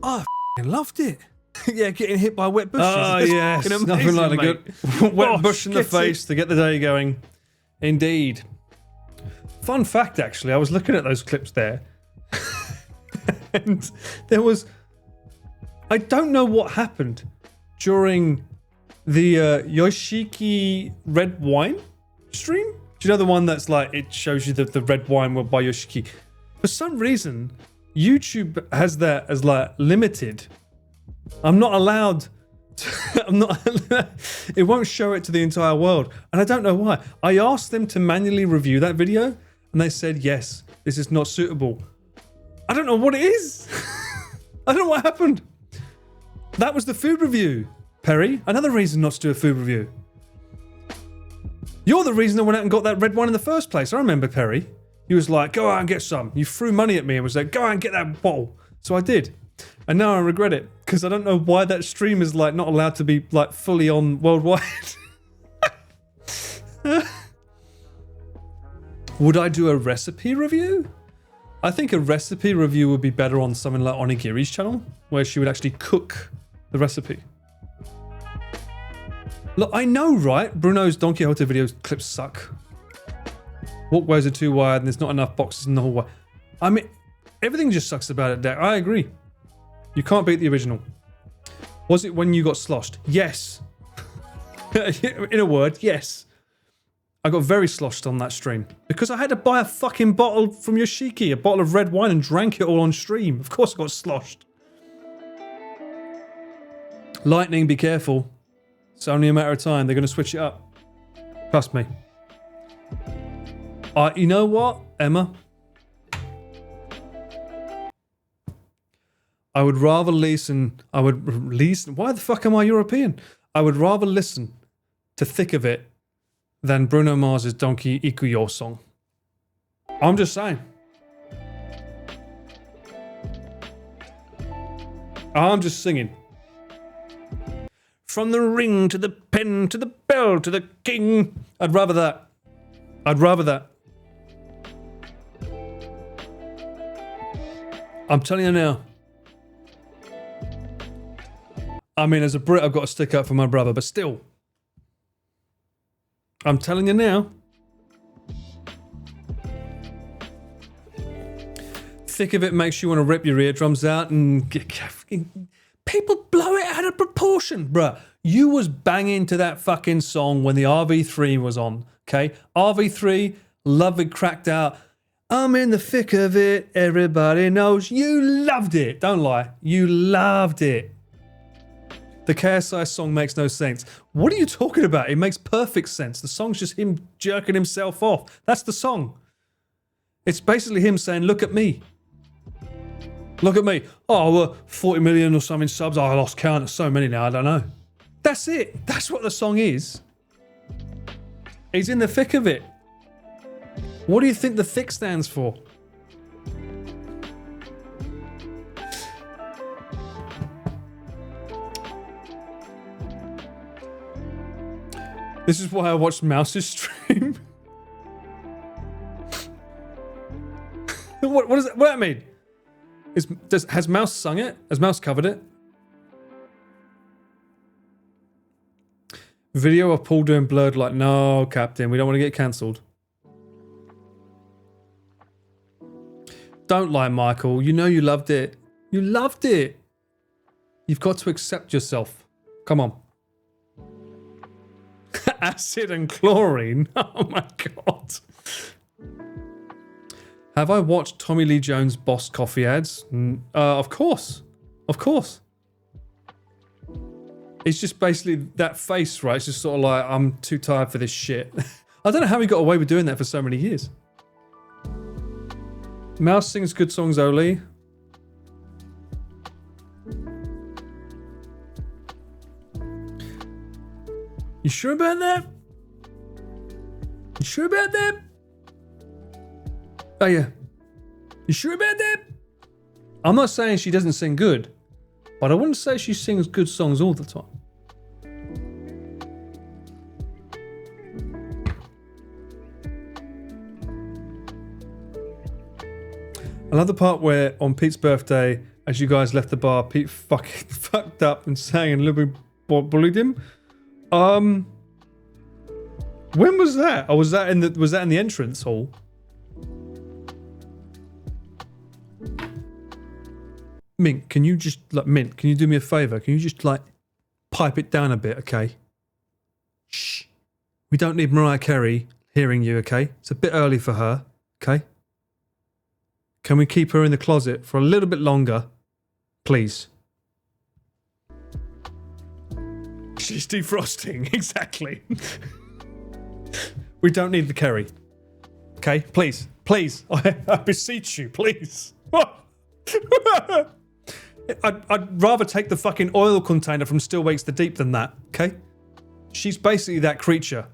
I f***ing loved it. Yeah, getting hit by wet bushes. Oh, yes. Amazing, nothing like a good wet bush in the face to get the day going. Indeed. Fun fact, actually, I was looking at those clips there. And there was... I don't know what happened, during the Yoshiki red wine stream. Do you know the one that's like, it shows you the red wine by Yoshiki? For some reason, YouTube has that as like limited. I'm not allowed to, it won't show it to the entire world. And I don't know why. I asked them to manually review that video and they said, yes, this is not suitable. I don't know what it is. I don't know what happened. That was the food review, Perry. Another reason not to do a food review. You're the reason I went out and got that red wine in the first place. I remember, Perry. You was like, go out and get some. You threw money at me and was like, go out and get that bottle. So I did. And now I regret it because I don't know why that stream is like not allowed to be like fully on worldwide. Would I do a recipe review? I think a recipe review would be better on something like Onigiri's channel, where she would actually cook the recipe. Look, I know, right? Bruno's Don Quixote video clips suck. Walkways are too wide and there's not enough boxes in the hallway. I mean, everything just sucks about it, Dak. I agree. You can't beat the original. Was it when you got sloshed? Yes. In a word, yes. I got very sloshed on that stream because I had to buy a fucking bottle from Yoshiki, a bottle of red wine, and drank it all on stream. Of course I got sloshed. Lightning, be careful. It's only a matter of time. They're going to switch it up. Trust me. You know what, Emma? I would rather listen. Why the fuck am I European? I would rather listen to Thick of It than Bruno Mars's Donkey Ikuyo song. I'm just saying. I'm just singing. From the ring to the pen to the bell to the king. I'd rather that. I'd rather that. I'm telling you now. I mean, as a Brit, I've got to stick up for my brother, but still. I'm telling you now. Thick of It makes you want to rip your eardrums out and people blow it out of proportion, bruh. You was banging to that fucking song when the RV3 was on, okay? RV3, Love It Cracked Out. I'm in the thick of it, everybody knows. You loved it. Don't lie. You loved it. The KSI song makes no sense. What are you talking about? It makes perfect sense. The song's just him jerking himself off. That's the song. It's basically him saying, look at me. Look at me. Oh, we're 40 million or something subs. Oh, I lost count. There's so many now. I don't know. That's it. That's what the song is. He's in the thick of it. What do you think the thick stands for? This is why I watched Mouse's stream. What does that mean? Has Mouse sung it? Has Mouse covered it? Video of Paul doing Blurred like, no, Captain, we don't want to get cancelled. Don't lie, Michael. You know you loved it. You loved it. You've got to accept yourself. Come on. Acid and chlorine. Oh my god. Have I watched Tommy Lee Jones' Boss Coffee ads? Of course. Of course. It's just basically that face, right? It's just sort of like, I'm too tired for this shit. I don't know how he got away with doing that for so many years. Mouse sings good songs, Oli. You sure about that? You sure about that? Oh yeah. You sure about that? I'm not saying she doesn't sing good, but I wouldn't say she sings good songs all the time. I love the part where on Pete's birthday, as you guys left the bar, Pete fucking fucked up and sang and Libby bullied him. When was that? Or was that in the entrance hall? Mint, can you just can you do me a favor? Can you just pipe it down a bit, okay? Shh. We don't need Mariah Carey hearing you, okay? It's a bit early for her, okay? Can we keep her in the closet for a little bit longer, please? She's defrosting, exactly. We don't need the Kerry. Okay, please, please, I beseech you, please. I'd rather take the fucking oil container from Still Wakes the Deep than that, okay? She's basically that creature.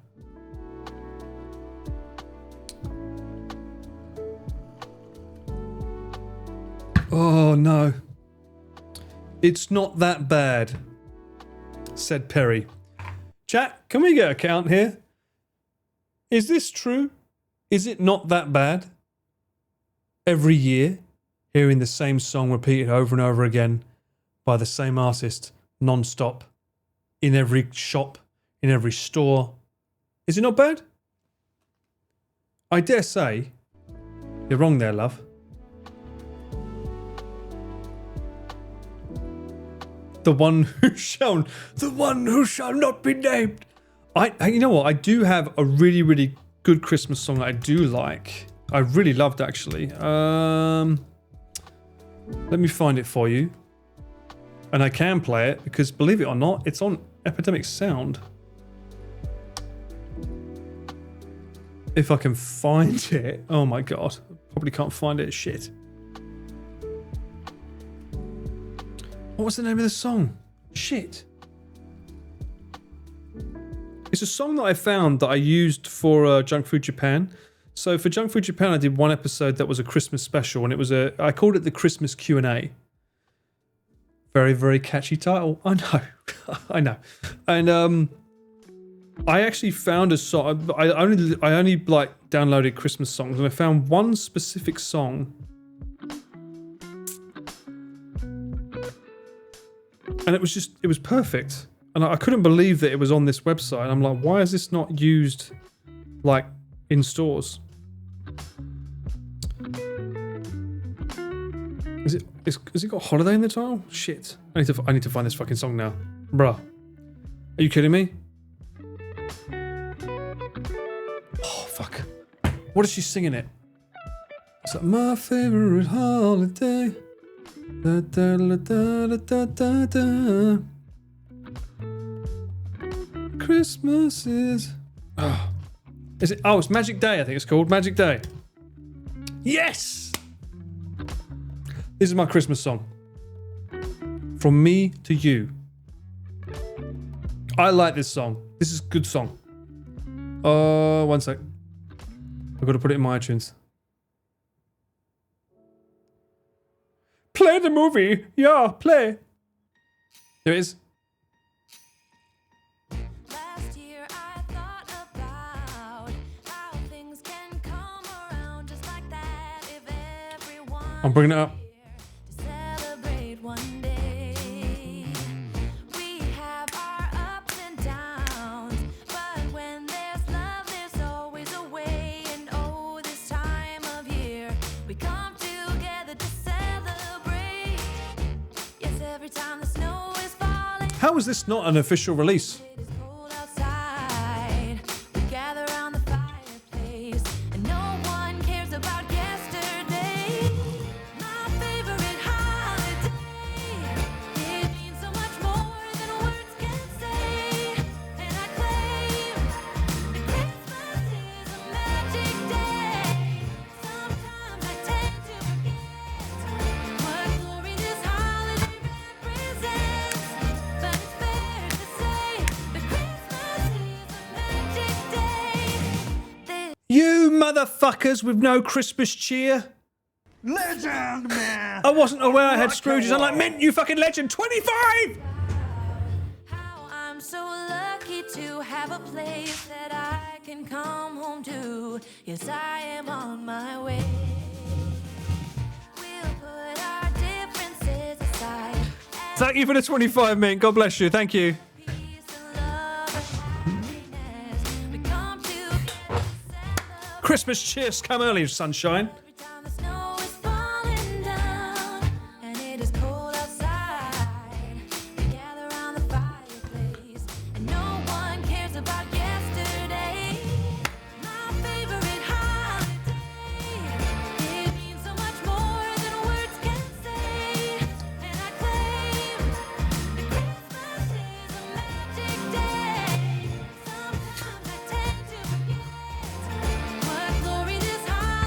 Oh no. It's not that bad, said Perry. Chat, can we get a count here? Is this true? Is it not that bad? Every year, hearing the same song repeated over and over again by the same artist, non-stop, in every shop, in every store. Is it not bad? I dare say, you're wrong there, love. The one who shall not be named. You know what? I do have a really, really good Christmas song that I do like. I really loved, actually. Let me find it for you. And I can play it because, believe it or not, it's on Epidemic Sound. If I can find it. Oh my god. Probably can't find it. Shit. What was the name of the song? Shit. It's a song that I found that I used for Junk Food Japan. So for Junk Food Japan, I did one episode that was a Christmas special, and it was I called it the Christmas Q&A. Very, very catchy title. I know. I know. And I actually found a song. I only like downloaded Christmas songs, and I found one specific song. And it was perfect. And I couldn't believe that it was on this website. I'm like, why is this not used, like, in stores? Has it got holiday in the title? Shit. I need to find this fucking song now. Bruh. Are you kidding me? Oh, fuck. What is she singing it? It's like, my favorite holiday. Da, da, da, da, da, da, da. Christmas is... Oh. Is it? Oh, it's Magic Day, I think it's called. Magic Day. Yes! This is my Christmas song. From me to you. I like this song. This is a good song. One sec. I've got to put it in my iTunes. Play the movie. Yeah, play. There it is. Last year I thought about how things can come around just like that if everyone I'm bringing it up. to celebrate one day. We have our ups and downs, but when there's love, there's always a way. And oh, this time of year we come together to celebrate. Yes, every time the snow is falling. How is this not an official release? It is cold outside. We gather around the fireplace, and no one cares about yesterday. My favorite holiday. It means so much more than words can say. And I claim that Christmas is a magic day. Sometimes I tend to forget what glory this holiday represents. But it's fair to say that Christmas is a magic day. You motherfuckers with no Christmas cheer. Legend, man! I wasn't aware I had Scrooges. I'm like, mint, you fucking legend. 25! How I'm so lucky to have a place that I can come home to. Yes, I am on my way. We'll put our differences aside. Thank you for the 25, mint. God bless you. Thank you. Peace and love and happiness. We come together to celebrate. Christmas cheers come early, sunshine. Every time the snow is falling down and it is cold outside, we gather around the fireplace.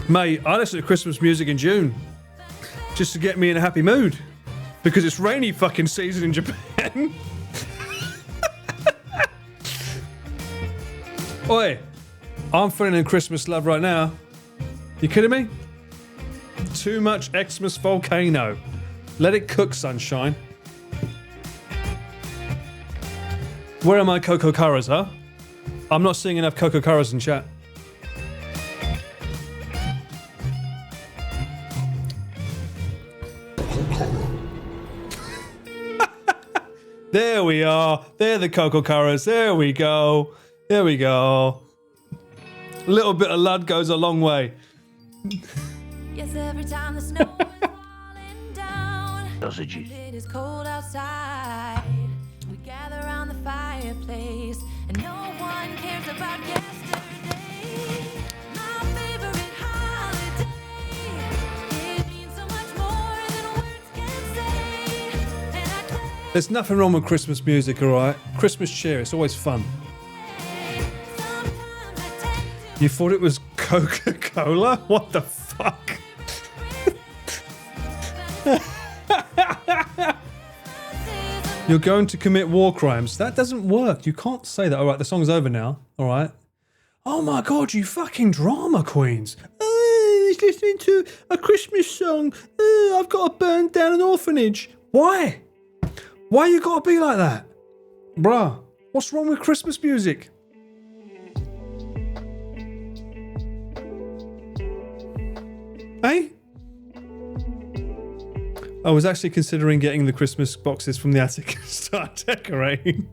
Mate, I listen to Christmas music in June just to get me in a happy mood because it's rainy fucking season in Japan. Oi, I'm feeling in Christmas love right now. You kidding me? Too much Xmas volcano. Let it cook, sunshine. Where are my Coco Curras, huh? I'm not seeing enough Coco Curras in chat. There we are. They're the Coco Curras. There we go. There we go. A little bit of lud goes a long way. Yes, every time the snow is falling down, Sausages. it is cold outside. We gather around the fireplace, and no one cares about yesterday. My favorite holiday. It means so much more than words can say. And I crave There's nothing wrong with Christmas music, alright? Christmas cheer, it's always fun. sometimes I take You thought it was Coca-Cola? What the fuck? You're going to commit war crimes. That doesn't work. You can't say that. Alright, the song's over now. Alright. Oh my god, you fucking drama queens. He's listening to a Christmas song. I've got to burn down an orphanage. Why? Why you gotta be like that? Bruh, what's wrong with Christmas music? Hey? I was actually considering getting the Christmas boxes from the attic and start decorating.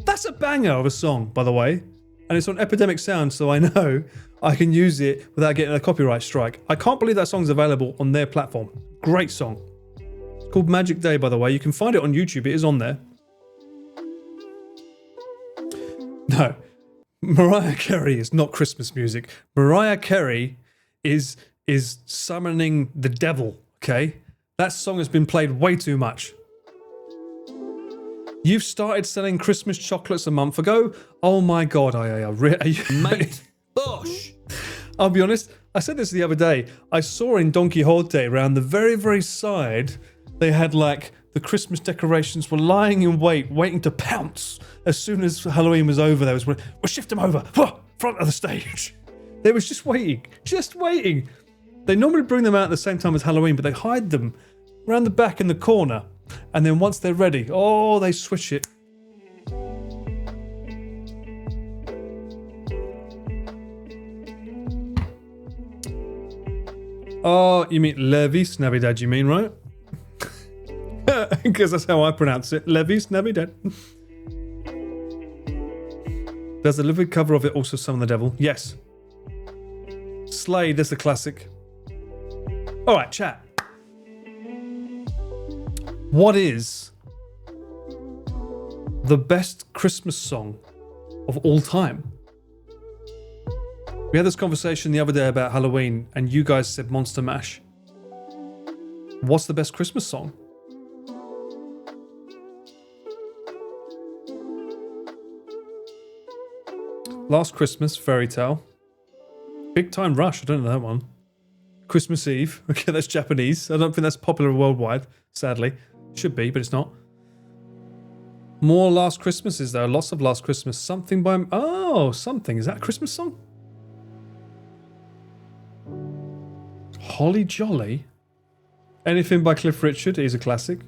That's a banger of a song, by the way. And it's on Epidemic Sound, so I know I can use it without getting a copyright strike. I can't believe that song's available on their platform. Great song. It's called Magic Day, by the way. You can find it on YouTube. It is on there. No. Mariah Carey is not Christmas music. Mariah Carey is summoning the devil, okay? That song has been played way too much. You've started selling Christmas chocolates a month ago? Oh my god, Mate, Bosh! I'll be honest, I said this the other day. I saw in Don Quixote around the very, very side, they had like the Christmas decorations were lying in wait, waiting to pounce. As soon as Halloween was over, we'll shift them over, front of the stage. They was just waiting. They normally bring them out at the same time as Halloween, but they hide them around the back in the corner. And then once they're ready, they switch it. Oh, you mean Levis Navidad, you mean, right? Because that's how I pronounce it. Levis Navidad. Does the livid cover of it also summon the devil? Yes. Slade is the classic. Alright, chat. What is the best Christmas song of all time? We had this conversation the other day about Halloween, and you guys said Monster Mash. What's the best Christmas song? Last Christmas, Fairy Tale. Big Time Rush, I don't know that one. Christmas Eve, okay, that's Japanese. I don't think that's popular worldwide, sadly. Should be, but it's not. More Last Christmases, though. Lots of Last Christmas. Something by... Oh, Something. Is that a Christmas song? Holly Jolly? Anything by Cliff Richard is a classic.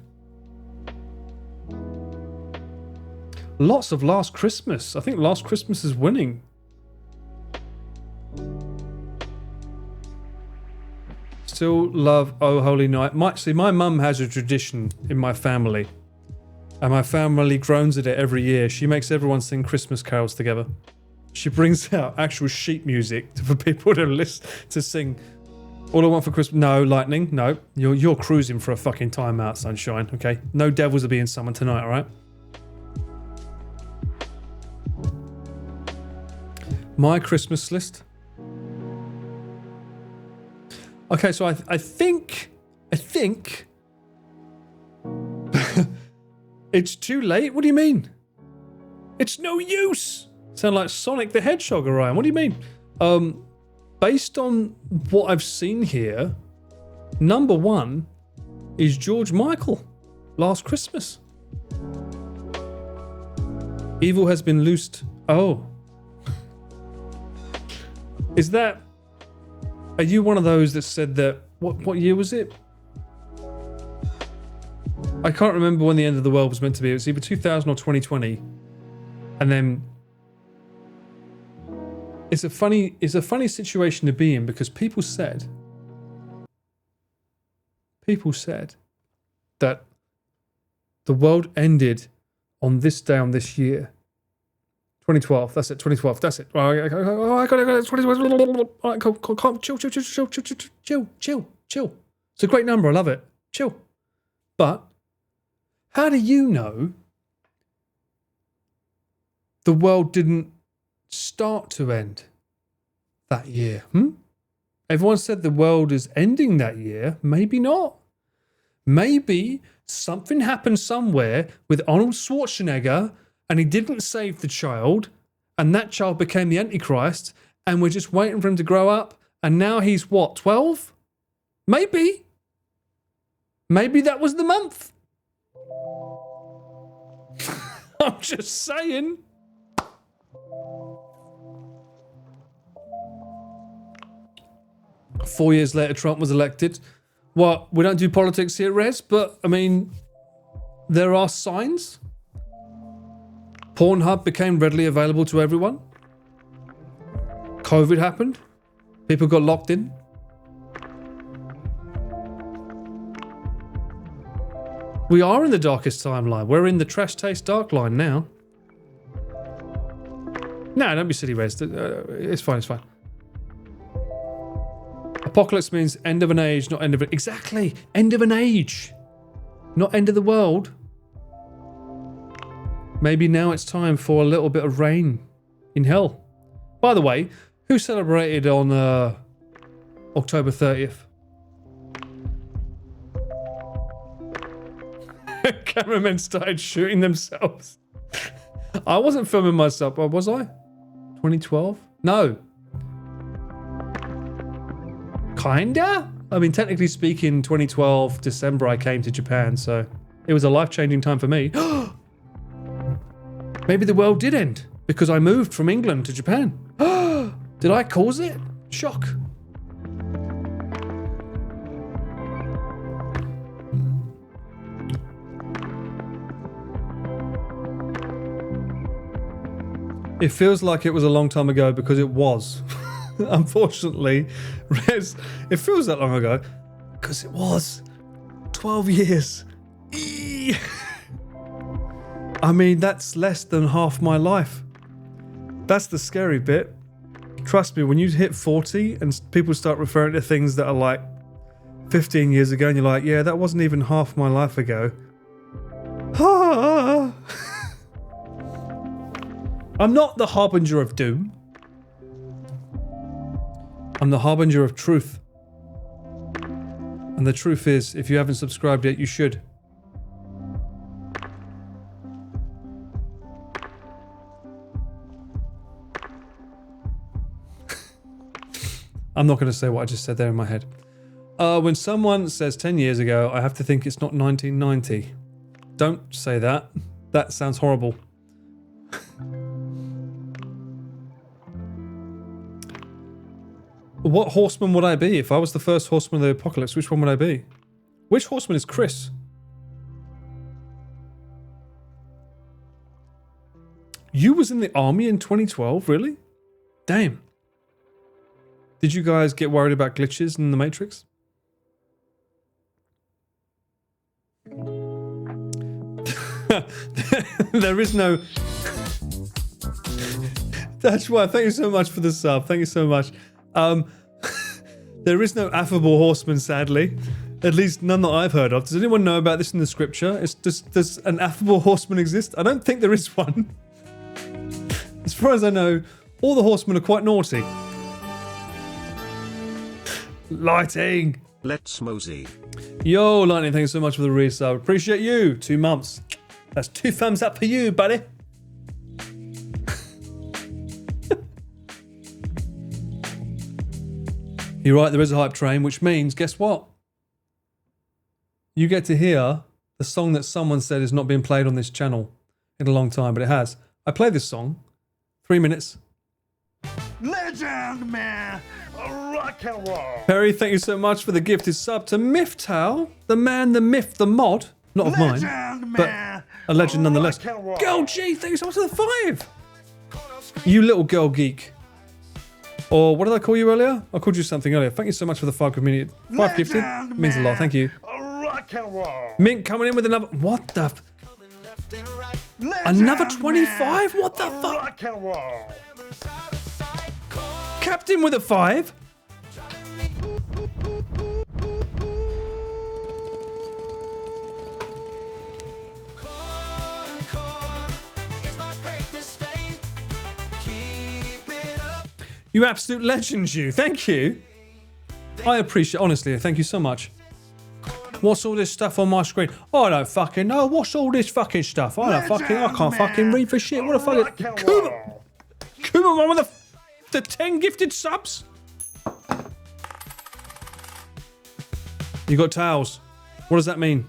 Lots of Last Christmas. I think Last Christmas is winning. Still love Oh Holy Night. My mum has a tradition in my family. And my family groans at it every year. She makes everyone sing Christmas carols together. She brings out actual sheet music for people to sing. All I Want for Christmas. No, Lightning. No. You're cruising for a fucking timeout, sunshine. Okay? No devils are being summoned tonight, alright? My Christmas list. Okay, so I think it's too late. What do you mean? It's no use. Sound like Sonic the Hedgehog, Orion. What do you mean? based on what I've seen here, number one is George Michael, Last Christmas. Evil has been loosed. Oh. Is that... Are you one of those that said that... What year was it? I can't remember when the end of the world was meant to be. It was either 2000 or 2020. And then... It's a funny situation to be in because people said that the world ended on this day on this year. 2012. That's it. 2012. That's it. Oh, I got it. 2012. All right, calm. Chill. It's a great number. I love it. Chill. But how do you know the world didn't start to end that year? Everyone said the world is ending that year. Maybe not. Maybe something happened somewhere with Arnold Schwarzenegger and he didn't save the child and that child became the Antichrist and we're just waiting for him to grow up and now he's what, 12? Maybe. Maybe that was the month. I'm just saying. Four years later, Trump was elected. Well, we don't do politics here, Rez, but I mean, there are signs. Pornhub became readily available to everyone. COVID happened. People got locked in. We are in the darkest timeline. We're in the trash taste dark line now. No, don't be silly, Rez. It's fine, it's fine. Apocalypse means end of an age, not end of it. Exactly. End of an age. Not end of the world. Maybe now it's time for a little bit of rain in hell. By the way, who celebrated on October 30th? Cameramen started shooting themselves. I wasn't filming myself, was I? 2012? No. Kinda? I mean, technically speaking, 2012, December, I came to Japan, so it was a life-changing time for me. Maybe the world did end because I moved from England to Japan. Did I cause it? Shock. It feels like it was a long time ago because it was. Unfortunately, Rez, it feels that long ago because it was 12 years. I mean, that's less than half my life. That's the scary bit. Trust me, when you hit 40 and people start referring to things that are like 15 years ago and you're like, yeah, that wasn't even half my life ago. I'm not the harbinger of doom. I'm the harbinger of truth. And the truth is, if you haven't subscribed yet, you should. I'm not going to say what I just said there in my head. When someone says 10 years ago, I have to think it's not 1990. Don't say that. That sounds horrible. What horseman would I be? If I was the first horseman of the apocalypse, which one would I be? Which horseman is Chris? You was in the army in 2012, really? Damn. Did you guys get worried about glitches in the Matrix? There is no... That's why. Thank you so much for the sub. Thank you so much. There is no affable horseman, sadly. At least none that I've heard of. Does anyone know about this in the scripture? Does an affable horseman exist? I don't think there is one. As far as I know, all the horsemen are quite naughty. Lighting! Let's mosey. Yo, Lightning, thanks so much for the resub. Appreciate you. 2 months. That's 2 thumbs up for you, buddy. You're right, there is a hype train, which means, guess what? You get to hear the song that someone said has not been played on this channel in a long time, but it has. I played this song, 3 minutes. Legend, man. Rock and roll. Perry, thank you so much for the gifted sub to Miftal, the man, the myth, the mod. Not of mine, Legend, but man. a legend nonetheless. Rock and roll. Girl G, thank you so much for the 5. You little girl geek. Or what did I call you earlier? I called you something earlier. Thank you so much for the 5 community. 5 gifted. Legend, Means a lot. Thank you. Rock and roll. Mint coming in with another. What the? Legend, Another 25? man. What the fuck? Rock and roll. Captain with a 5? You absolute legends, you. Thank you. I appreciate, honestly, thank you so much. What's all this stuff on my screen? I don't fucking know. What's all this fucking stuff? I can't fucking read for shit. What the fuck? Rock and Kuma, roll. one with the 10 gifted subs. You got towels. What does that mean?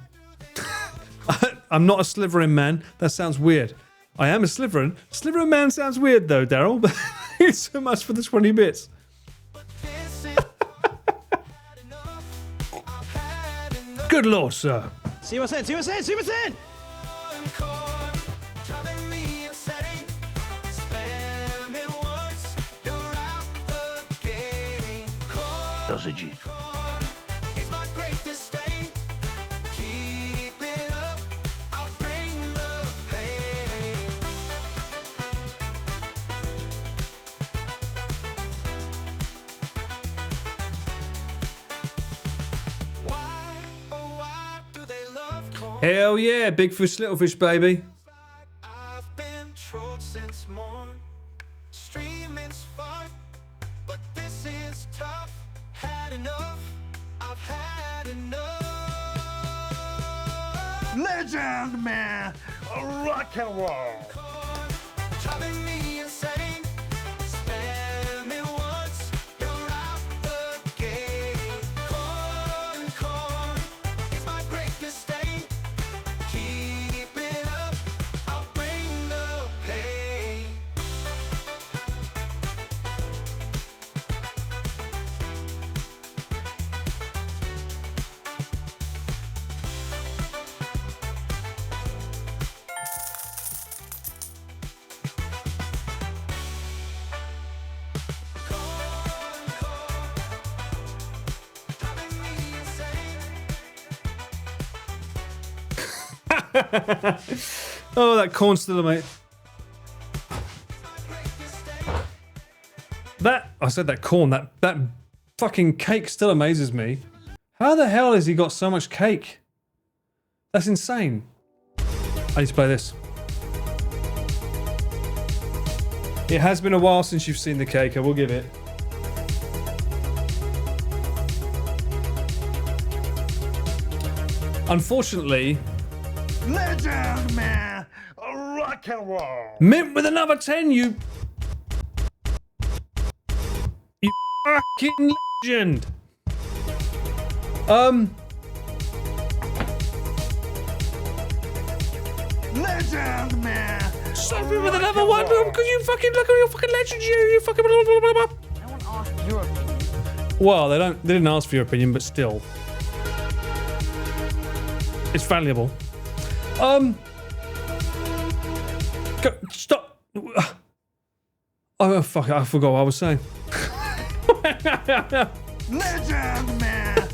I'm not a Slytherin man. That sounds weird. I am a Slytherin. Slytherin man sounds weird though, Daryl. But thank you so much for the 20 bits. Good lord, sir. すいませんすいませんすいません Dosages. Hell yeah, big fish, little fish, baby. I've been trolled since morn, streaming's fun, but this is tough. Had enough, I've had enough. Legend, man. Rock and roll. Driving me insane. Spare me once, you're out the gate. Corn is my great mistake. Keep it up, I'll bring the pain. Driving me insane. Oh, that corn still, mate. That, I said that corn, that fucking cake still amazes me. How the hell has he got so much cake? That's insane. I need to play this. It has been a while since you've seen the cake, I will give it. Unfortunately, Legend, man. Rock and roll. Mint with another 10, you fucking legend. Legend, man. Sophie with another one because you fucking look at your fucking legend, you fucking blah, blah, blah, blah. No one asked your opinion. Well, they didn't ask for your opinion, but still. It's valuable. Go, stop. Oh, fuck it, I forgot what I was saying. Legend, man.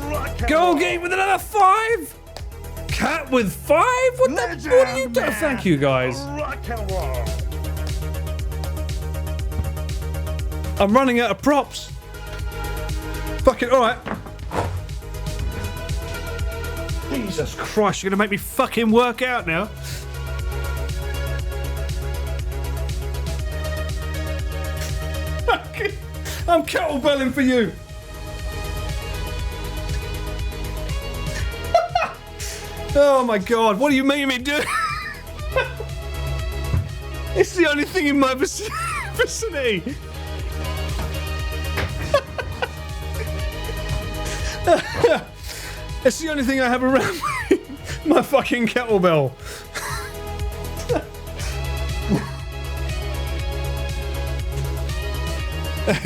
Rock and Go roll. game with another 5. Cat with 5? What the? What are you doing? Man. Thank you, guys. Rock and roll. I'm running out of props. Fuck it, alright. Jesus Christ, you're gonna make me fucking work out now. I'm kettlebelling for you. Oh my god, what are you making me do? It's the only thing in my vicinity. It's the only thing I have around me. My fucking kettlebell.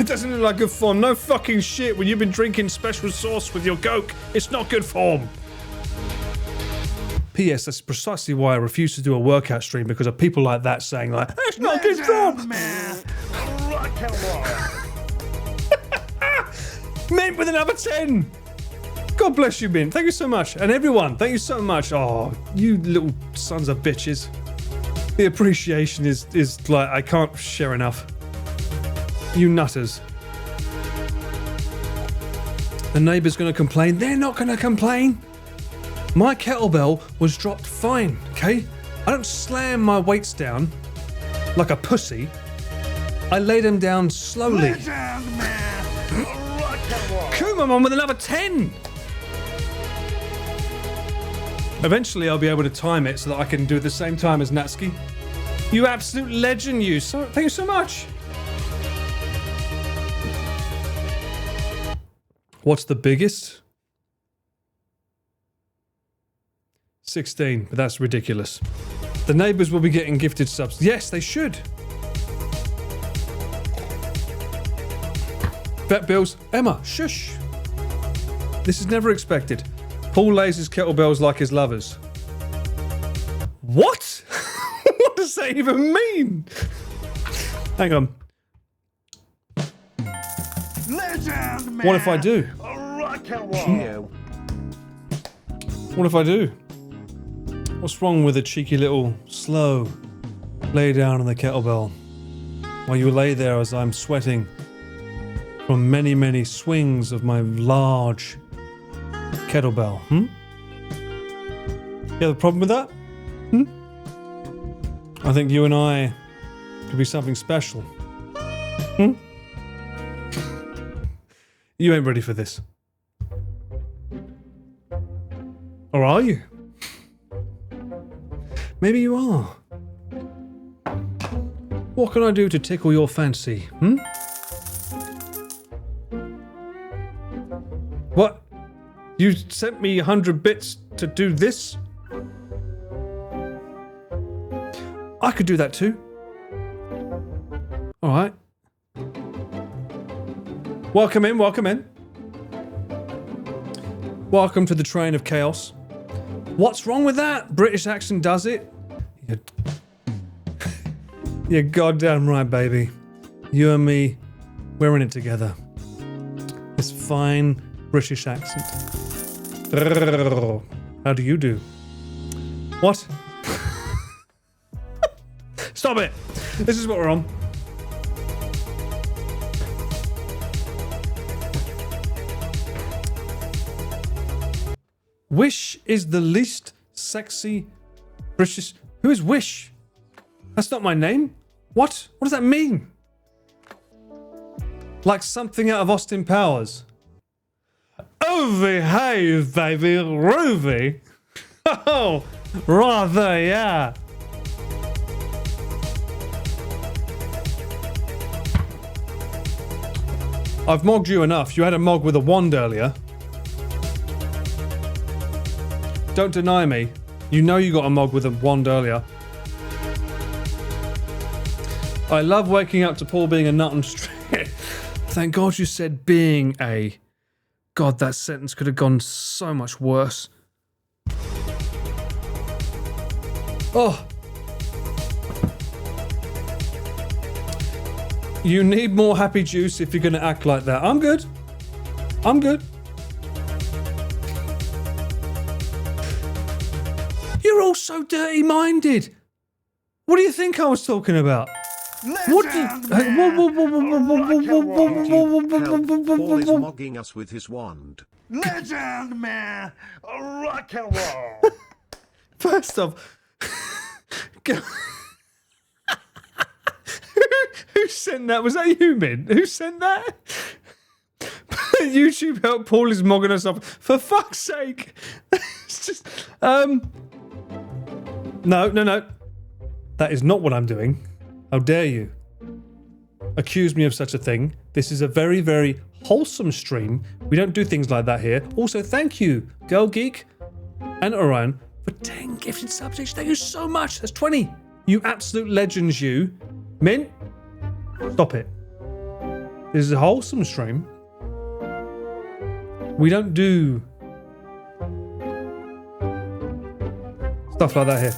It doesn't look like good form. No fucking shit. When you've been drinking special sauce with your Coke, it's not good form. P.S. That's precisely why I refuse to do a workout stream, because of people like that saying like, it's not good form. Man, rock and roll. Mint with another 10. God bless you, Mint. Thank you so much. And everyone, thank you so much. Oh, you little sons of bitches. The appreciation is like, I can't share enough. You nutters. The neighbour's going to complain. They're not going to complain. My kettlebell was dropped fine, okay? I don't slam my weights down like a pussy. I lay them down slowly. Legend, man. Rock and roll. Kuma on with another 10. Eventually, I'll be able to time it so that I can do it at the same time as Natsuki. You absolute legend, you. So, thank you so much. What's the biggest? 16, but that's ridiculous. The neighbours will be getting gifted subs. Yes, they should. Bet bills. Emma, shush. This is never expected. Paul lays his kettlebells like his lovers. What? What does that even mean? Hang on. Legend, man. What if I do? Rock and roll. What if I do? What's wrong with a cheeky little slow lay down on the kettlebell while you lay there as I'm sweating from many, many swings of my large kettlebell? You have a problem with that? I think you and I could be something special. You ain't ready for this. Or are you? Maybe you are. What can I do to tickle your fancy? What? You sent me 100 bits to do this? I could do that too. Alright. Welcome in, welcome in. Welcome to the train of chaos. What's wrong with that? British accent does it. You're goddamn right, baby. You and me, we're in it together. This fine British accent. How do you do? What? Stop it! This is what we're on. Wish is the least sexy British... Who is Wish? That's not my name. What? What does that mean? Like something out of Austin Powers. Oh, behave, baby. Ruby. Oh, rather, yeah. I've mogged you enough. You had a mog with a wand earlier. Don't deny me. You know you got a mog with a wand earlier. I love waking up to Paul being a nut and straight. Thank God you said being a... God, that sentence could have gone so much worse. Oh. You need more happy juice if you're going to act like that. I'm good. I'm good. You're all so dirty-minded. What do you think I was talking about? What do Paul is mogging us with his wand. Legend, man. Rock and roll. First off, who sent that? Was that you, Min? Who sent that? YouTube help Paul is mogging us up. For fuck's sake. It's just, No. That is not what I'm doing. How dare you accuse me of such a thing? This is a very, very wholesome stream. We don't do things like that here. Also, thank you, Girl Geek and Orion, for 10 gifted subs. Thank you so much. That's 20. You absolute legends, you. Mint, stop it. This is a wholesome stream. We don't do stuff like that here.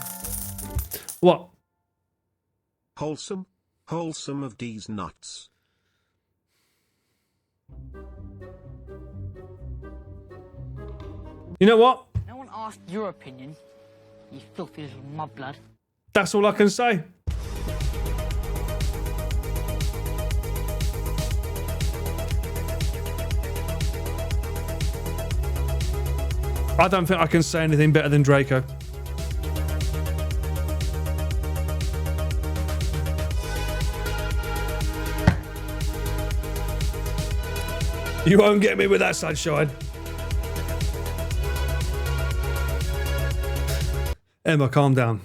What? Wholesome? Wholesome of these nuts. You know what? No one asked your opinion, you filthy little mudblood. That's all I can say. I don't think I can say anything better than Draco. You won't get me with that sunshine. Emma, calm down.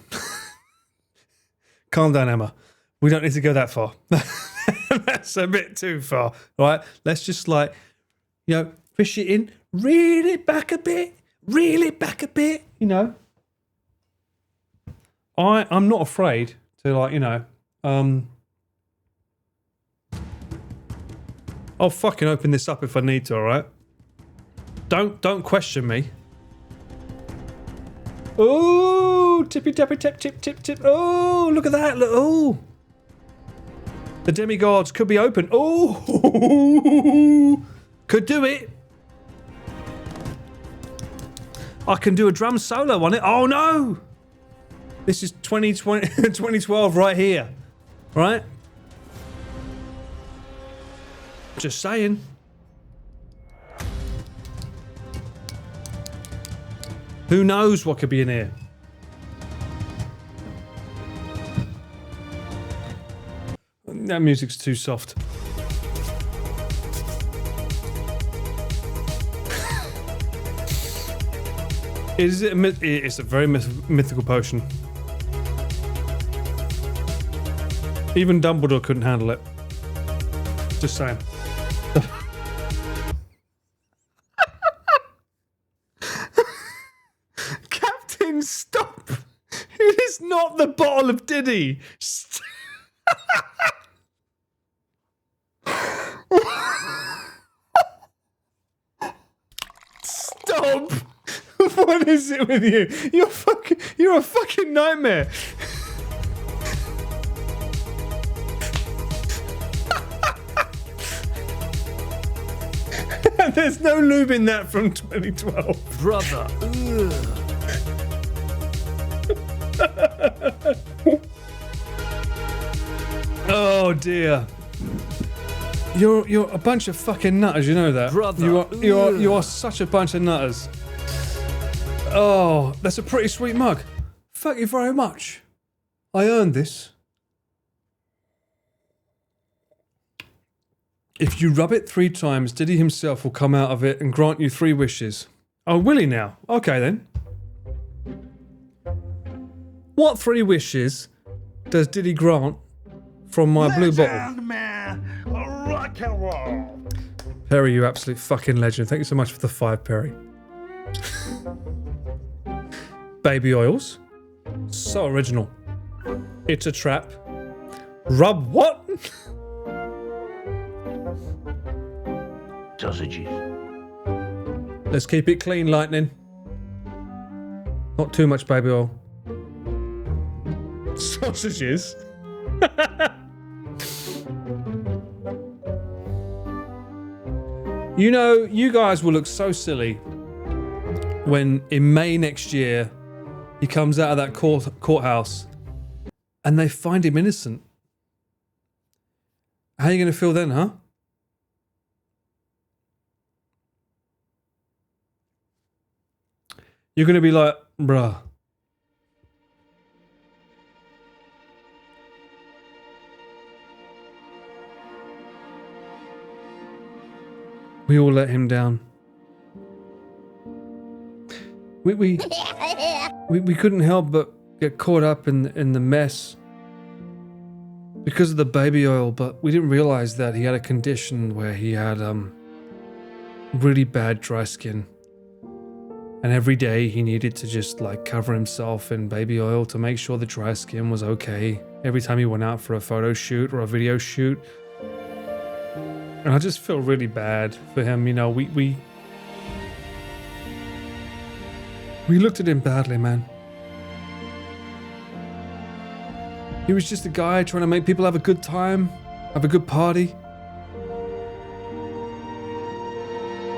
Calm down, Emma. We don't need to go that far. That's a bit too far, right? Let's just like, you know, push it in, reel it back a bit, you know. I'm not afraid to, like, you know, I'll fucking open this up if I need to, alright? Don't question me. Oh, tippy tappy tip tip tip tip. Oh, look at that. Look, oh. The demigods could be open. Oh, could do it. I can do a drum solo on it. Oh no. This is 2012 right here. Right? Just saying. Who knows what could be in here? That music's too soft. Is it? It's a very mythical potion. Even Dumbledore couldn't handle it. Just saying. Captain, stop! It is not the bottle of Diddy. Stop! What is it with you? You're a fucking nightmare. There's no lube in that from 2012. Brother. Oh dear. You're a bunch of fucking nutters, you know that? Brother. You are such a bunch of nutters. Oh, that's a pretty sweet mug. Thank you very much. I earned this. If you rub it 3 times, Diddy himself will come out of it and grant you 3 wishes. Oh, will he now? Okay then. What 3 wishes does Diddy grant from my blue bottle? Legend, man. Rock and roll. Perry, you absolute fucking legend. Thank you so much for the 5, Perry. Baby oils. So original. It's a trap. Rub what? Sausages. Let's keep it clean, Lightning. Not too much baby oil. Sausages. You know, you guys will look so silly when in May next year he comes out of that courthouse and they find him innocent. How are you going to feel then, huh? You're going to be like, bruh. We all let him down. We couldn't help but get caught up in the mess because of the baby oil, but we didn't realize that he had a condition where he had really bad dry skin. And every day he needed to just like cover himself in baby oil to make sure the dry skin was okay. Every time he went out for a photo shoot or a video shoot. And I just feel really bad for him. You know, we looked at him badly, man. He was just a guy trying to make people have a good time, have a good party.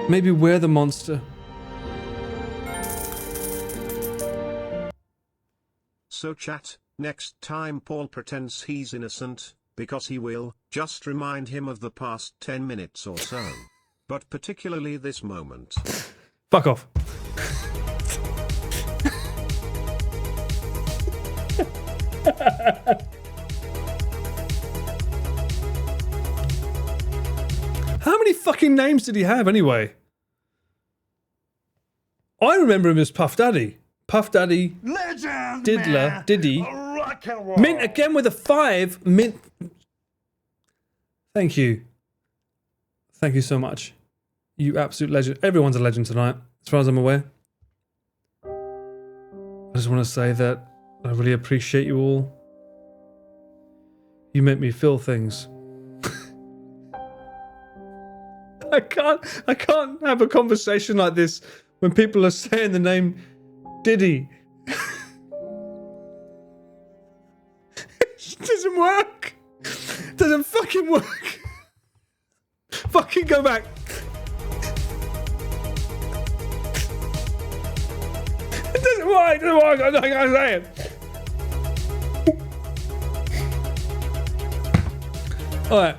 Maybe we're the monster. So chat, next time Paul pretends he's innocent, because he will, just remind him of the past 10 minutes or so. But particularly this moment. Fuck off. How many fucking names did he have anyway? I remember him as Puff Daddy. Puff Daddy, Legend, Diddler, man. Diddy. Rock and roll. Mint again with a 5. Mint. Thank you. Thank you so much. You absolute legend. Everyone's a legend tonight, as far as I'm aware. I just want to say that I really appreciate you all. You make me feel things. I can't have a conversation like this when people are saying the name Diddy. It doesn't work. It doesn't fucking work. Fucking go back. It doesn't work. It doesn't work. I can't say it. Alright.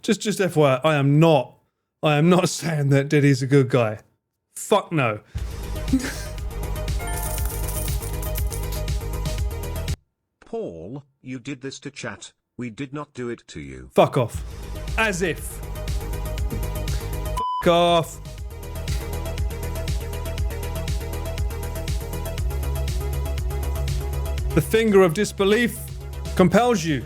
Just FYI, I am not saying that Diddy's a good guy. Fuck no. Paul, you did this to chat, we did not do it to you. Fuck off. As if. Fuck off. The finger of disbelief compels you.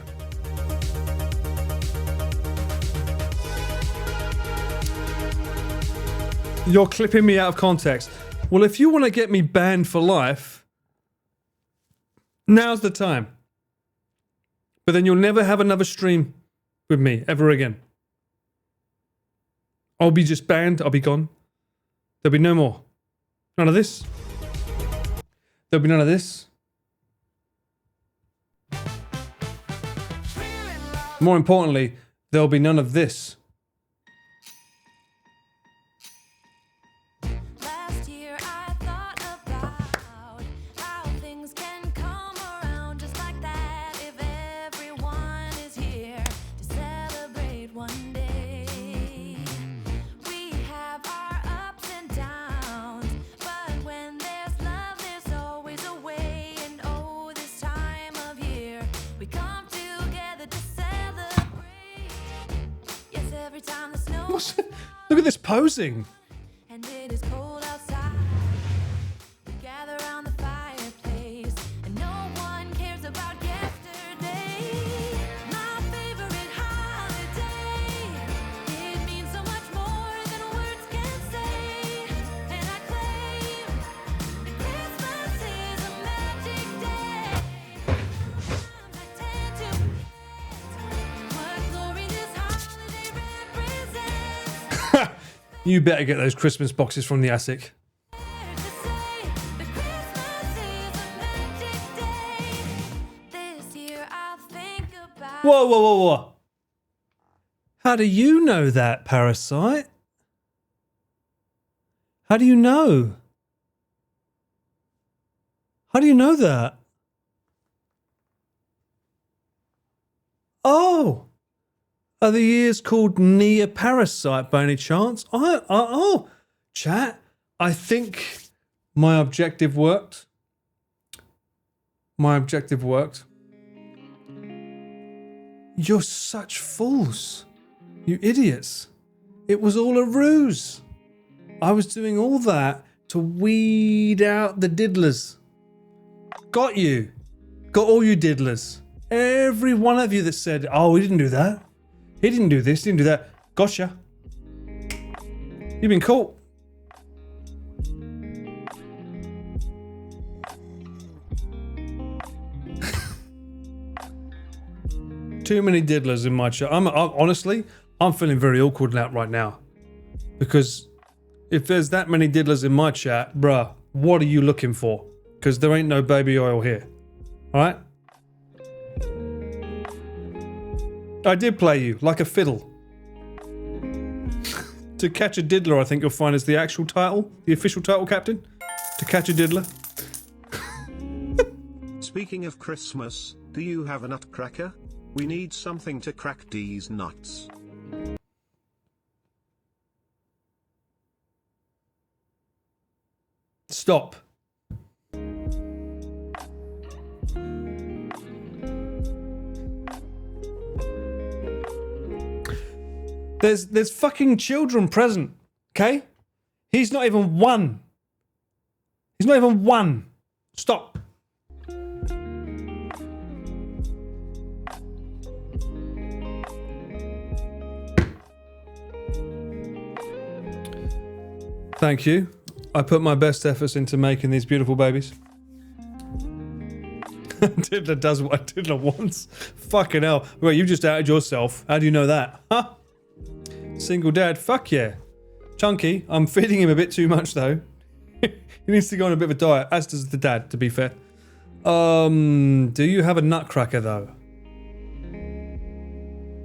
You're clipping me out of context. Well, if you want to get me banned for life, now's the time. But then you'll never have another stream with me ever again. I'll be just banned. I'll be gone. There'll be no more. None of this. There'll be none of this. More importantly, there'll be none of this. Last year I thought about how things can come around just like that if everyone is here to celebrate one day. We have our ups and downs, but when there's love, there's always a way. And oh, this time of year we come together to celebrate. Yes, every time the snow Look at this posing. and it is cold outside, we gather around the fireplace, and no one cares about yesterday. My favorite holiday, it means so much more than words can say. And I claim that Christmas is a magic day. Sometimes I tend to forget what glory this holiday represents. You better get those Christmas boxes from the attic. Whoa, whoa, whoa, whoa. How do you know that, Parasite? How do you know? How do you know that? Oh. Are the ears called near parasite by any chance? Oh, chat. I think my objective worked. My objective worked. You're such fools. You idiots. It was all a ruse. I was doing all that to weed out the diddlers. Got you. Got all you diddlers. Every one of you that said, oh, we didn't do that. He didn't do this, didn't do that. Gotcha. You've been caught. Too many diddlers in my chat. Honestly, I'm feeling very awkward right now. Because if there's that many diddlers in my chat, bruh, what are you looking for? Because there ain't no baby oil here. Alright? I did play you, like a fiddle. To Catch a Diddler, I think you'll find is the actual title. The official title, Captain. To Catch a Diddler. Speaking of Christmas, do you have a nutcracker? We need something to crack these nuts. Stop. There's fucking children present, okay? He's not even one. He's not even one. Stop. Thank you. I put my best efforts into making these beautiful babies. Diddler does what Diddler wants. Fucking hell. Wait, you just outed yourself. How do you know that? Huh? Single dad. Fuck yeah. Chunky, I'm feeding him a bit too much though. He needs to go on a bit of a diet, as does the dad, to be fair. Do you have a nutcracker though?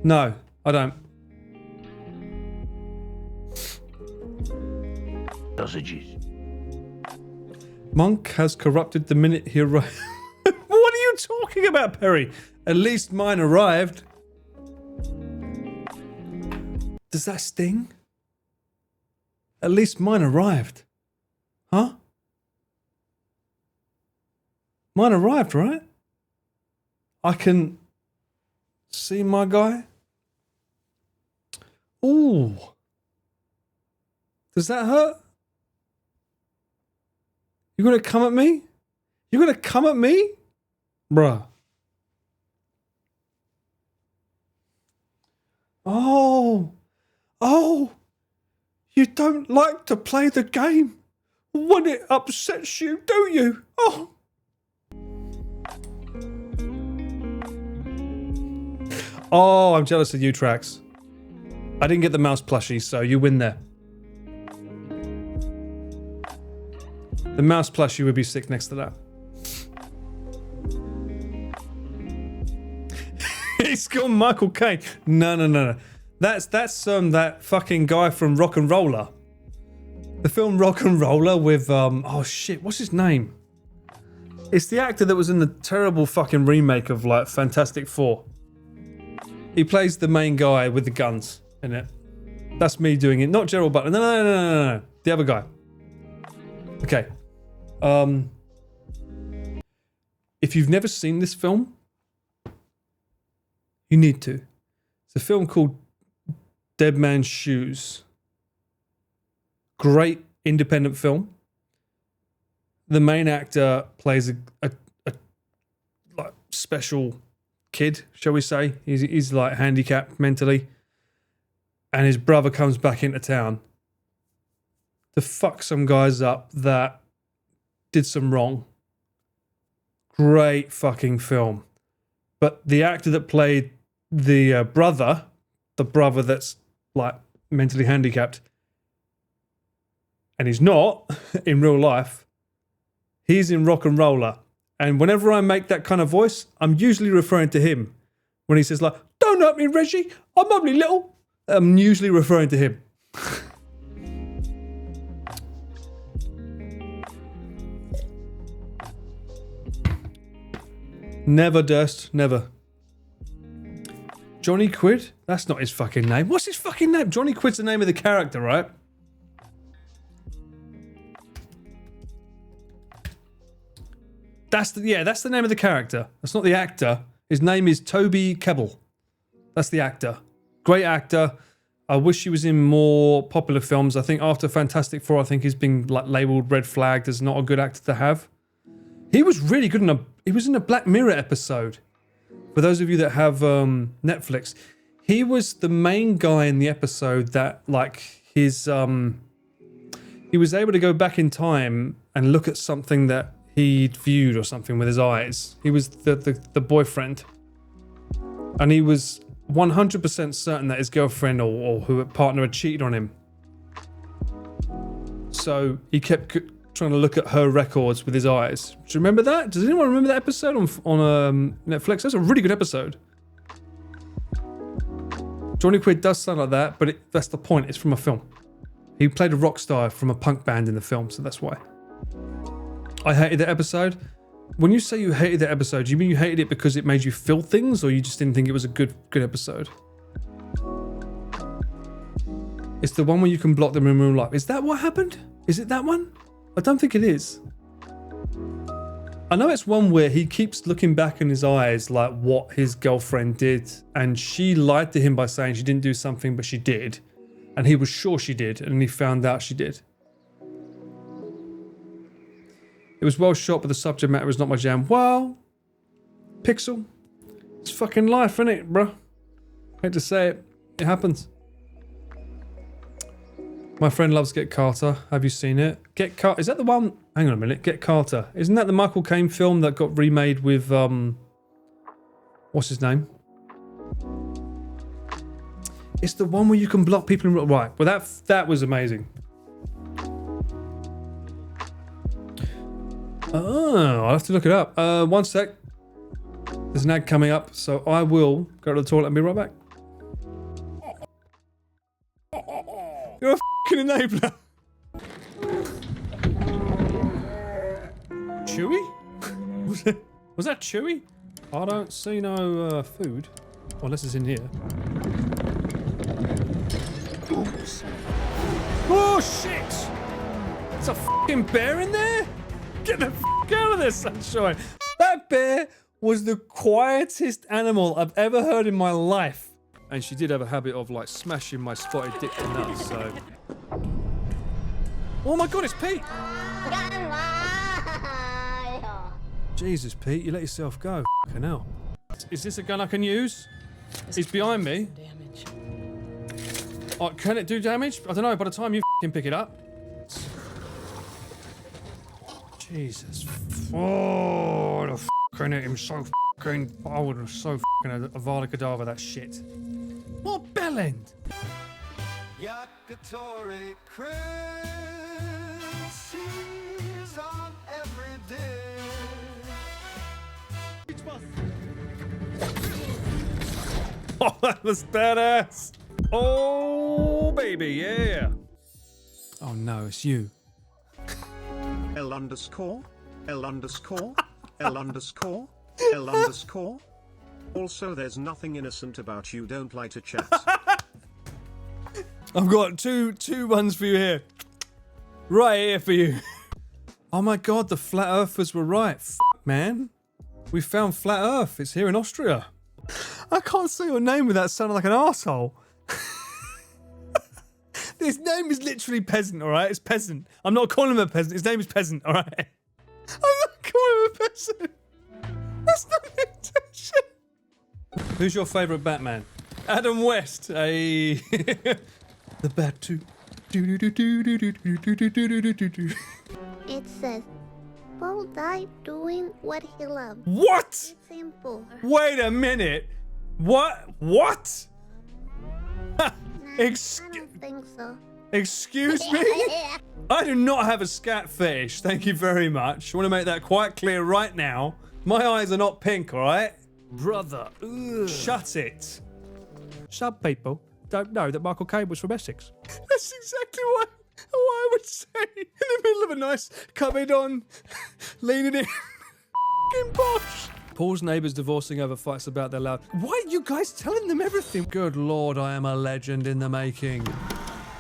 No, I don't. Sausages. Monk has corrupted the minute he arrived. What are you talking about, Perry? At least mine arrived. Does that sting? At least mine arrived. Huh? Mine arrived, right? I can see my guy. Ooh. Does that hurt? You gonna come at me? You gonna come at me? Bruh. Oh. Oh. You don't like to play the game when it upsets you, do you? Oh. Oh, I'm jealous of you, Trax. I didn't get the mouse plushie, so you win there. The mouse plushie would be sick next to that. He's got Michael Caine. No. That's that fucking guy from Rock and Roller. The film Rock and Roller with oh shit, what's his name? It's the actor that was in the terrible fucking remake of like Fantastic Four. He plays the main guy with the guns in it. That's me doing it, not Gerald Butler. No. The other guy. Okay. If you've never seen this film, you need to. It's a film called Dead Man's Shoes. Great independent film. The main actor plays a like special kid, shall we say. He's like handicapped mentally. And his brother comes back into town to fuck some guys up that did some wrong. Great fucking film. But the actor that played the brother that's like mentally handicapped, and he's not in real life, he's in Rock and Roller. And whenever I make that kind of voice, I'm usually referring to him. When he says like, "Don't hurt me, Reggie, I'm only little," I'm usually referring to him. Never, Durst, never. Johnny Quid? That's not his fucking name. What's his fucking name? Johnny Quid's the name of the character, right? That's the name of the character. That's not the actor. His name is Toby Kebbell. That's the actor. Great actor. I wish he was in more popular films. I think after Fantastic Four, I think he's been like labelled red flagged as not a good actor to have. He was really good he was in a Black Mirror episode. For those of you that have Netflix, he was the main guy in the episode that like his he was able to go back in time and look at something that he'd viewed or something with his eyes. He was the boyfriend. And he was 100% certain that his girlfriend or her partner had cheated on him. So he kept trying to look at her records with his eyes. Do you remember that? Does anyone remember that episode on Netflix? That's a really good episode. Johnny Quid does sound like that, but that's the point. It's from a film. He played a rock star from a punk band in the film, so that's why. I hated that episode. When you say you hated that episode, do you mean you hated it because it made you feel things, or you just didn't think it was a good episode? It's the one where you can block them in real life. Is that what happened? Is it that one? I don't think it is. I know it's one where he keeps looking back in his eyes like what his girlfriend did, and she lied to him by saying she didn't do something, but she did. And he was sure she did, and he found out she did. It was well shot, but the subject matter was not my jam. Well, Pixel, it's fucking life, innit, bro? Hate to say it. It happens. My friend loves Get Carter. Have you seen it? Get Carter. Is that the one? Hang on a minute. Get Carter. Isn't that the Michael Caine film that got remade with, what's his name? It's the one where you can block people in... Right. Well, that was amazing. Oh, I'll have to look it up. One sec. There's an ad coming up, so I will go to the toilet and be right back. You're a fucking enabler. Chewy? Was that Chewy? I don't see no food. Well, unless it's in here. Oops. Oh shit! There's a fucking bear in there? Get the fuck out of there, Sunshine! That bear was the quietest animal I've ever heard in my life. And she did have a habit of like smashing my spotted dick to nuts, so. Oh my god, it's Pete! Jesus, Pete, you let yourself go. Fucking hell. Is this a gun I can use? It's behind me. Oh, can it do damage? I don't know, by the time you fucking pick it up. Jesus. Oh, the fucking hit him so fucking. I would have so fucking Avada Kedavra that shit. What bellend? Yakitori Christmas on every day. Oh, that was badass. Oh, baby, yeah. Oh no, it's you. L underscore, L underscore, L underscore, L underscore. Also, there's nothing innocent about you. Don't lie to chat. I've got two ones for you here. Right here for you. Oh my god, the flat earthers were right. Man. We found flat earth. It's here in Austria. I can't say your name without sounding like an arsehole. His name is literally Peasant, alright? It's Peasant. I'm not calling him a peasant. His name is Peasant, alright? I'm not calling him a peasant. That's not the intention. Who's your favourite Batman? Adam West. Hey. The Bat 2. It says, Paul died doing what he loved. What? It's simple. Wait a minute. What? What? I don't think so. Excuse me? I do not have a scat fetish. Thank you very much. I want to make that quite clear right now. My eyes are not pink, all right? Brother. Ugh. Shut it. Some people don't know that Michael Caine was from Essex. That's exactly what I would say. In the middle of a nice cupboard on, leaning in. F***ing posh. Paul's neighbours divorcing over fights about their loud. Why are you guys telling them everything? Good lord, I am a legend in the making.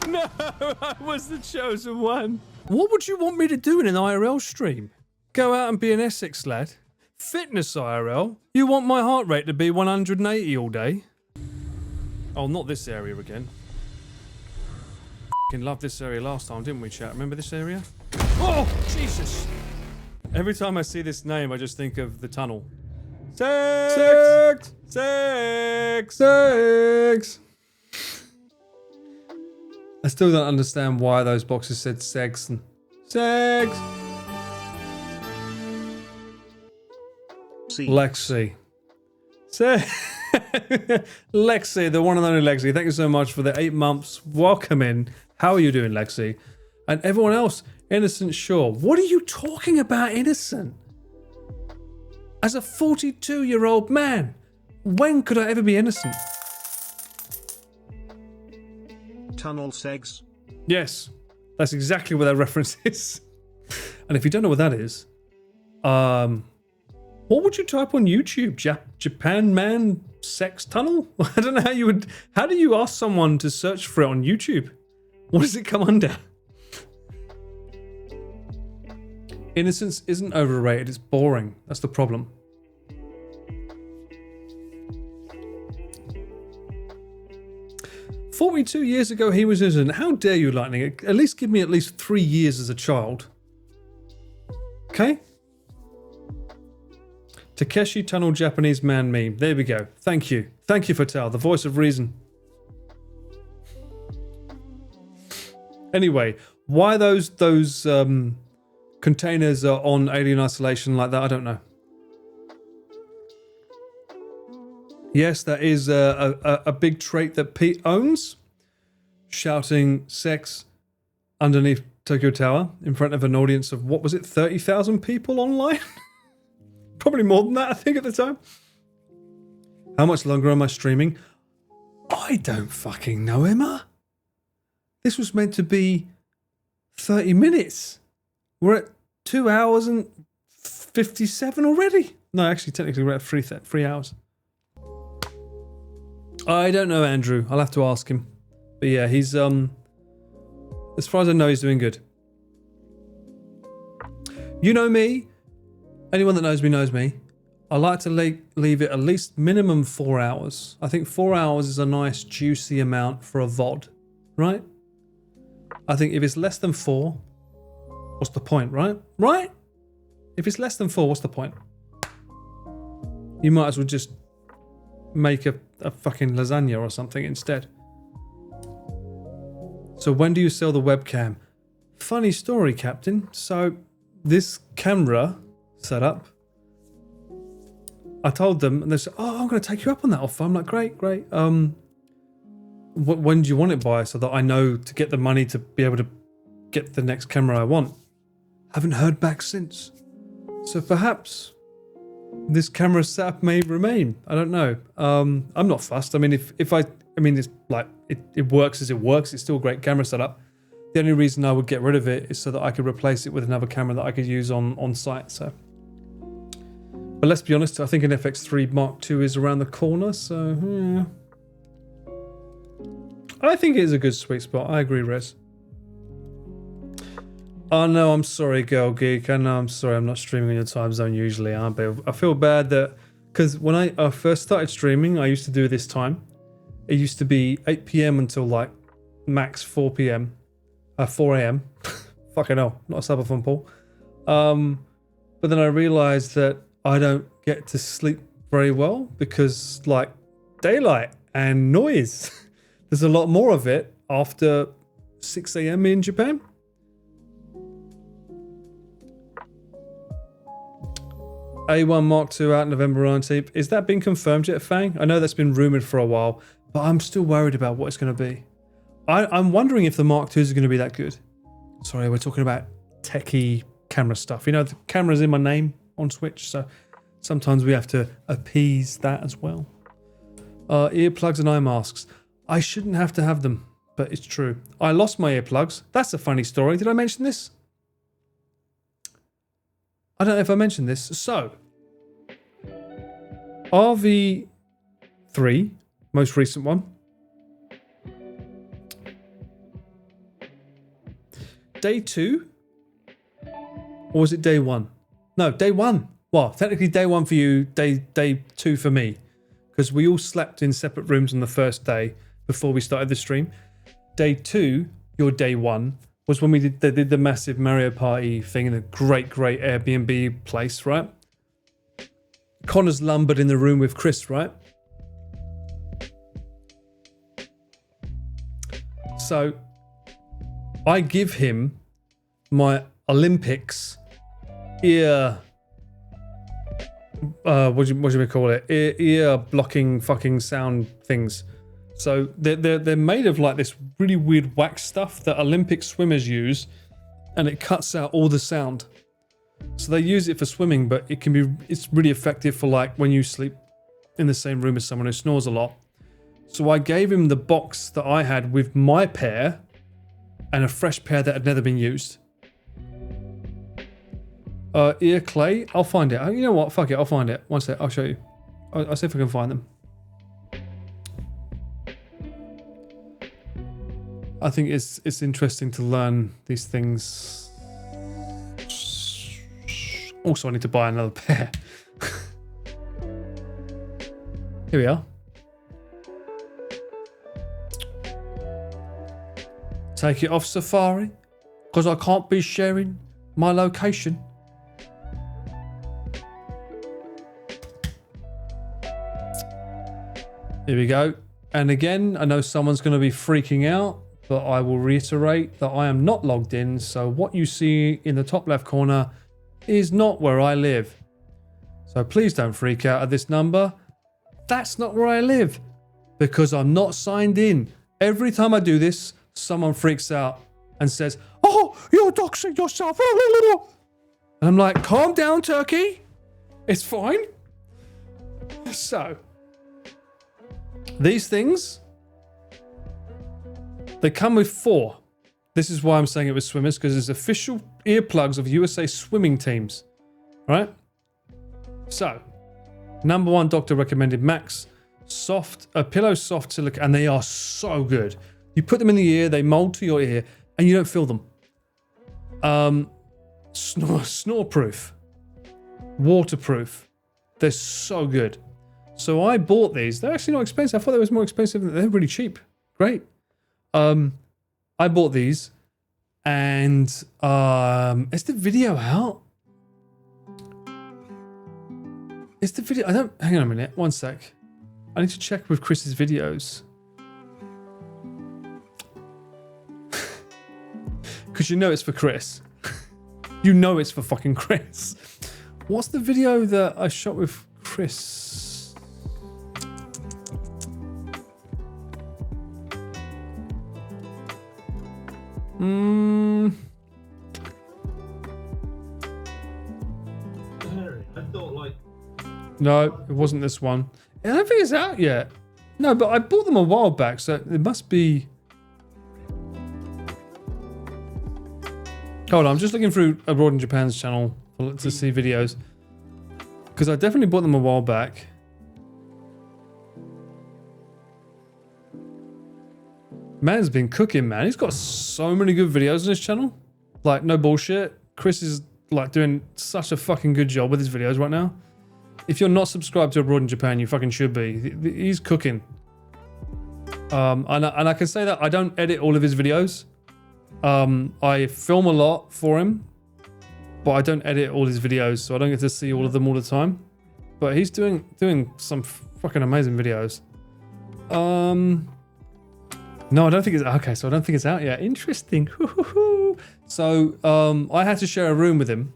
No, I was the chosen one. What would you want me to do in an IRL stream? Go out and be an Essex lad? Fitness IRL? You want my heart rate to be 180 all day? Oh, not this area again. F***ing loved this area last time, didn't we, chat? Remember this area? Oh, Jesus! Every time I see this name, I just think of the tunnel. Sex! Sex! Sex! I still don't understand why those boxes said segs and segs. See. Lexi. Lexi, the one and only Lexi. Thank you so much for the 8 months. Welcome in. How are you doing, Lexi? And everyone else, Innocent Sure. What are you talking about, Innocent? As a 42-year-old man, when could I ever be innocent? Tunnel segs. Yes, that's exactly what that reference is. And if you don't know what that is, what would you type on YouTube? Japan man sex tunnel? I don't know how you would. How do you ask someone to search for it on YouTube? What does it come under? Innocence isn't overrated. It's boring. That's the problem. "42 years ago he was innocent." How dare you, Lightning? At least give me at least 3 years as a child. Okay? Takeshi Tunnel Japanese man meme. There we go. Thank you. Thank you, Fatal, the voice of reason. Anyway, why those containers are on alien isolation like that, I don't know. Yes, that is a big trait that Pete owns. Shouting sex underneath Tokyo Tower in front of an audience of, what was it, 30,000 people online? Probably more than that, I think, at the time. How much longer am I streaming? I don't fucking know, Emma. This was meant to be 30 minutes. We're at 2 hours and 57 already. No, actually, technically, we're at 3 hours. I don't know, Andrew. I'll have to ask him. But yeah, he's, as far as I know, he's doing good. You know me. Anyone that knows me knows me. I like to leave it at least minimum 4 hours. I think 4 hours is a nice, juicy amount for a VOD, right? I think if it's less than 4, what's the point, right? Right? If it's less than 4, what's the point? You might as well just make a fucking lasagna or something instead. So when do you sell the webcam? Funny story, Captain. So this camera setup, I told them, and they said, "Oh, I'm going to take you up on that offer." I'm like, great. When do you want it by, so that I know to get the money to be able to get the next camera I want? Haven't heard back since. So perhaps this camera setup may remain. I don't know. I'm not fussed. I mean, it's like it works as it works. It's still a great camera setup. The only reason I would get rid of it is so that I could replace it with another camera that I could use on site. So, but let's be honest. I think an FX3 Mark II is around the corner. So, yeah. I think it is a good sweet spot. I agree, Rez. Oh no, I'm sorry, Girl Geek. I know, I'm sorry. I'm not streaming in your time zone usually. I feel bad that, because when I first started streaming, I used to do this time. It used to be 8 p.m. until like max 4 p.m. 4 a.m. Fucking hell, not a subathon, Paul. But then I realized that I don't get to sleep very well because like daylight and noise. There's a lot more of it after 6 a.m. in Japan. A1 Mark II out November 19th. Is that been confirmed yet, Fang? I know that's been rumoured for a while, but I'm still worried about what it's going to be. I'm wondering if the Mark IIs are going to be that good. Sorry, we're talking about techie camera stuff. You know, the camera's in my name on Switch, so sometimes we have to appease that as well. Earplugs and eye masks. I shouldn't have to have them, but it's true. I lost my earplugs. That's a funny story. Did I mention this? I don't know if I mentioned this. So, RV3, most recent one. Day 2? Or was it day 1? No, day 1. Well, technically day 1 for you, day 2 for me. Because we all slept in separate rooms on the first day before we started the stream. Day 2, your day 1, was when they did the massive Mario Party thing in a great Airbnb place, right? Connor's lumbered in the room with Chris, right? So I give him my Olympics ear. What do you call it? Ear blocking fucking sound things. So they're made of like this really weird wax stuff that Olympic swimmers use, and it cuts out all the sound. So they use it for swimming, but it's really effective for like when you sleep in the same room as someone who snores a lot. So I gave him the box that I had with my pair and a fresh pair that had never been used. Ear clay, I'll find it. You know what? Fuck it, I'll find it. One sec, I'll show you. I'll see if I can find them. I think it's interesting to learn these things. Also, I need to buy another pair. Here we are. Take it off Safari, because I can't be sharing my location. Here we go. And again, I know someone's going to be freaking out, but I will reiterate that I am not logged in, so what you see in the top left corner is not where I live. So please don't freak out at this number. That's not where I live, because I'm not signed in. Every time I do this, someone freaks out and says, "Oh, you're doxing yourself." And I'm like, calm down, turkey. It's fine. So, these things, they come with 4. This is why I'm saying it was swimmers, because it's official earplugs of USA swimming teams. Right? So, number 1 doctor recommended Max soft, pillow soft silicone, and they are so good. You put them in the ear, they mold to your ear, and you don't feel them. Snore proof, waterproof. They're so good. So I bought these. They're actually not expensive. I thought they was more expensive. They're really cheap. Great. I bought these, and is the video out? Is the video? Hang on a minute. One sec. I need to check with Chris's videos. Because you know it's for Chris. You know it's for fucking Chris. What's the video that I shot with Chris? No, it wasn't this one. I don't think it's out yet. No, but I bought them a while back, so it must be... Hold on, I'm just looking through Abroad in Japan's channel to see videos. Because I definitely bought them a while back. Man's been cooking, man. He's got so many good videos on his channel. Like, no bullshit. Chris is, like, doing such a fucking good job with his videos right now. If you're not subscribed to Abroad in Japan, you fucking should be. He's cooking. And I can say that I don't edit all of his videos. I film a lot for him, but I don't edit all his videos, so I don't get to see all of them all the time. But he's doing some fucking amazing videos. No, I don't think it's okay. So I don't think it's out yet. Interesting. So I had to share a room with him.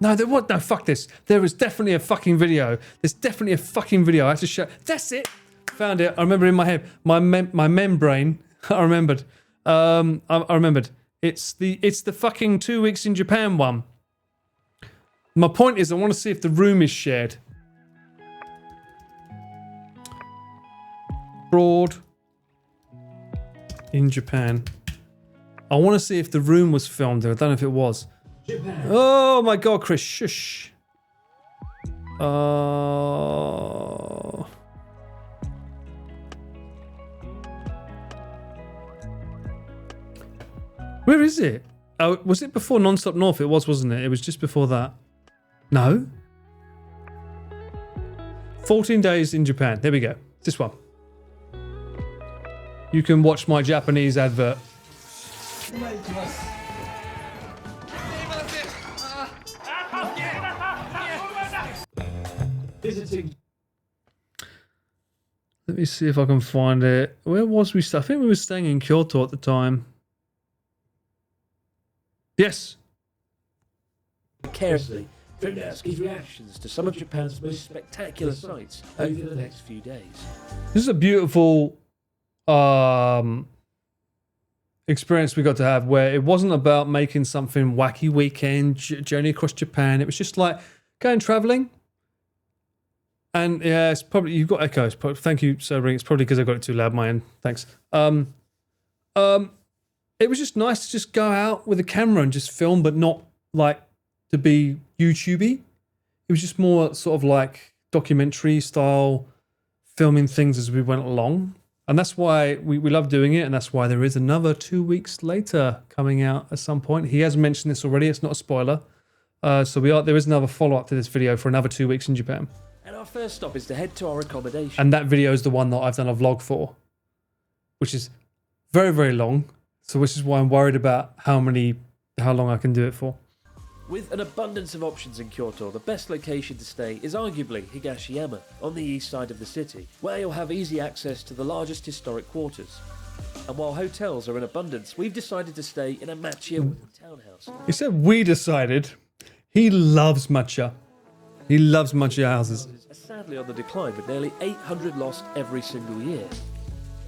No, there what? No, fuck this. There is definitely a fucking video. There's definitely a fucking video. I had to share. That's it. Found it. I remember in my head. My membrane. I remembered. I remembered. It's the fucking 2 weeks in Japan one. My point is, I want to see if the room is shared. Abroad in Japan. I want to see if the room was filmed there. I don't know if it was. Japan. Oh my god, Chris, shush. Where is it? Oh, was it before Non-Stop North? It was, wasn't it? It was just before that. No? 14 days in Japan. There we go. This one. You can watch my Japanese advert. Visiting. Let me see if I can find it. Where was we? I think we were staying in Kyoto at the time. Yes. Carefully from Natsuki's reactions to some of Japan's most spectacular sights over the next few days. This is a beautiful experience we got to have where it wasn't about making something wacky weekend, journey across Japan. It was just like going traveling. And yeah, it's probably, you've got echoes. Thank you, Sir Ring. It's probably because I got it too loud, my end. Thanks. It was just nice to just go out with a camera and just film, but not like to be YouTubey. It was just more sort of like documentary style filming things as we went along. And that's why we love doing it. And that's why there is another 2 weeks later coming out at some point. He has mentioned this already. It's not a spoiler. There is another follow-up to this video for another 2 weeks in Japan. And our first stop is to head to our accommodation. And that video is the one that I've done a vlog for, which is very, very long. So which is why I'm worried about how long I can do it for. With an abundance of options in Kyoto, the best location to stay is arguably Higashiyama, on the east side of the city, where you'll have easy access to the largest historic quarters. And while hotels are in abundance, we've decided to stay in a matchier wooden townhouse. He said we decided. He loves matcha. He loves matcha houses. Are sadly on the decline, with nearly 800 lost every single year.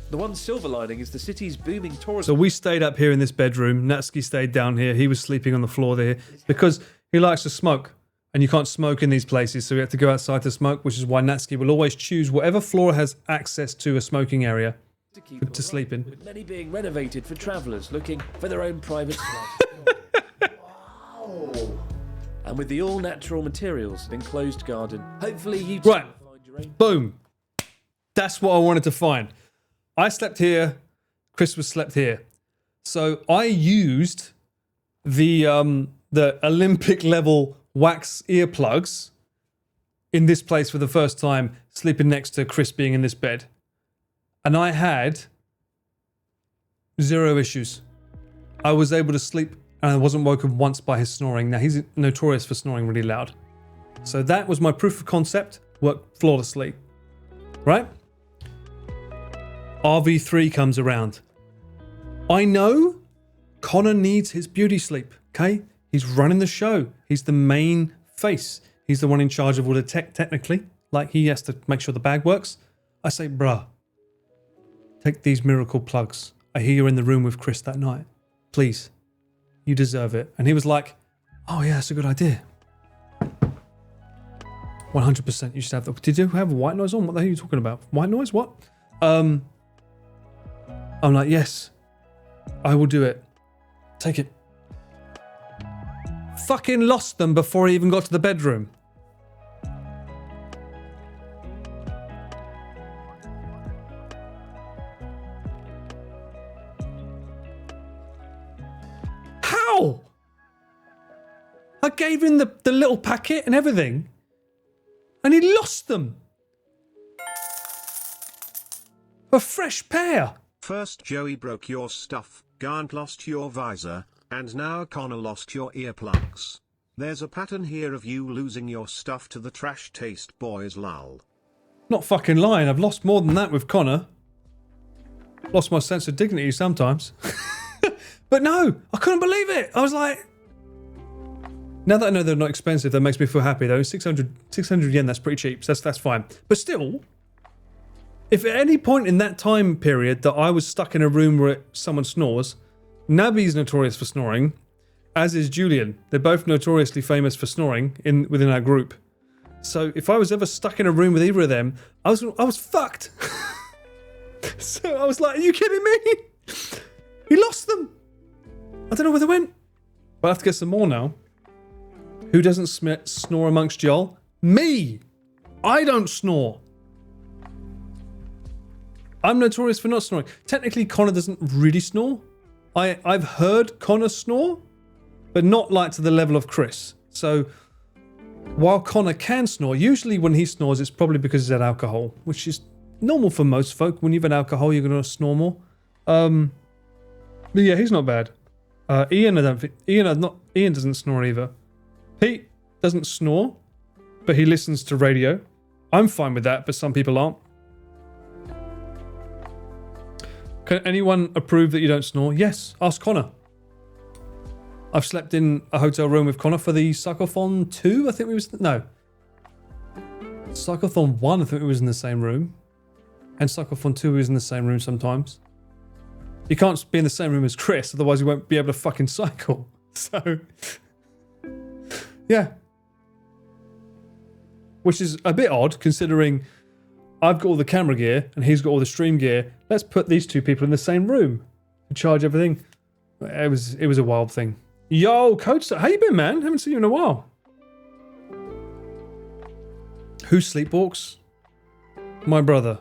The one silver lining is the city's booming tourism. So we stayed up here in this bedroom. Natsuki stayed down here. He was sleeping on the floor there because he likes to smoke. And you can't smoke in these places, so we have to go outside to smoke, which is why Natsuki will always choose whatever floor has access to a smoking area to sleep in. With many being renovated for travellers looking for their own private slice. Wow. And with the all-natural materials and enclosed garden, hopefully you too will find your own. Boom. That's what I wanted to find. I slept here. Chris was slept here. So I used the Olympic level wax earplugs in this place for the first time, sleeping next to Chris being in this bed. And I had 0 issues. I was able to sleep and I wasn't woken once by his snoring. Now, he's notorious for snoring really loud. So that was my proof of concept. Worked flawlessly. Right? RV3 comes around. I know Connor needs his beauty sleep, okay? He's running the show. He's the main face. He's the one in charge of all the tech, technically. Like, he has to make sure the bag works. I say, bruh, take these miracle plugs. I hear you're in the room with Chris that night. Please. You deserve it. And he was like, oh yeah, that's a good idea. 100% you should have that. Did you have white noise on? What the hell are you talking about? White noise? What? I'm like, yes, I will do it. Take it. Fucking lost them before he even got to the bedroom. How? I gave him the little packet and everything, and he lost them. A fresh pair. First Joey broke your stuff, Garnt lost your visor, and now Connor lost your earplugs. There's a pattern here of you losing your stuff to the trash taste boys, lol. Not fucking lying, I've lost more than that with Connor. Lost my sense of dignity sometimes. But no, I couldn't believe it. I was like... Now that I know they're not expensive, that makes me feel happy though. 600 yen, that's pretty cheap, so that's fine. But still... If at any point in that time period that I was stuck in a room where someone snores, Nabi's notorious for snoring, as is Julian. They're both notoriously famous for snoring within our group. So if I was ever stuck in a room with either of them, I was fucked. So I was like, are you kidding me? He lost them. I don't know where they went. But I have to get some more now. Who doesn't snore amongst y'all? Me! I don't snore. I'm notorious for not snoring. Technically, Connor doesn't really snore. I've heard Connor snore, but not like to the level of Chris. So while Connor can snore, usually when he snores, it's probably because he's had alcohol, which is normal for most folk. When you've had alcohol, you're going to snore more. But yeah, he's not bad. Ian doesn't snore either. Pete doesn't snore, but he listens to radio. I'm fine with that, but some people aren't. Can anyone approve that you don't snore? Yes, ask Connor. I've slept in a hotel room with Connor for the Cyclothon 2, I think we was... No. Cyclothon 1, I think we was in the same room. And Cyclothon 2 we was in the same room sometimes. You can't be in the same room as Chris, otherwise you won't be able to fucking cycle. So... yeah. Which is a bit odd, considering I've got all the camera gear and he's got all the stream gear. Let's put these two people in the same room to charge everything. It was a wild thing. Yo, Coach, how you been, man? Haven't seen you in a while. Who sleepwalks? My brother.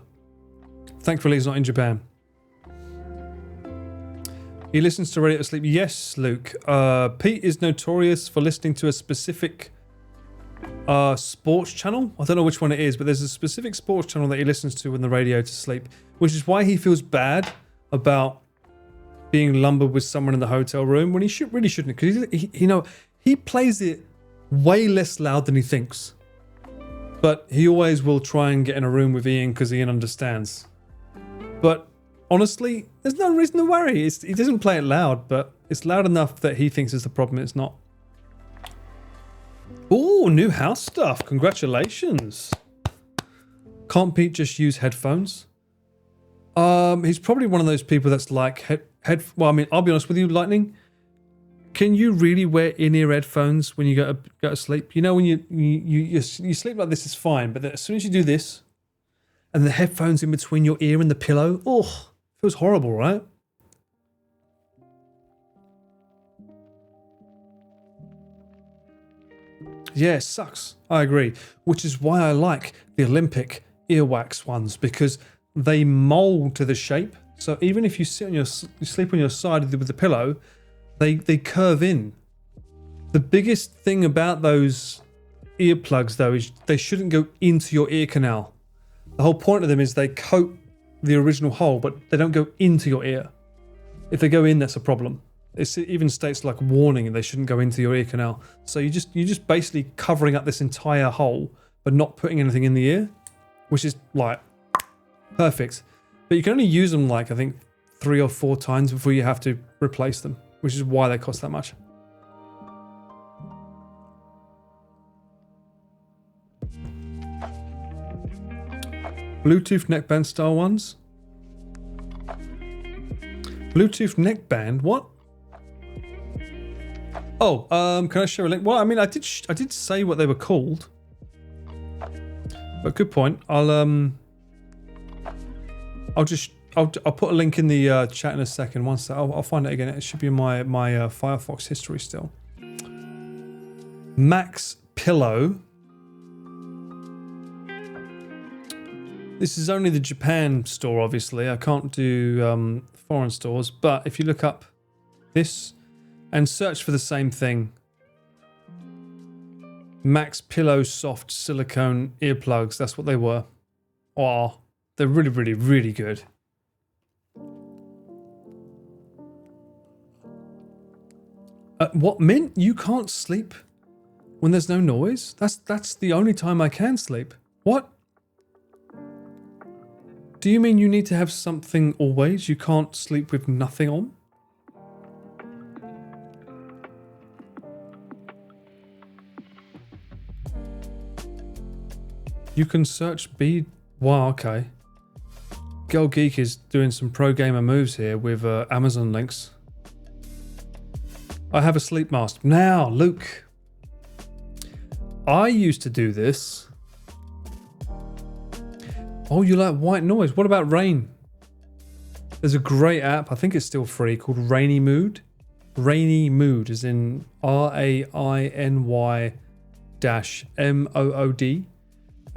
Thankfully, he's not in Japan. He listens to Radio to Sleep. Yes, Luke. Pete is notorious for listening to a specific sports channel. I don't know which one it is, but there's a specific sports channel that he listens to on the radio to sleep, which is why he feels bad about being lumbered with someone in the hotel room when he really shouldn't, because he plays it way less loud than he thinks. But he always will try and get in a room with Ian because Ian understands. But honestly, there's no reason to worry. He doesn't play it loud, but it's loud enough that he thinks it's the problem. It's not. Oh, new house stuff. Congratulations. Can't Pete just use headphones? He's probably one of those people that's like well, I mean, I'll be honest with you, Lightning. Can you really wear in-ear headphones when you go to sleep? You know, when you sleep like this is fine, but as soon as you do this, and the headphones in between your ear and the pillow, oh, feels horrible, right? Yeah, it sucks. I agree. Which is why I like the Olympic earwax ones, because they mold to the shape. So even if you sleep on your side with the pillow, they curve in. The biggest thing about those earplugs, though, is they shouldn't go into your ear canal. The whole point of them is they coat the original hole, but they don't go into your ear. If they go in, that's a problem. It even states like warning, they shouldn't go into your ear canal. So you're just basically covering up this entire hole, but not putting anything in the ear, which is like perfect. But you can only use them like, I think, 3 or 4 times before you have to replace them, which is why they cost that much. Bluetooth neckband style ones? Bluetooth neckband? What? Oh, can I share a link? Well, I mean, I did say what they were called. But good point. I'll put a link in the chat in a second. Once I'll find it again. It should be in my Firefox history still. Max Pillow. This is only the Japan store, obviously. I can't do foreign stores. But if you look up this and search for the same thing, Max Pillow Soft Silicone Earplugs. That's what they were. Oh, they're really, really, really good. What meant you can't sleep when there's no noise? That's the only time I can sleep. What? Do you mean you need to have something always? You can't sleep with nothing on? You can search B. Wow, okay. Girl Geek is doing some pro gamer moves here with Amazon links. I have a sleep mask. Now, Luke. I used to do this. Oh, you like white noise. What about rain? There's a great app, I think it's still free, called Rainy Mood. Rainy Mood is in RAINY-MOOD.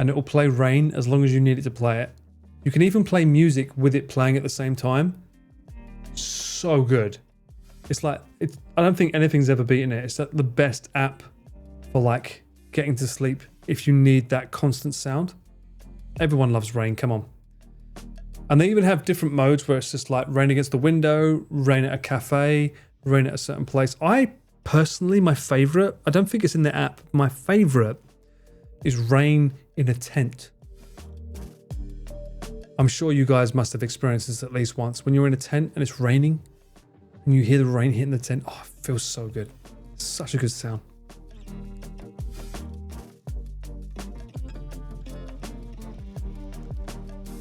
And it will play rain as long as you need it to play it. You can even play music with it playing at the same time. So good. It's like, I don't think anything's ever beaten it. It's the best app for like getting to sleep if you need that constant sound. Everyone loves rain, come on. And they even have different modes where it's just like rain against the window, rain at a cafe, rain at a certain place. I personally, my favorite, I don't think it's in the app, my favorite is rain in a tent. I'm sure you guys must have experienced this at least once. When you're in a tent and it's raining and you hear the rain hitting the tent, oh, it feels so good. Such a good sound.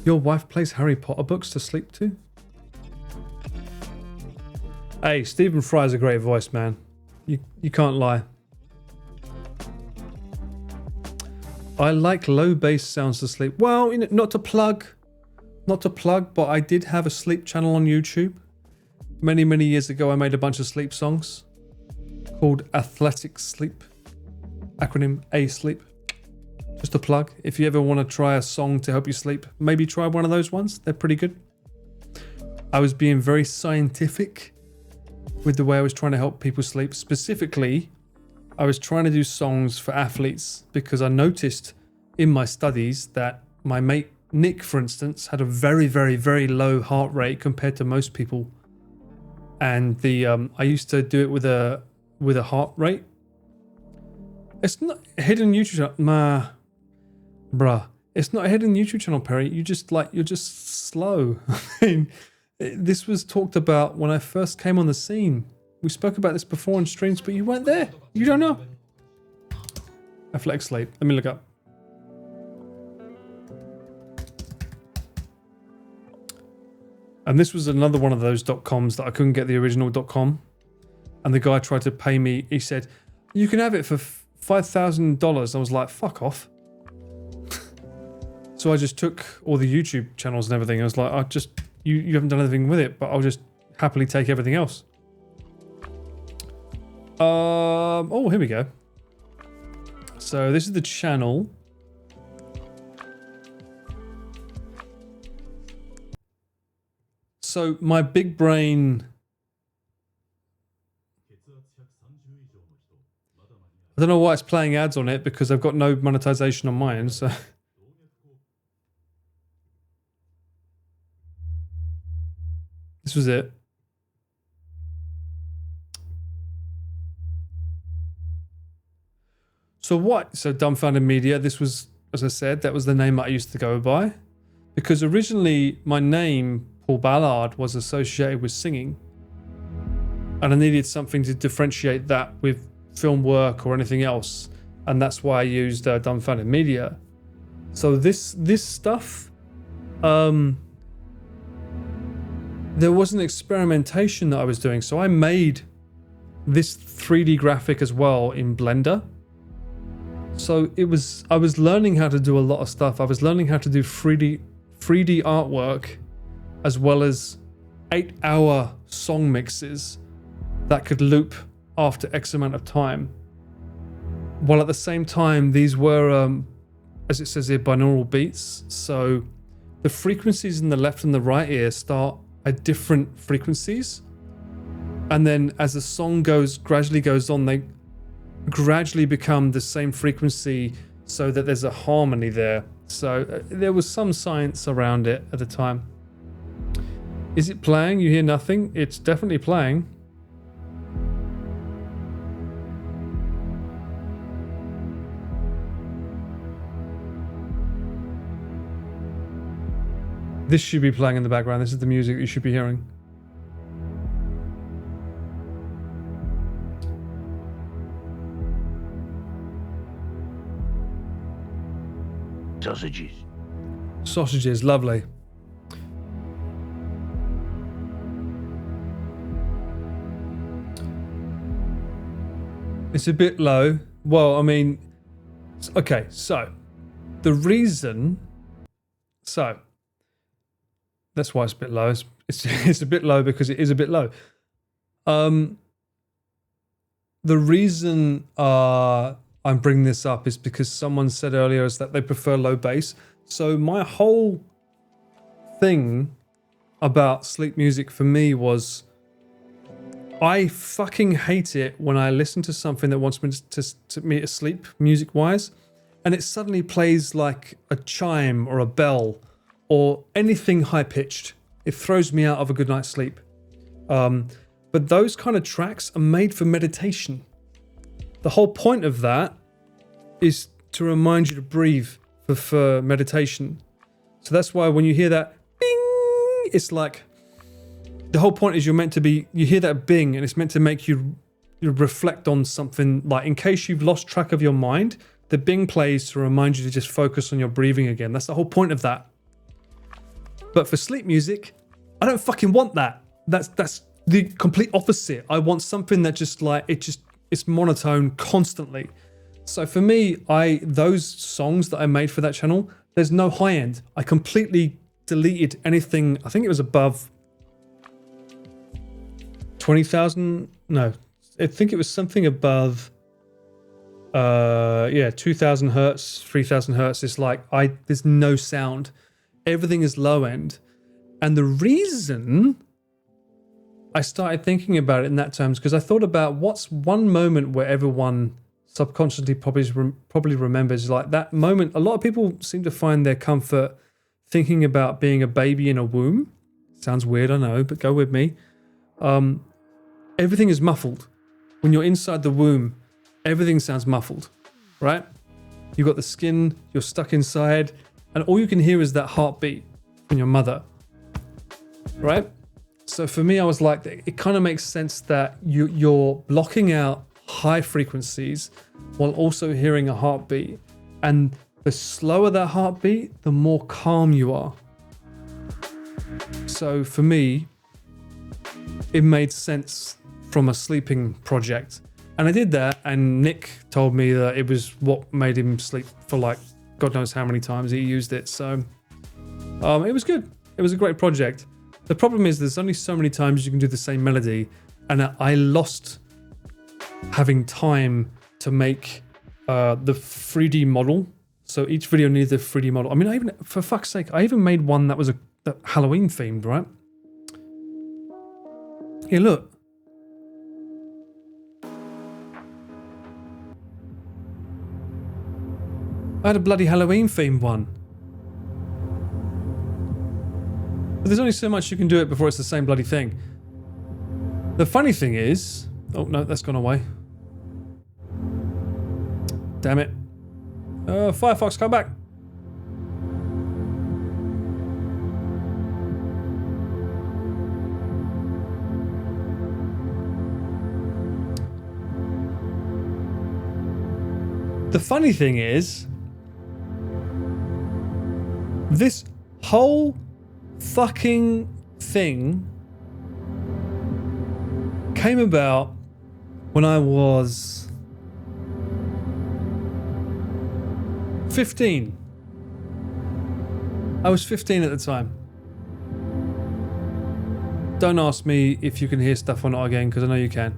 Your wife plays Harry Potter books to sleep to? Hey, Stephen Fry's a great voice, man. You can't lie. I like low bass sounds to sleep. Well, you know, not to plug, but I did have a sleep channel on YouTube. Many, many years ago, I made a bunch of sleep songs called Athletic Sleep. Acronym A-Sleep. Just a plug. If you ever want to try a song to help you sleep, maybe try one of those ones. They're pretty good. I was being very scientific with the way I was trying to help people sleep. Specifically, I was trying to do songs for athletes because I noticed in my studies that my mate Nick, for instance, had a very, very, very low heart rate compared to most people. And I used to do it with a heart rate. It's not a hidden YouTube channel. Bruh. It's not a hidden YouTube channel, Perry. You're just slow. I mean, this was talked about when I first came on the scene. We spoke about this before on streams, but you weren't there. You don't know. Athletic Sleep. Let me look up. And this was another one of those .coms that I couldn't get the original .com. And the guy tried to pay me. He said, you can have it for $5,000. I was like, fuck off. So I just took all the YouTube channels and everything. I was like, you haven't done anything with it, but I'll just happily take everything else. Oh, here we go. So this is the channel. So my big brain. I don't know why it's playing ads on it because I've got no monetization on mine. So. This was it. So what? So Dumbfounded Media, this was, as I said, that was the name I used to go by. Because originally my name, Paul Ballard, was associated with singing. And I needed something to differentiate that with film work or anything else. And that's why I used Dumbfounded Media. So this stuff, there was an experimentation that I was doing. So I made this 3D graphic as well in Blender. So I was learning how to do a lot of stuff. I was learning how to do 3D artwork as well as 8-hour song mixes that could loop after X amount of time. While at the same time, these were, as it says here, binaural beats. So the frequencies in the left and the right ear start at different frequencies. And then as the song gradually goes on, they gradually become the same frequency so that there's a harmony there. So there was some science around it at the time. Is it playing? You hear nothing? It's definitely playing. This should be playing in the background. This is the music that you should be hearing. Sausages. Sausages, lovely. It's a bit low. Well, I mean, okay, so the reason, so that's why it's a bit low. It's a bit low because it is a bit low. The reason I'm bringing this up is because someone said earlier is that they prefer low bass. So my whole thing about sleep music for me was I fucking hate it when I listen to something that wants me to sleep music wise and it suddenly plays like a chime or a bell or anything high pitched. It throws me out of a good night's sleep. But those kind of tracks are made for meditation. The whole point of that is to remind you to breathe for meditation. So that's why when you hear that bing, it's like the whole point is you hear that bing and it's meant to make you reflect on something, like in case you've lost track of your mind, the Bing plays to remind you to just focus on your breathing again. That's the whole point of that. But for sleep music, I don't fucking want that. That's the complete opposite. I want something that just like it's monotone constantly. So for me, those songs that I made for that channel, there's no high end. I completely deleted anything. I think it was above 20,000. No, I think it was something above 2,000 hertz, 3,000 hertz. It's like there's no sound. Everything is low end. And the reason I started thinking about it in that terms, because I thought about what's one moment where everyone subconsciously probably remembers, like that moment. A lot of people seem to find their comfort thinking about being a baby in a womb. Sounds weird, I know, but go with me. Everything is muffled. When you're inside the womb, everything sounds muffled, right? You've got the skin, you're stuck inside, and all you can hear is that heartbeat from your mother, right? So for me, I was like, it kind of makes sense that you're blocking out high frequencies while also hearing a heartbeat. And the slower that heartbeat, the more calm you are. So for me, it made sense from a sleeping project. And I did that, and Nick told me that it was what made him sleep for like God knows how many times he used it. So it was good. It was a great project. The problem is there's only so many times you can do the same melody, and I lost having time to make the 3D model. So each video needed a 3D model. I mean, for fuck's sake, I even made one that was that Halloween themed, right? Here, look. I had a bloody Halloween themed one. But there's only so much you can do it before it's the same bloody thing. The funny thing is... Oh, no, that's gone away. Damn it. Firefox, come back. The funny thing is... this whole fucking thing came about when I was 15. I was 15 at the time. Don't ask me if you can hear stuff or not again, because I know you can.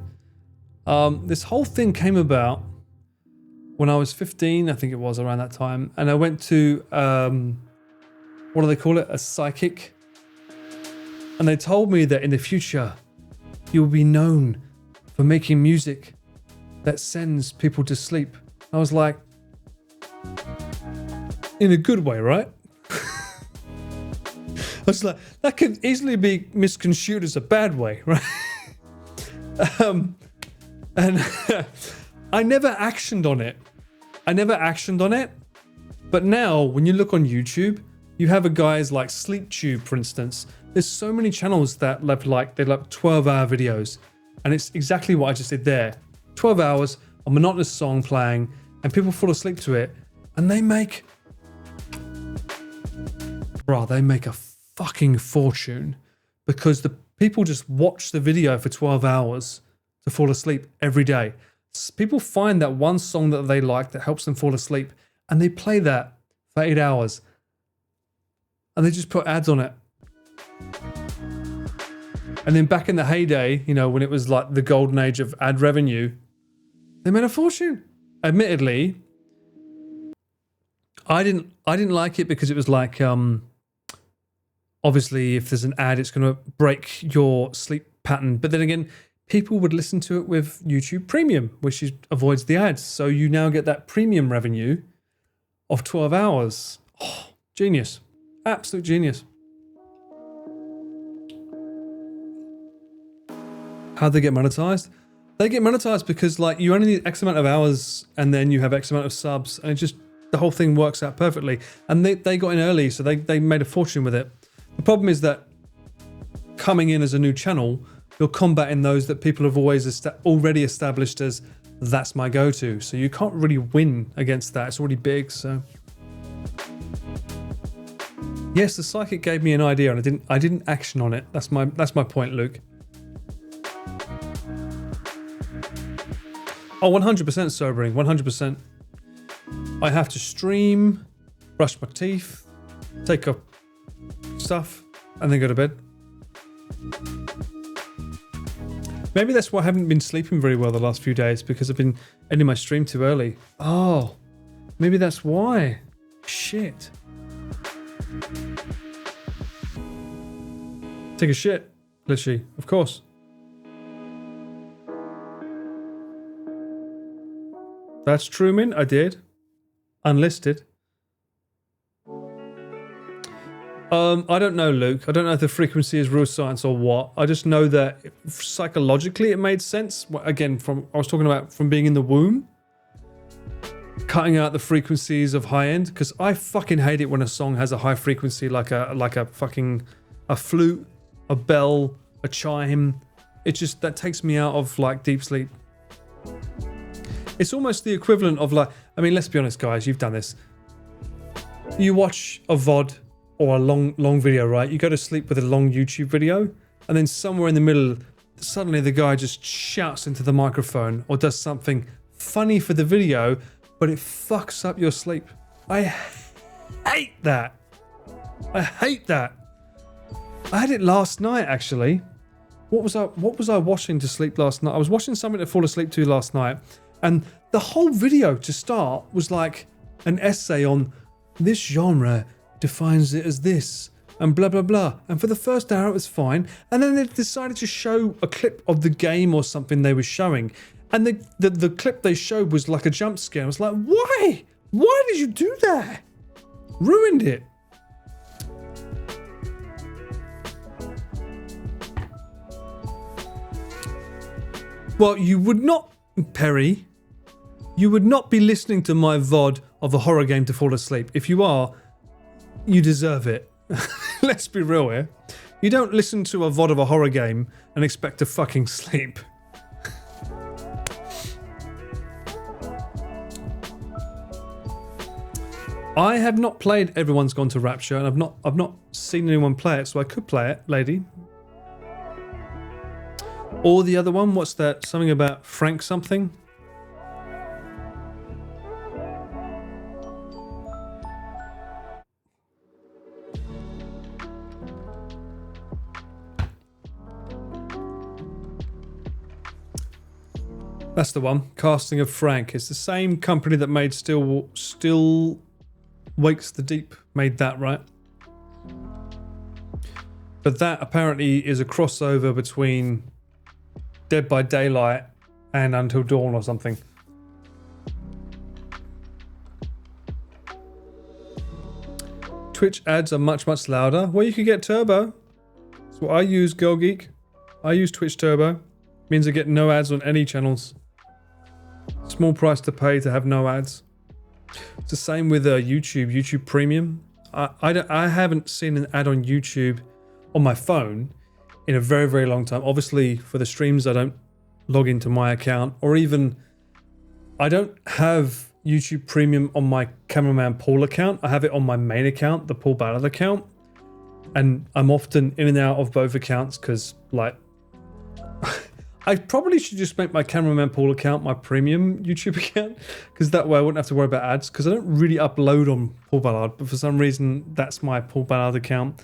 This whole thing came about when I was 15, I think it was around that time, and I went to what do they call it? A psychic. And they told me that in the future, you'll be known for making music that sends people to sleep. I was like, in a good way, right? I was like, that could easily be misconstrued as a bad way, right? And I never actioned on it. But now, when you look on YouTube, you have a guys like SleepTube, for instance. There's so many channels that they're like 12-hour videos, and it's exactly what I just did there. 12 hours, a monotonous song playing, and people fall asleep to it, and they make a fucking fortune because the people just watch the video for 12 hours to fall asleep every day. People find that one song that they like that helps them fall asleep, and they play that for 8 hours. And they just put ads on it. And then back in the heyday, you know, when it was like the golden age of ad revenue, they made a fortune. Admittedly, I didn't like it because it was like, obviously if there's an ad, it's going to break your sleep pattern. But then again, people would listen to it with YouTube Premium, which avoids the ads. So you now get that premium revenue of 12 hours. Oh, genius. Absolute genius. How'd they get monetized? They get monetized because like you only need X amount of hours and then you have X amount of subs, and it just, the whole thing works out perfectly. And they got in early, so they made a fortune with it. The problem is that coming in as a new channel, you're combating those that people have always already established as that's my go-to. So you can't really win against that. It's already big. So yes, the psychic gave me an idea, and I didn't action on it. That's my point, Luke. Oh, 100% sobering. 100%. I have to stream, brush my teeth, take up stuff, and then go to bed. Maybe that's why I haven't been sleeping very well the last few days, because I've been ending my stream too early. Oh, maybe that's why. Shit. Take a shit, literally, of course. That's true, Mint. I did. Unlisted. I don't know, Luke. I don't know if the frequency is real science or what. I just know that psychologically it made sense. Again, I was talking about from being in the womb, cutting out the frequencies of high end, because I fucking hate it when a song has a high frequency like a fucking a flute, a bell, a chime. It just that takes me out of like deep sleep. It's almost the equivalent of like, I mean, let's be honest, guys. You've done this. You watch a VOD or a long video, right? You go to sleep with a long YouTube video, and then somewhere in the middle, suddenly the guy just shouts into the microphone or does something funny for the video, but it fucks up your sleep. I hate that. I hate that. I had it last night, actually. What was I watching to sleep last night? I was watching something to fall asleep to last night, and the whole video to start was like an essay on this genre defines it as this and blah blah blah, and for the first hour it was fine, and then they decided to show a clip of the game or something they were showing, and the clip they showed was like a jump scare. I was like, why did you do that? Ruined it. Well, you would not, Perry, you would not be listening to my VOD of a horror game to fall asleep. If you are, you deserve it. Let's be real here. You don't listen to a VOD of a horror game and expect to fucking sleep. I have not played Everyone's Gone to Rapture, and I've not seen anyone play it, so I could play it, lady. Or the other one, what's that? Something about Frank something? That's the one. Casting of Frank. It's the same company that made Still Wakes the Deep. Made that, right? But that apparently is a crossover between Dead by Daylight and Until Dawn or something. Twitch ads are much louder. Well, you can get Turbo. That's what I use, Girl Geek. I use Twitch Turbo. Means I get no ads on any channels. Small price to pay to have no ads. It's the same with YouTube Premium. I haven't seen an ad on YouTube on my phone in a very long time. Obviously, for the streams, I don't log into my account, or even I don't have YouTube Premium on my Cameraman Paul account. I have it on my main account, the Paul Ballard account, and I'm often in and out of both accounts because, like, I probably should just make my Cameraman Paul account my premium YouTube account, because that way I wouldn't have to worry about ads, because I don't really upload on Paul Ballard, but for some reason that's my Paul Ballard account.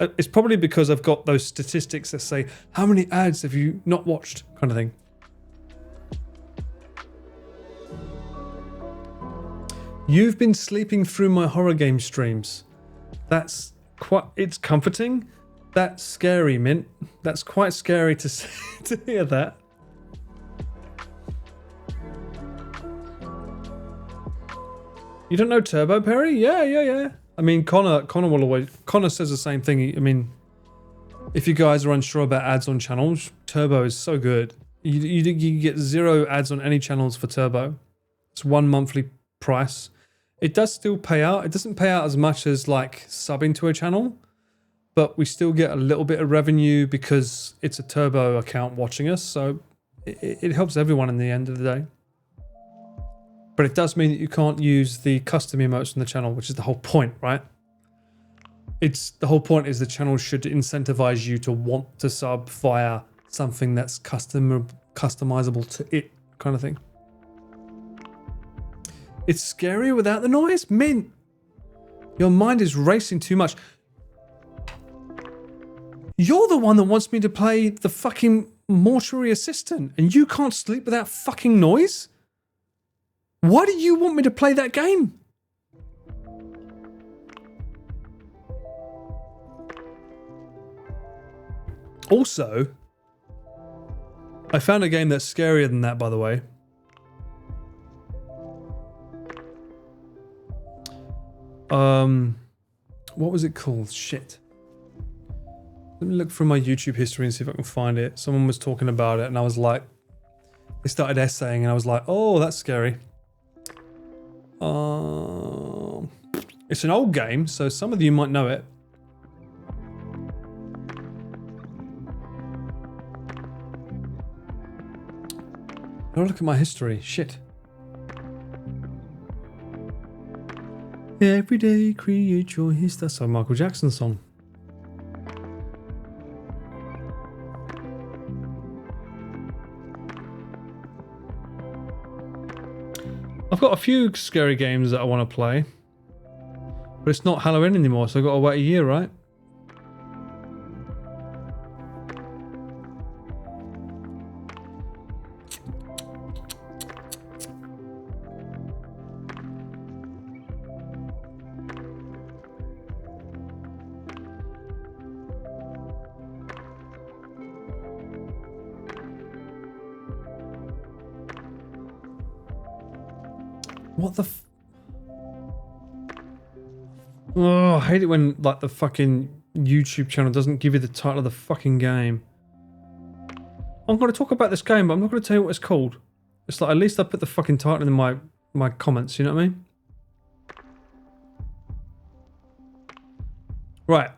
It's probably because I've got those statistics that say, how many ads have you not watched, kind of thing. You've been sleeping through my horror game streams. That's quite, it's comforting. That's scary, Mint. That's quite scary to to hear that. You don't know Turbo, Perry? Yeah. I mean, Connor says the same thing. I mean, if you guys are unsure about ads on channels, Turbo is so good. You get 0 ads on any channels for Turbo. It's one monthly price. It does still pay out. It doesn't pay out as much as like subbing to a channel, but we still get a little bit of revenue because it's a turbo account watching us. So it helps everyone in the end of the day. But it does mean that you can't use the custom emotes on the channel, which is the whole point, right? The whole point is the channel should incentivize you to want to sub via something that's customizable to it, kind of thing. It's scary without the noise? Mint! Your mind is racing too much. You're the one that wants me to play the fucking mortuary assistant, and you can't sleep without fucking noise? Why do you want me to play that game? Also, I found a game that's scarier than that, by the way. What was it called? Shit. Let me look through my YouTube history and see if I can find it. Someone was talking about it and I was like, they started essaying and I was like, oh, that's scary. It's an old game, so some of you might know it. Oh, look at my history. Shit. Every day create your history. That's a Michael Jackson song. I've got a few scary games that I want to play. But it's not Halloween anymore, so I've got to wait a year, right? What the Oh, I hate it when like the fucking YouTube channel doesn't give you the title of the fucking game. I'm going to talk about this game, but I'm not going to tell you what it's called. It's like, at least I put the fucking title in my comments, you know what I mean? Right.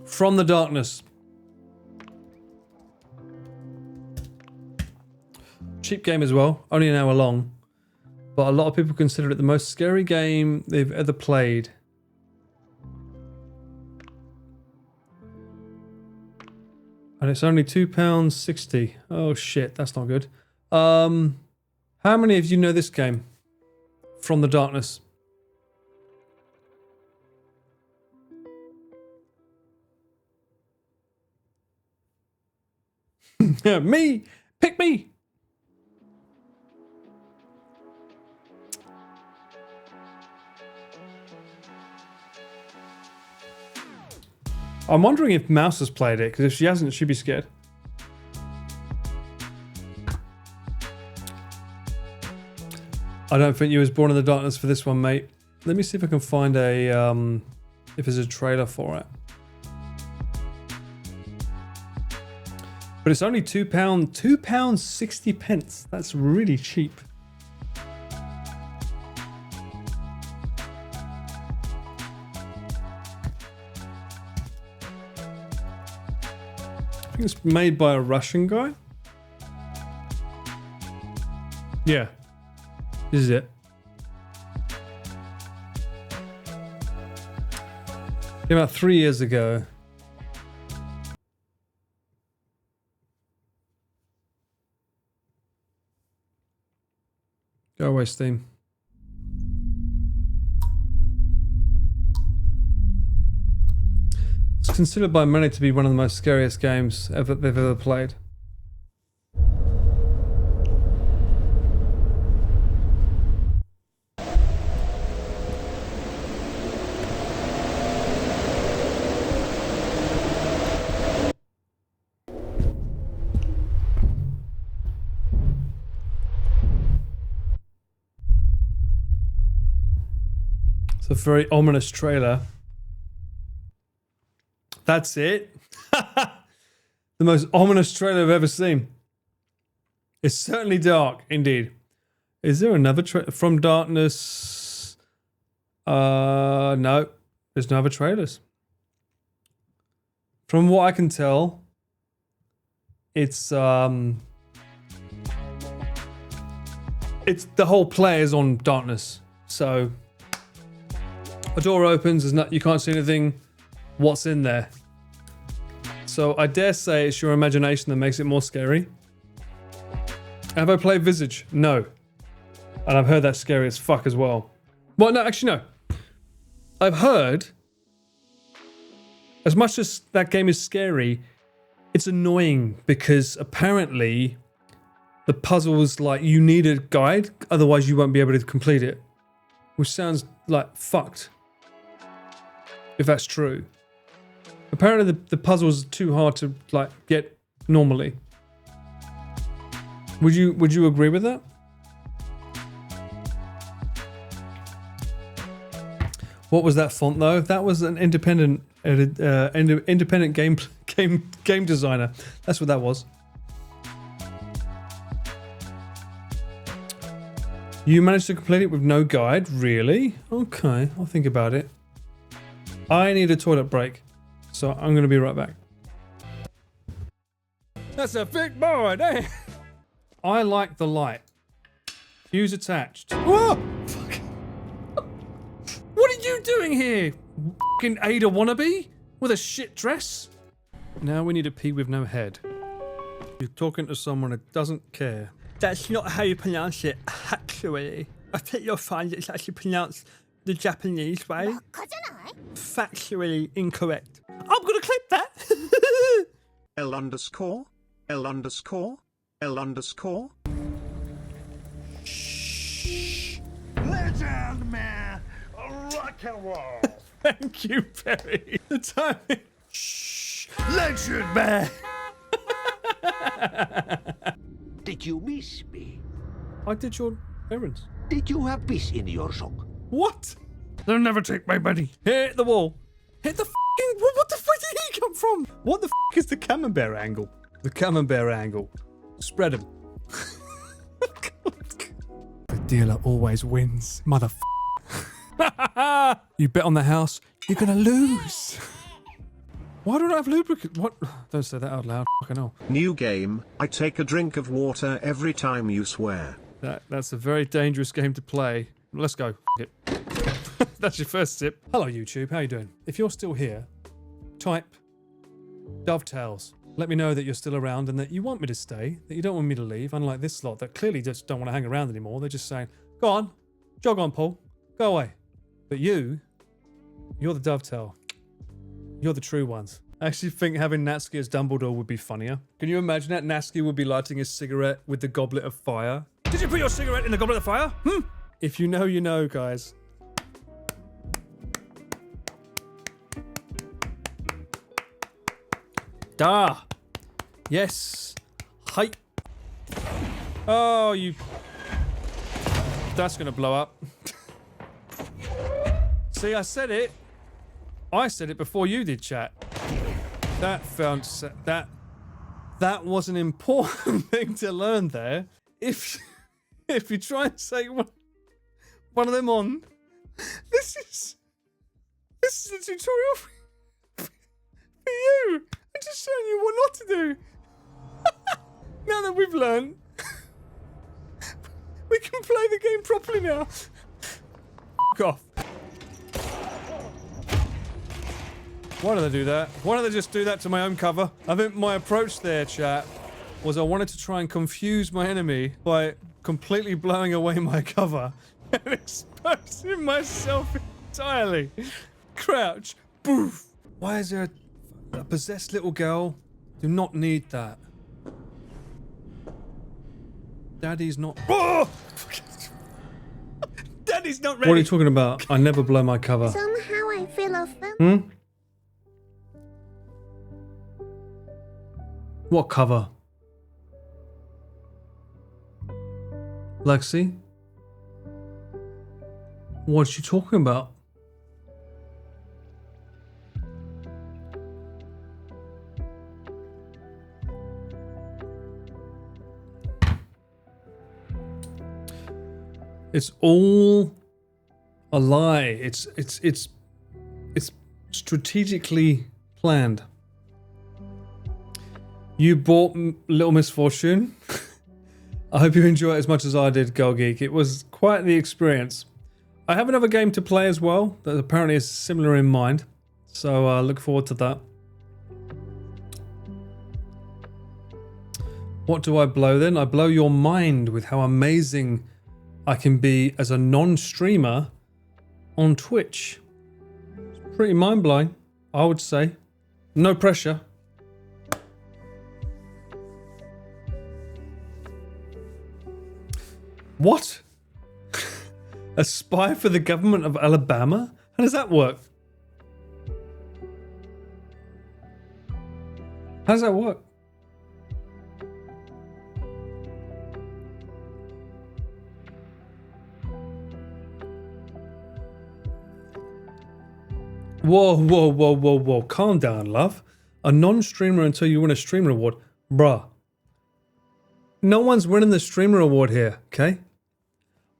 From the Darkness. Cheap game as well, only an hour long. But a lot of people consider it the most scary game they've ever played. And it's only £2.60. Oh shit, that's not good. How many of you know this game? From the Darkness. Me! Pick me! I'm wondering if Mouse has played it, because if she hasn't, she'd be scared. I don't think you was born in the darkness for this one, mate. Let me see if I can find a, if there's a trailer for it. But it's only £2.60. That's really cheap. I think it's made by a Russian guy. Yeah. This is it. Came out 3 years ago. Go away, Steam. It's considered by many to be one of the most scariest games they've ever played. It's a very ominous trailer. That's it. The most ominous trailer I've ever seen. It's certainly dark, indeed. Is there another trailer? From Darkness? No. There's no other trailers. From what I can tell, it's the whole play is on darkness. So a door opens, you can't see anything. What's in there? So I dare say it's your imagination that makes it more scary. Have I played Visage? No. And I've heard that's scary as fuck as well. Well, no, actually no. I've heard, as much as that game is scary, it's annoying because apparently the puzzle's like you need a guide, otherwise you won't be able to complete it. Which sounds like fucked. If that's true. Apparently the puzzle's too hard to like get normally. Would you agree with that? What was that font though? That was an independent game designer. That's what that was. You managed to complete it with no guide? Really? Okay, I'll think about it. I need a toilet break, so I'm going to be right back. That's a thick board, eh? I like the light. Fuse attached. Whoa! Fuck. What are you doing here? Fucking Ada wannabe? With a shit dress? Now we need a pea with no head. You're talking to someone that doesn't care. That's not how you pronounce it, actually. I think you'll find it's actually pronounced the Japanese way. Factually incorrect. I'm gonna clip that! L_, L_, L_. Legend, man! Rock and roll! Thank you, Perry. The timing. Shh! Legend, man! Did you miss me? I did your errands. Did you have peace in your song? What? They'll never take my money. Hit the wall. Hit the fucking... What the fuck did he come from? What the fuck is the camembert angle? The camembert angle. Spread them. The dealer always wins, motherfucker. You bet on the house, you're gonna lose. Why don't I have lubricant? What? Don't say that out loud. Fucking hell. New game, I take a drink of water every time you swear. That's a very dangerous game to play. Let's go. That's your first sip. Hello, YouTube. How you doing? If you're still here, type dovetails. Let me know that you're still around and that you want me to stay, that you don't want me to leave, unlike this lot that clearly just don't want to hang around anymore. They're just saying, go on, jog on, Paul, go away. But you're the dovetail. You're the true ones. I actually think having Natsuki as Dumbledore would be funnier. Can you imagine that Natsuki would be lighting a cigarette with the goblet of fire? Did you put your cigarette in the goblet of fire? If you know, you know, guys. Da. Yes. Hi. Oh, you. That's gonna blow up. See, I said it. I said it before you did, chat. That was an important thing to learn there. If you try and say one of them on, this is a tutorial for you. I'm just showing you what not to do. Now that we've learned, we can play the game properly now. F*** off. Why did they do that? Why don't they just do that to my own cover? I think my approach there, chat, was I wanted to try and confuse my enemy by completely blowing away my cover and exposing myself entirely. Crouch. Boof. Why is there a possessed little girl? Do not need that. Daddy's not... Oh! Daddy's not ready. What are you talking about? I never blow my cover. Somehow I feel offended. What cover? Lexi? What are you talking about? It's all a lie. It's strategically planned. You bought Little Misfortune. I hope you enjoy it as much as I did, Girl Geek. It was quite the experience. I have another game to play as well that apparently is similar in mind. So look forward to that. What do I blow then? I blow your mind with how amazing I can be as a non-streamer on Twitch. It's pretty mind-blowing, I would say. No pressure. What? A spy for the government of Alabama? How does that work? How does that work? Whoa, whoa, whoa, whoa, whoa. Calm down, love. A non-streamer until you win a streamer award. Bruh. No one's winning the streamer award here, okay?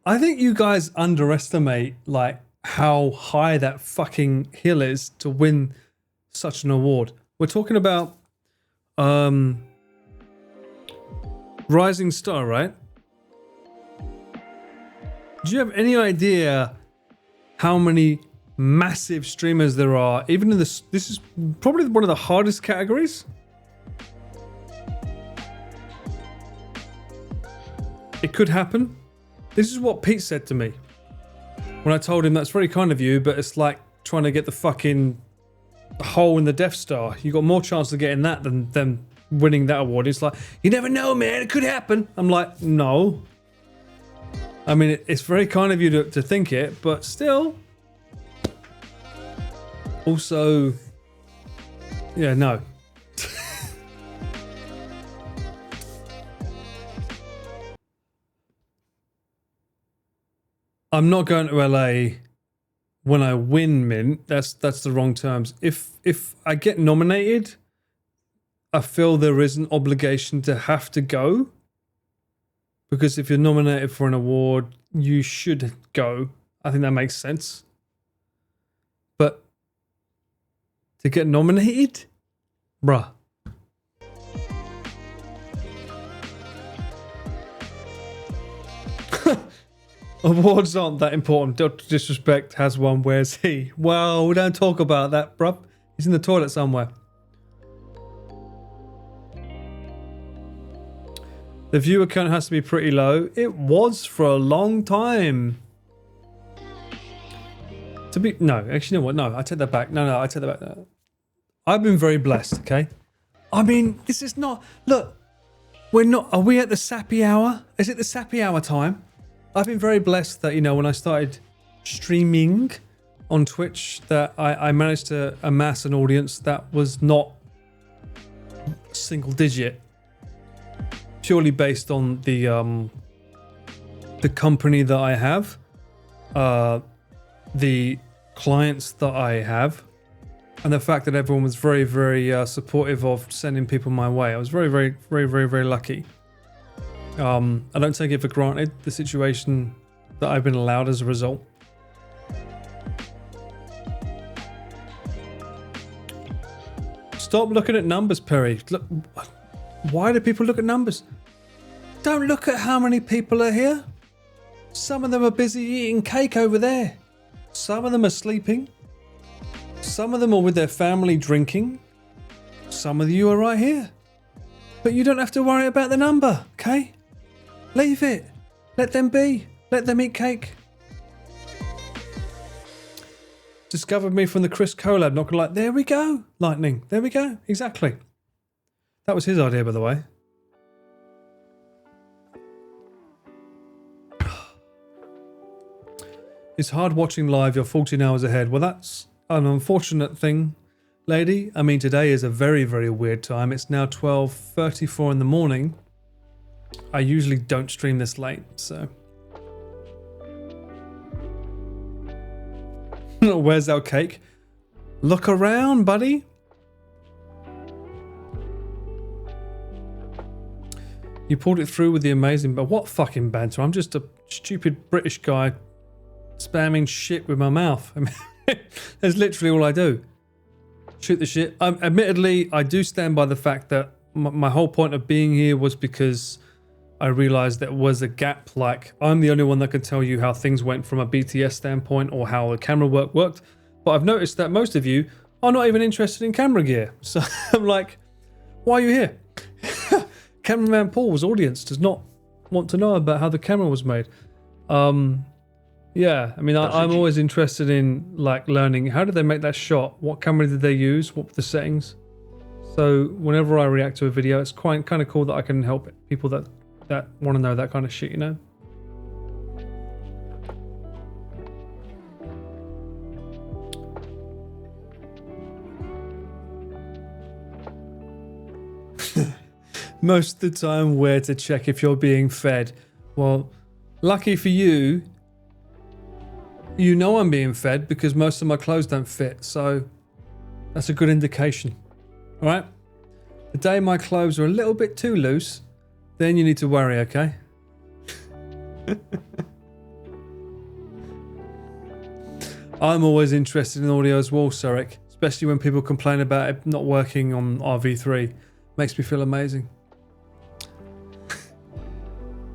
I think you guys underestimate, like, how high that fucking hill is to win such an award. We're talking about Rising Star, right? Do you have any idea how many massive streamers there are? Even in this is probably one of the hardest categories. It could happen. This is what Pete said to me when I told him that's very kind of you, but it's like trying to get the fucking hole in the Death Star. You got more chance of getting that than them winning that award. It's like, you never know, man. It could happen. I'm like, no. I mean, it's very kind of you to think it, but still. Also, yeah, no. I'm not going to LA when I win Mint. That's the wrong terms. If I get nominated, I feel there is an obligation to have to go. Because if you're nominated for an award, you should go. I think that makes sense. But to get nominated? Bruh. Awards aren't that important. Dr. Disrespect has one. Where's he? Well, we don't talk about that, bruv. He's in the toilet somewhere. The viewer count has to be pretty low. It was for a long time. No, actually, you know what? No, I take that back. No, I take that back. No. I've been very blessed, okay? I mean, this is not... Look, we're not... Are we at the sappy hour? Is it the sappy hour time? I've been very blessed that, you know, when I started streaming on Twitch, that I managed to amass an audience that was not single digit. Purely based on the company that I have, the clients that I have, and the fact that everyone was very, very supportive of sending people my way. I was very, very, very, very, very lucky. I don't take it for granted, the situation that I've been allowed as a result. Stop looking at numbers, Perry. Look, why do people look at numbers? Don't look at how many people are here. Some of them are busy eating cake over there. Some of them are sleeping. Some of them are with their family drinking. Some of you are right here. But you don't have to worry about the number, okay? Leave it. Let them be. Let them eat cake. Discovered me from the Chris collab. Not gonna lie. There we go. Lightning. There we go. Exactly. That was his idea, by the way. It's hard watching live. You're 14 hours ahead. Well, that's an unfortunate thing, lady. I mean, today is a very, very weird time. It's now 12:34 in the morning. I usually don't stream this late, so. Where's our cake? Look around, buddy. You pulled it through with the amazing... But what fucking banter? I'm just a stupid British guy spamming shit with my mouth. I mean, that's literally all I do. Shoot the shit. Admittedly, I do stand by the fact that my whole point of being here was because I realized there was a gap. Like, I'm the only one that can tell you how things went from a BTS standpoint or how the camera work worked. But I've noticed that most of you are not even interested in camera gear. So I'm like, why are you here? Cameraman Paul's audience does not want to know about how the camera was made. Yeah, I mean, I'm always interested in like learning how did they make that shot? What camera did they use? What were the settings? So whenever I react to a video, it's kind of cool that I can help people that want to know that kind of shit, you know? Most of the time, where to check if you're being fed. Well, lucky for you, you know I'm being fed because most of my clothes don't fit. So that's a good indication. All right? The day my clothes are a little bit too loose, then you need to worry, okay? I'm always interested in audio as well, Sarek, especially when people complain about it not working on RV3. Makes me feel amazing.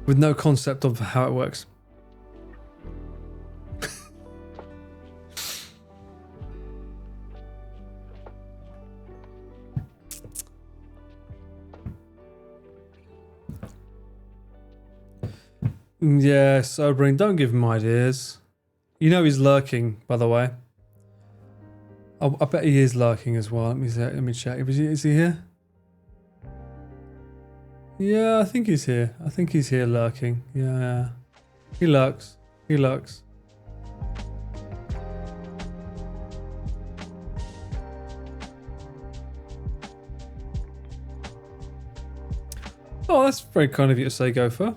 With no concept of how it works. Yeah, sobering. Don't give him ideas. You know he's lurking, by the way. I bet he is lurking as well. Let me check. Is he here? Yeah, I think he's here. I think he's here lurking. Yeah. He lurks. He lurks. Oh, that's very kind of you to say, Gopher.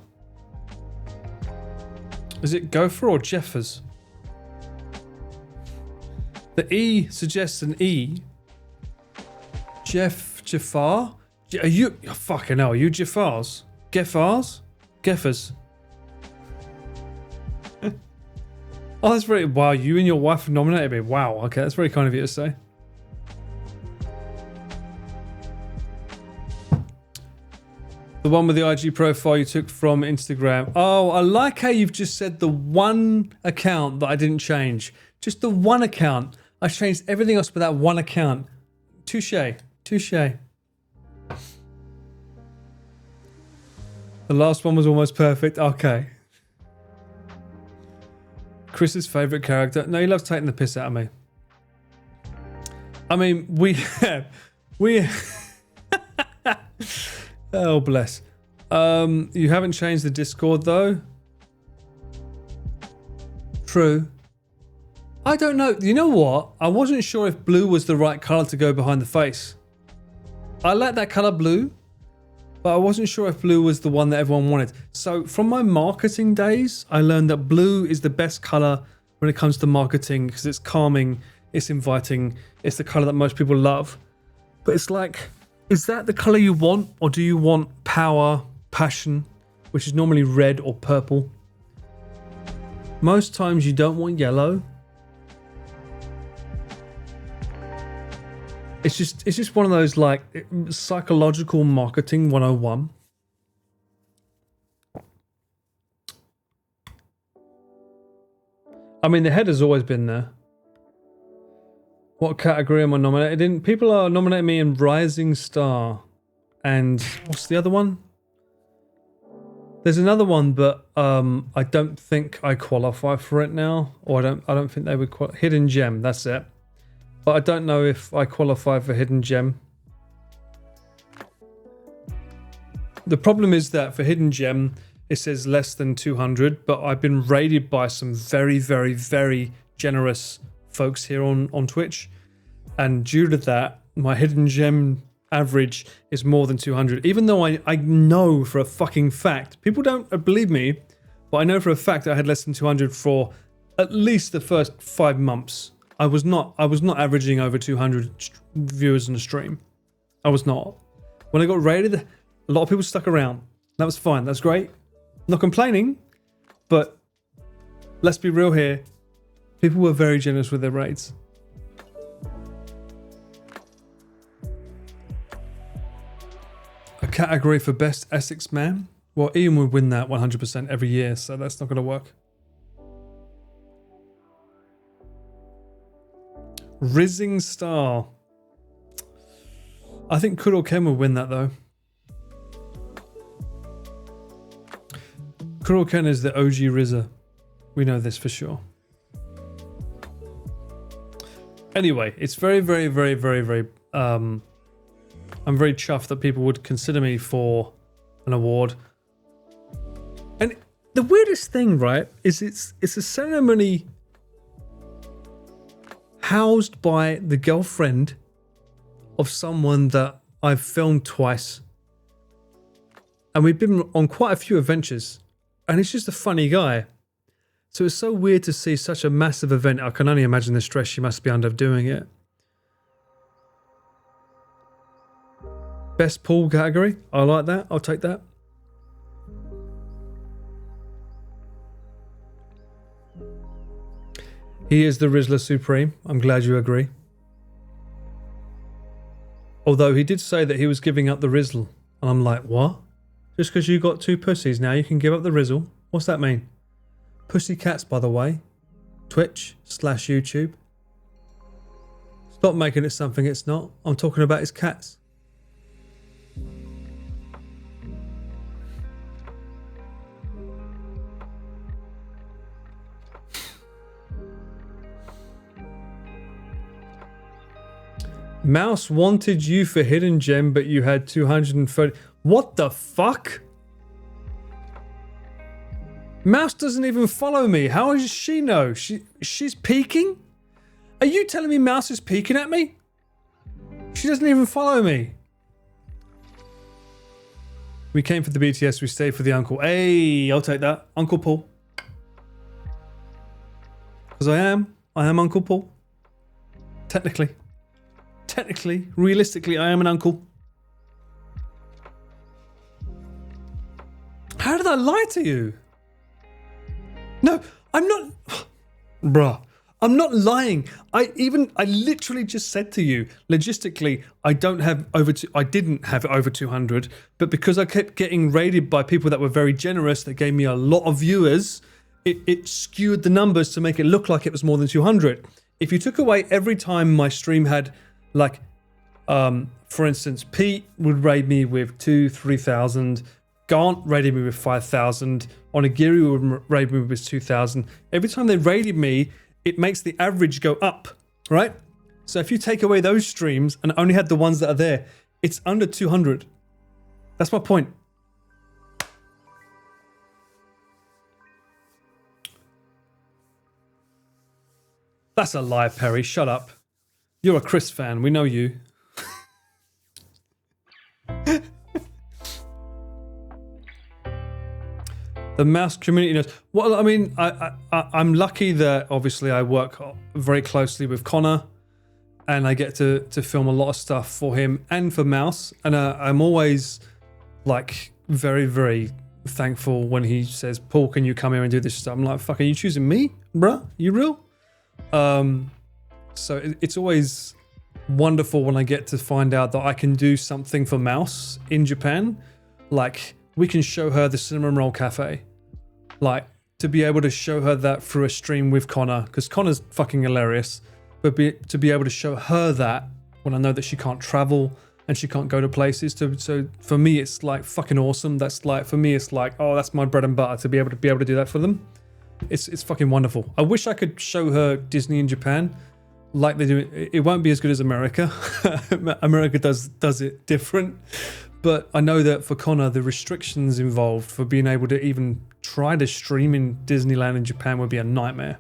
Is it Gopher or Jeffers? The E suggests an E. Jafar? Are you... Oh, fucking hell, are you Jafars? Geffars? Geffers. Oh, that's very... Wow, you and your wife nominated me. Wow, okay, that's very kind of you to say. The one with the IG profile you took from Instagram. Oh, I like how you've just said the one account that I didn't change. Just the one account. I changed everything else but that one account. Touche. Touche. The last one was almost perfect. Okay. Chris's favourite character. No, he loves taking the piss out of me. I mean, we... Oh, bless. You haven't changed the Discord, though? True. I don't know. You know what? I wasn't sure if blue was the right colour to go behind the face. I like that colour blue, but I wasn't sure if blue was the one that everyone wanted. So from my marketing days, I learned that blue is the best colour when it comes to marketing because it's calming, it's inviting, it's the colour that most people love. But it's like... Is that the colour you want, or do you want power, passion, which is normally red or purple? Most times you don't want yellow. It's just one of those like psychological marketing 101. I mean, the header's always been there. What category am I nominated in? People are nominating me in Rising Star. And what's the other one? There's another one, but I don't think I qualify for it now. Or I don't think they would qualify. Hidden Gem, that's it. But I don't know if I qualify for Hidden Gem. The problem is that for Hidden Gem, it says less than 200, but I've been raided by some very, very, very generous folks here on Twitch, and due to that my Hidden Gem average is more than 200, even though I know for a fucking fact, people don't believe me, but I know for a fact that I had less than 200 for at least the first 5 months. I was not averaging over 200 viewers in the stream. I was not. When I got raided, a lot of people stuck around. That was fine, that's great. Not complaining, but let's be real here. People were very generous with their raids. category for best Essex man. Well, Ian would win that 100% every year, so that's not going to work. Rizzing star. I think Kudal Ken would win that though. Kudal Ken is the OG Rizzer. We know this for sure. Anyway, it's very, very, very, very, very... I'm very chuffed that people would consider me for an award. And the weirdest thing, right, is it's a ceremony housed by the girlfriend of someone that I've filmed twice. And we've been on quite a few adventures. And he's just a funny guy. So it's so weird to see such a massive event. I can only imagine the stress she must be under doing it. Best pool category. I like that. I'll take that. He is the Rizzler Supreme. I'm glad you agree. Although he did say that he was giving up the Rizzle. And I'm like, what? Just because you got 2 pussies now you can give up the Rizzle? What's that mean? Pussycats, by the way. Twitch/YouTube. Stop making it something it's not. I'm talking about his cats. Mouse wanted you for Hidden Gem, but you had 230. What the fuck? Mouse doesn't even follow me. How does she know? She's peeking? Are you telling me Mouse is peeking at me? She doesn't even follow me. We came for the BTS, we stayed for the uncle. Hey, I'll take that. Uncle Paul. Because I am Uncle Paul. Technically, realistically, I am an uncle. How did I lie to you? No, I'm not. Bruh, I'm not lying. I literally just said to you, logistically, I didn't have over 200, but because I kept getting raided by people that were very generous, that gave me a lot of viewers, it skewed the numbers to make it look like it was more than 200. If you took away every time my stream had, like, for instance, Pete would raid me with 2,000-3,000. Gaunt raided me with 5,000. Onigiri would raid me with 2,000. Every time they raided me, it makes the average go up, right? So if you take away those streams and only had the ones that are there, it's under 200. That's my point. That's a lie, Perry. Shut up. You're a Chris fan. We know you. The mouse community knows. Well, I mean, I'm lucky that obviously I work very closely with Connor, and I get to film a lot of stuff for him and for Mouse. And I'm always like very, very thankful when he says, "Paul, can you come here and do this stuff?" I'm like, "Fuck, are you choosing me, bruh? You real?" So it's always wonderful when I get to find out that I can do something for Mouse in Japan. Like, we can show her the Cinnamon Roll Cafe. Like, to be able to show her that through a stream with Connor, because Connor's fucking hilarious, but to be able to show her that when I know that she can't travel and she can't go to places. So for me, it's like fucking awesome. That's like, for me, it's like, oh, that's my bread and butter to be able to do that for them. It's fucking wonderful. I wish I could show her Disney in Japan like they do. It won't be as good as America. America does it different. But I know that for Connor, the restrictions involved for being able to even try to stream in Disneyland in Japan would be a nightmare.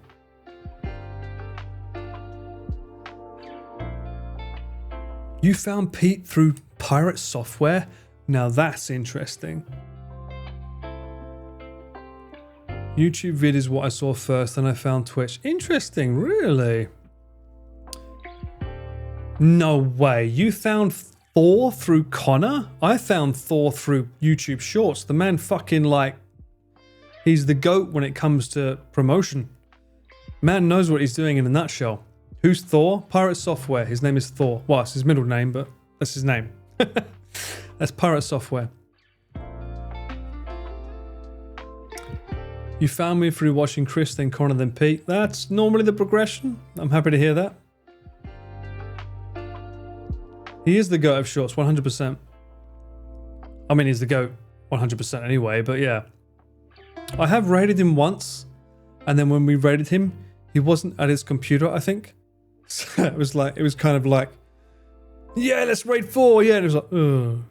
You found Pete through pirate software? Now that's interesting. YouTube vid is what I saw first, and I found Twitch. Interesting, really? No way. You found Thor through Connor? I found Thor through YouTube Shorts. The man fucking, like, he's the GOAT when it comes to promotion. Man knows what he's doing in a nutshell. Who's Thor? Pirate Software. His name is Thor. Well, it's his middle name, but that's his name. That's That's pirate software. You found me through watching Chris, then Connor, then Pete. That's normally the progression. I'm happy to hear that. He is the GOAT of shorts, 100%. I mean, he's the GOAT 100% anyway, but yeah. I have raided him once, and then when we raided him, he wasn't at his computer, I think. So it was kind of like, yeah, let's raid 4, yeah, and it was like, ugh.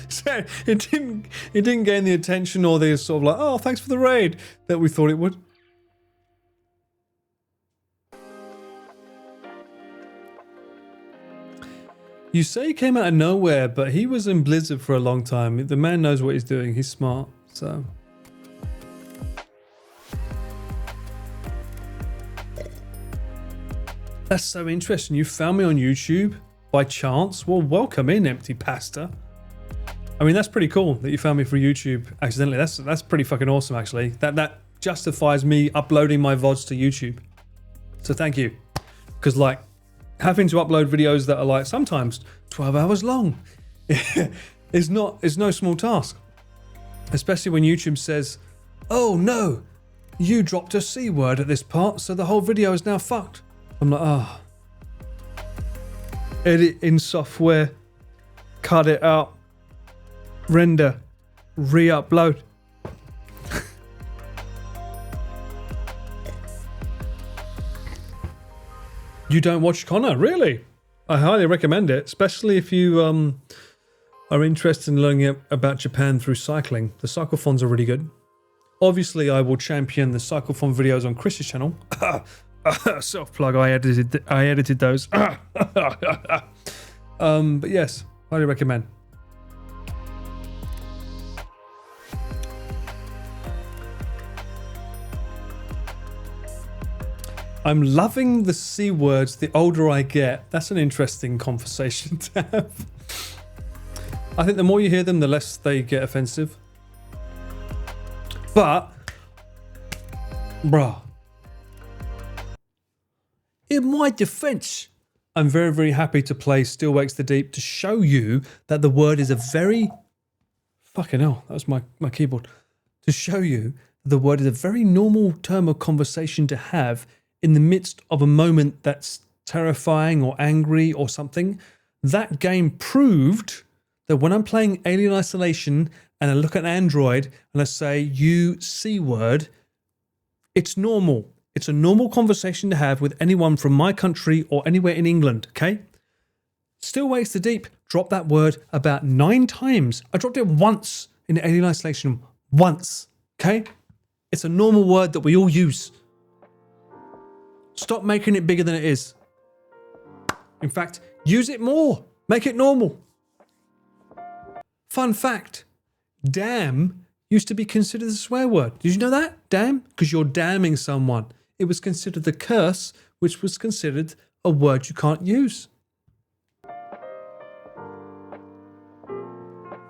So it didn't gain the attention or the sort of like, oh, thanks for the raid that we thought it would. You say he came out of nowhere, but he was in Blizzard for a long time. The man knows what he's doing. He's smart, so. That's so interesting. You found me on YouTube by chance. Well, welcome in, Empty Pasta. I mean, that's pretty cool that you found me through YouTube accidentally. That's pretty fucking awesome, actually. That justifies me uploading my VODs to YouTube. So thank you. Because, like, having to upload videos that are, like, sometimes 12 hours long is no small task. Especially when YouTube says, oh, no, you dropped a C word at this part, so the whole video is now fucked. I'm like, oh. Edit in software. Cut it out. Render, re-upload. You don't watch Connor, really? I highly recommend it, especially if you are interested in learning about Japan through cycling. The cyclothons are really good. Obviously, I will champion the cyclothon videos on Chris's channel. Self-plug, I edited those. But yes, highly recommend. I'm loving the C words the older I get. That's an interesting conversation to have. I think the more you hear them, the less they get offensive. But, bruh, in my defense, I'm very, very happy to play Still Wakes the Deep to show you that the word is a very... Fucking hell, that was my keyboard. To show you that the word is a very normal term of conversation to have in the midst of a moment that's terrifying or angry or something. That game proved that when I'm playing Alien Isolation and I look at Android and I say, you C word, it's normal. It's a normal conversation to have with anyone from my country or anywhere in England, okay? Still Wakes the Deep dropped that word about 9 times. I dropped it once in Alien Isolation. Once, okay? It's a normal word that we all use. Stop making it bigger than it is. In fact, use it more. Make it normal. Fun fact, damn used to be considered a swear word. Did you know that? Damn? Because you're damning someone. It was considered a curse, which was considered a word you can't use.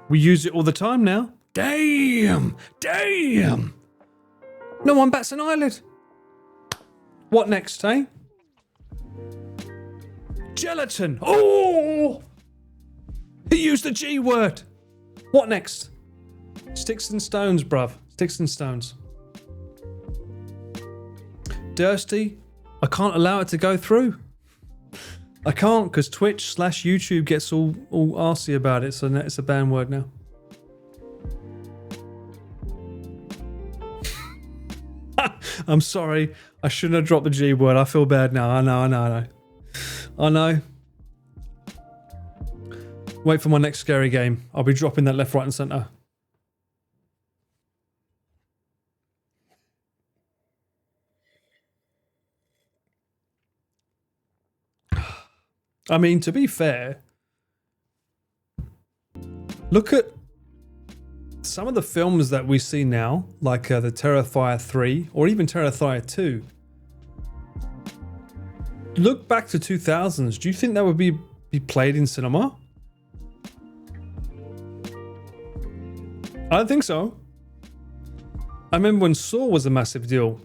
We use it all the time now. Damn! Damn! No one bats an eyelid. What next, eh? Gelatin. Oh! He used the G word. What next? Sticks and stones, bruv. Sticks and stones. Thirsty. I can't allow it to go through. I can't because Twitch/YouTube gets all arsey about it, so it's a banned word now. I'm sorry. I shouldn't have dropped the G word. I feel bad now. I know. Wait for my next scary game. I'll be dropping that left, right, and center. I mean, to be fair, look at some of the films that we see now, like the Terrifier 3 or even Terrifier 2. Look back to 2000s. Do you think that would be played in cinema? I don't think so. I remember when Saw was a massive deal.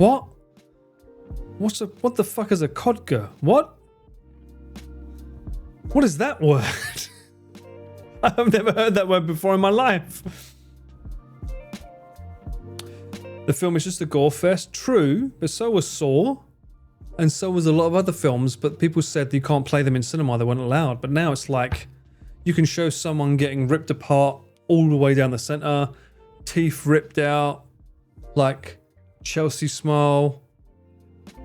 What? What the fuck is a kodga? What? What is that word? I've never heard that word before in my life. The film is just a gore fest. True, but so was Saw. And so was a lot of other films, but people said you can't play them in cinema, they weren't allowed. But now it's like, you can show someone getting ripped apart all the way down the center, teeth ripped out, like Chelsea smile.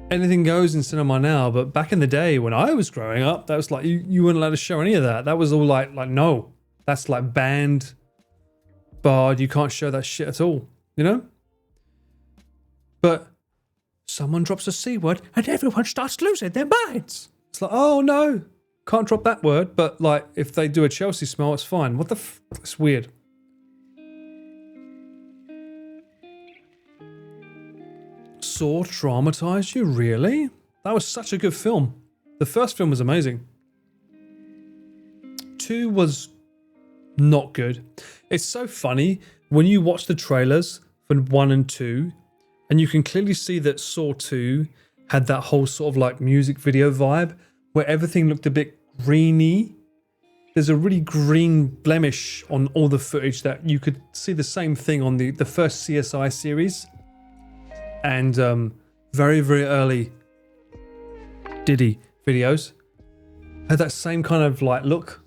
Anything goes in cinema now, but back in the day when I was growing up, that was like, you weren't allowed to show any of that. That was all like no, that's like banned, barred, you can't show that shit at all, you know? But someone drops a C word and everyone starts losing their minds. It's like, oh no, can't drop that word, but like if they do a Chelsea smell, it's fine. What the it's weird. Saw traumatized you? Really? That was such a good film. The first film was amazing. 2 was not good. It's so funny when you watch the trailers for 1 and 2, and you can clearly see that Saw 2 had that whole sort of like music video vibe where everything looked a bit greeny. There's a really green blemish on all the footage that you could see the same thing on the first CSI series. And very, very early Diddy videos had that same kind of like look.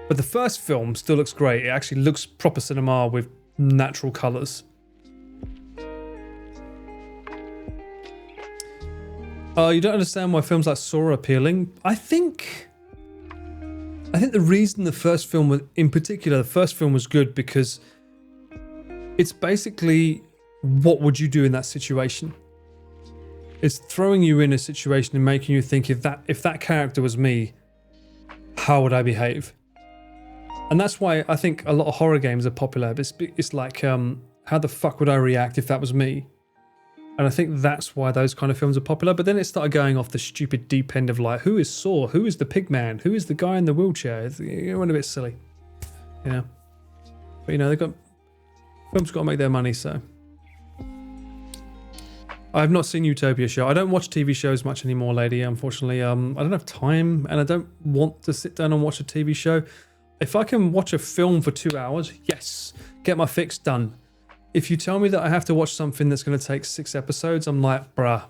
But the first film still looks great. It actually looks proper cinema with natural colours. You don't understand why films like Saw are appealing? I think the reason the first film was, in particular, the first film was good because it's basically what would you do in that situation? It's throwing you in a situation and making you think if that character was me, how would I behave? And that's why I think a lot of horror games are popular. It's like, how the fuck would I react if that was me? And I think that's why those kind of films are popular. But then it started going off the stupid deep end of like, who is Saw? Who is the pig man? Who is the guy in the wheelchair? It went a bit silly, you know. But you know, films got to make their money, so. I have not seen Utopia show. I don't watch TV shows much anymore, lady, unfortunately. I don't have time and I don't want to sit down and watch a TV show. If I can watch a film for 2 hours, yes, get my fix done. If you tell me that I have to watch something that's going to take 6 episodes, I'm like, bruh.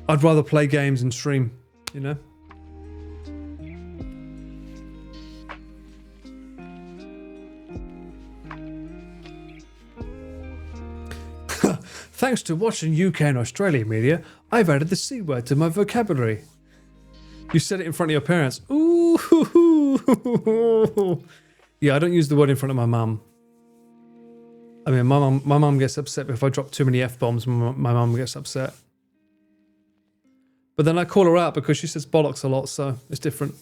I'd rather play games and stream, you know? Thanks to watching UK and Australian media, I've added the C word to my vocabulary. You said it in front of your parents. Ooh. Yeah, I don't use the word in front of my mum. I mean, my mum gets upset if I drop too many F-bombs. My mum gets upset. But then I call her out because she says bollocks a lot, so it's different.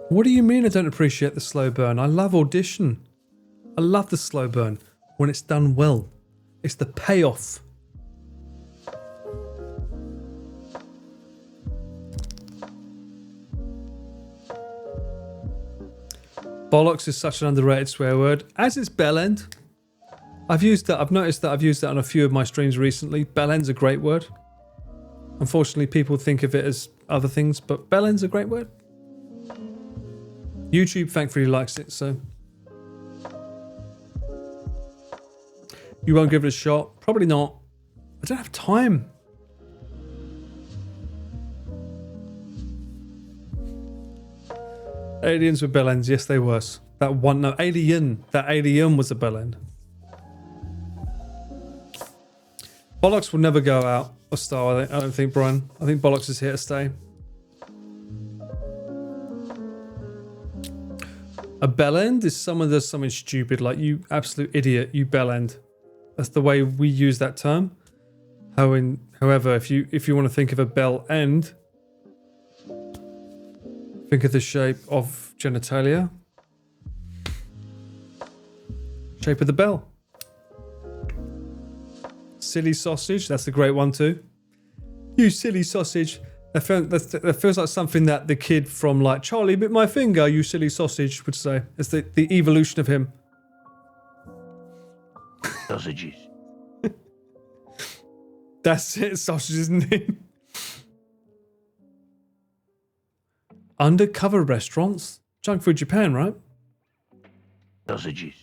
What do you mean I don't appreciate the slow burn? I love Audition. I love the slow burn when it's done well. It's the payoff. Bollocks is such an underrated swear word, as is bellend. I've noticed that I've used that on a few of my streams recently. Bellend's a great word. Unfortunately, people think of it as other things, but bellend's a great word. YouTube thankfully likes it, so. You won't give it a shot? Probably not. I don't have time. Aliens were bellends, yes they were. That alien was a bellend. Bollocks will never go out of style, I don't think, Brian. I think bollocks is here to stay. A bellend is someone that does something stupid, like you absolute idiot, you bellend. That's the way we use that term. However, if you want to think of a bell end, think of the shape of genitalia. Shape of the bell. Silly sausage, that's a great one too. You silly sausage. That feels like something that the kid from like Charlie bit my finger, you silly sausage would say. It's the evolution of him. Sausages. That's it, sausages indeed. Undercover restaurants? Junk food Japan, right? Sausages.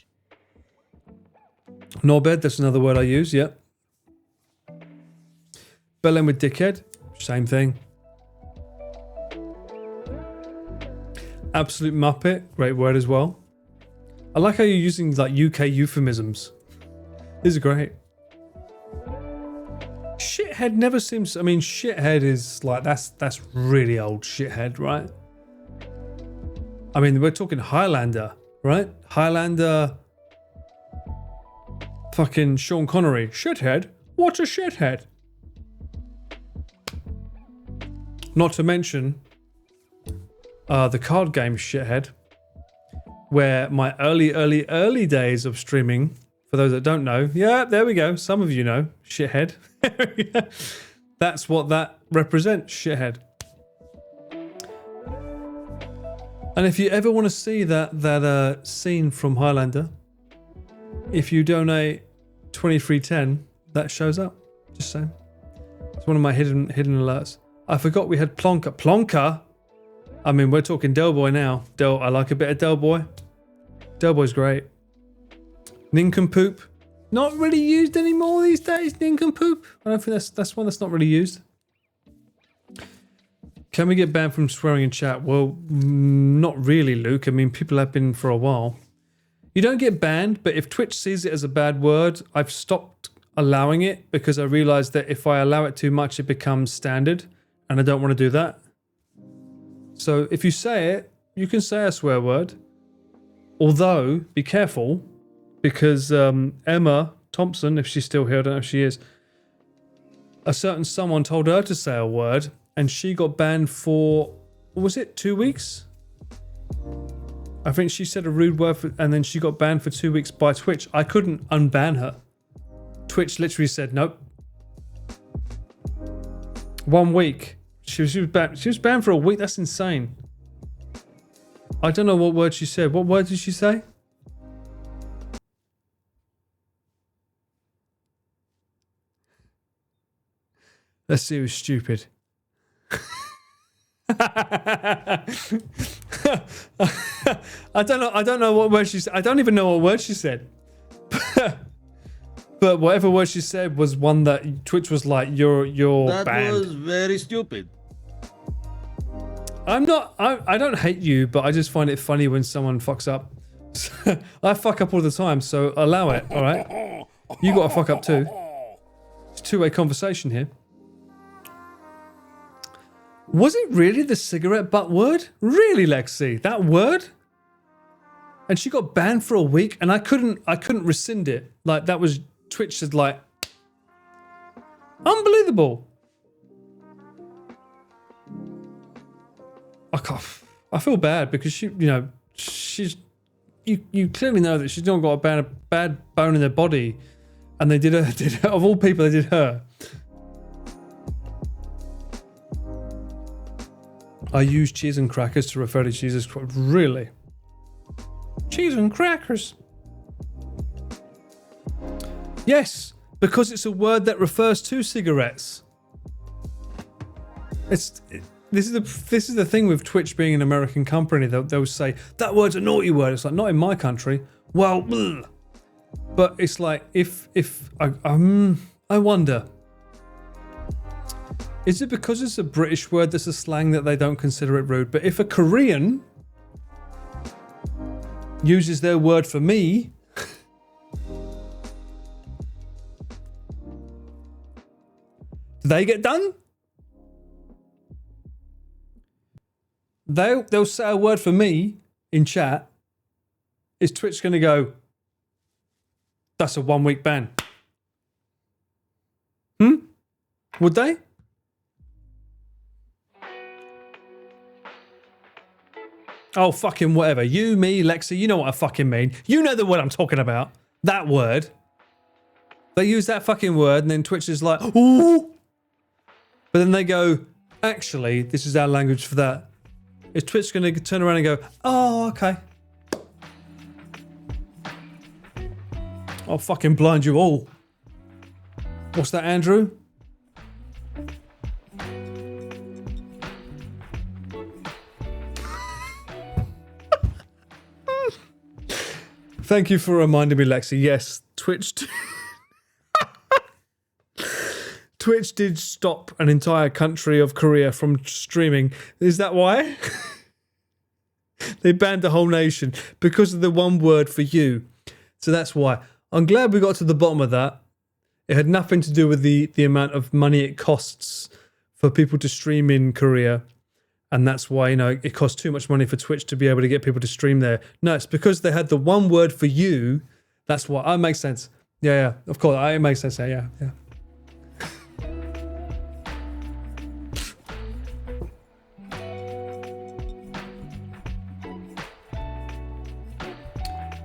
Knobhead, that's another word I use, yeah. Bell end with dickhead, same thing. Absolute muppet, great word as well. I like how you're using like UK euphemisms. These are great. Shithead never seems. I mean, shithead is like that's really old shithead, right? I mean, we're talking Highlander, right? Highlander. Fucking Sean Connery, shithead. What's a shithead? Not to mention the card game Shithead, where my early days of streaming. For those that don't know, yeah, there we go. Some of you know Shithead. That's what that represents, Shithead. And if you ever want to see that scene from Highlander, if you donate 2310, that shows up. Just saying. It's one of my hidden alerts. I forgot we had Plonker. Plonker? I mean, we're talking Del Boy now. I like a bit of Del Boy. Del Boy's great. Nincompoop. Not really used anymore these days, Nincompoop. I don't think that's one that's not really used. Can we get banned from swearing in chat? Well, not really, Luke. I mean, people have been for a while. You don't get banned, but if Twitch sees it as a bad word, I've stopped allowing it because I realized that if I allow it too much, it becomes standard, and I don't want to do that. So if you say it, you can say a swear word. Although, be careful, because Emma Thompson, if she's still here, I don't know if she is, a certain someone told her to say a word, and she got banned for, what was it, 2 weeks? I think she said a rude word, and then she got banned for 2 weeks by Twitch. I couldn't unban her. Twitch literally said, nope. 1 week. She was banned for a week. That's insane. I don't know what word she said. What word did she say? Let's see who's stupid. I don't know what word she said. I don't even know what word she said. But whatever word she said was one that Twitch was like, you're that banned. That was very stupid. I don't hate you, but I just find it funny when someone fucks up. I fuck up all the time, so allow it, alright? You gotta fuck up too. It's a two-way conversation here. Was it really the cigarette butt word? Really, Lexi? That word? And she got banned for a week, and I couldn't rescind it. Like, that was, Twitch said, like, unbelievable. I feel bad because she's you clearly know that she's not got a bad bone in her body, and they did her of all people, they did her. I use cheese and crackers to refer to Jesus Christ. Really? Cheese and crackers? Yes, because it's a word that refers to cigarettes. This is the thing with Twitch being an American company. They'll say that word's a naughty word. It's like, not in my country. Well, ugh. But it's like if I wonder. Is it because it's a British word that's a slang that they don't consider it rude? But if a Korean uses their word for me, do they get done? They'll say a word for me in chat. Is Twitch going to go, that's a 1 week ban? Would they? Oh, fucking whatever. You, me, Lexi, you know what I fucking mean. You know the word I'm talking about. That word. They use that fucking word, and then Twitch is like, ooh. But then they go, actually, this is our language for that. Is Twitch going to turn around and go, oh, okay. I'll fucking blind you all. What's that, Andrew? Thank you for reminding me, Lexi. Yes, Twitch did stop an entire country of Korea from streaming. Is that why? They banned the whole nation because of the one word for you. So that's why. I'm glad we got to the bottom of that. It had nothing to do with the amount of money it costs for people to stream in Korea. And that's why, you know, it costs too much money for Twitch to be able to get people to stream there. No, it's because they had the one word for you. That's why. It makes sense. Yeah, of course. It makes sense. Yeah.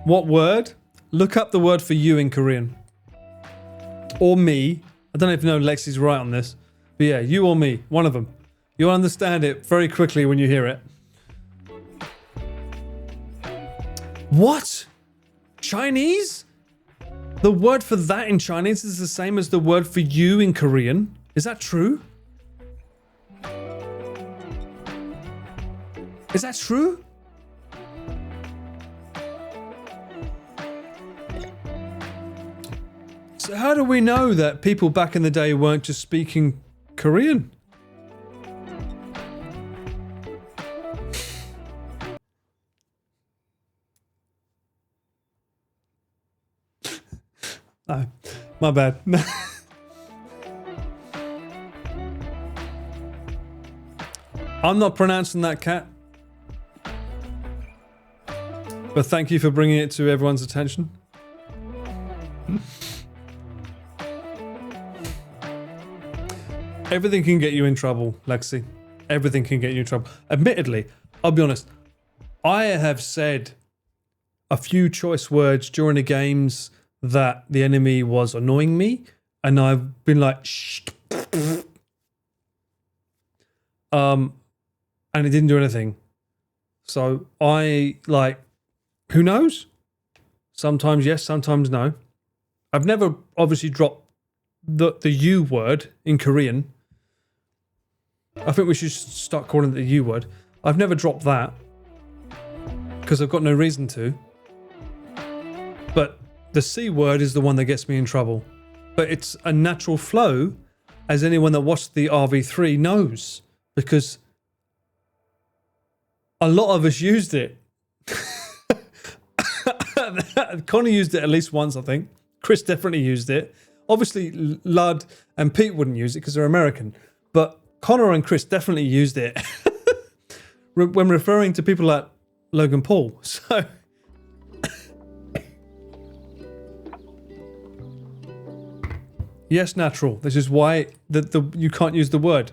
What word? Look up the word for you in Korean. Or me. I don't even know if Lexi's right on this. But yeah, you or me. One of them. You'll understand it very quickly when you hear it. What? Chinese? The word for that in Chinese is the same as the word for you in Korean. Is that true? Is that true? So how do we know that people back in the day weren't just speaking Korean? Oh, my bad. I'm not pronouncing that, cat. But thank you for bringing it to everyone's attention. Everything can get you in trouble, Lexi. Everything can get you in trouble. Admittedly, I'll be honest, I have said a few choice words during the games that the enemy was annoying me, and I've been like, shh. And it didn't do anything. So I, like, who knows? Sometimes yes, sometimes no. I've never obviously dropped the U word in Korean. I think we should start calling it the U word. I've never dropped that because I've got no reason to. But the C word is the one that gets me in trouble. But it's a natural flow, as anyone that watched the RV3 knows, because a lot of us used it. Connor used it at least once, I think. Chris definitely used it. Obviously, Lud and Pete wouldn't use it because they're American. But Connor and Chris definitely used it when referring to people like Logan Paul. So... yes, natural. This is why you can't use the word.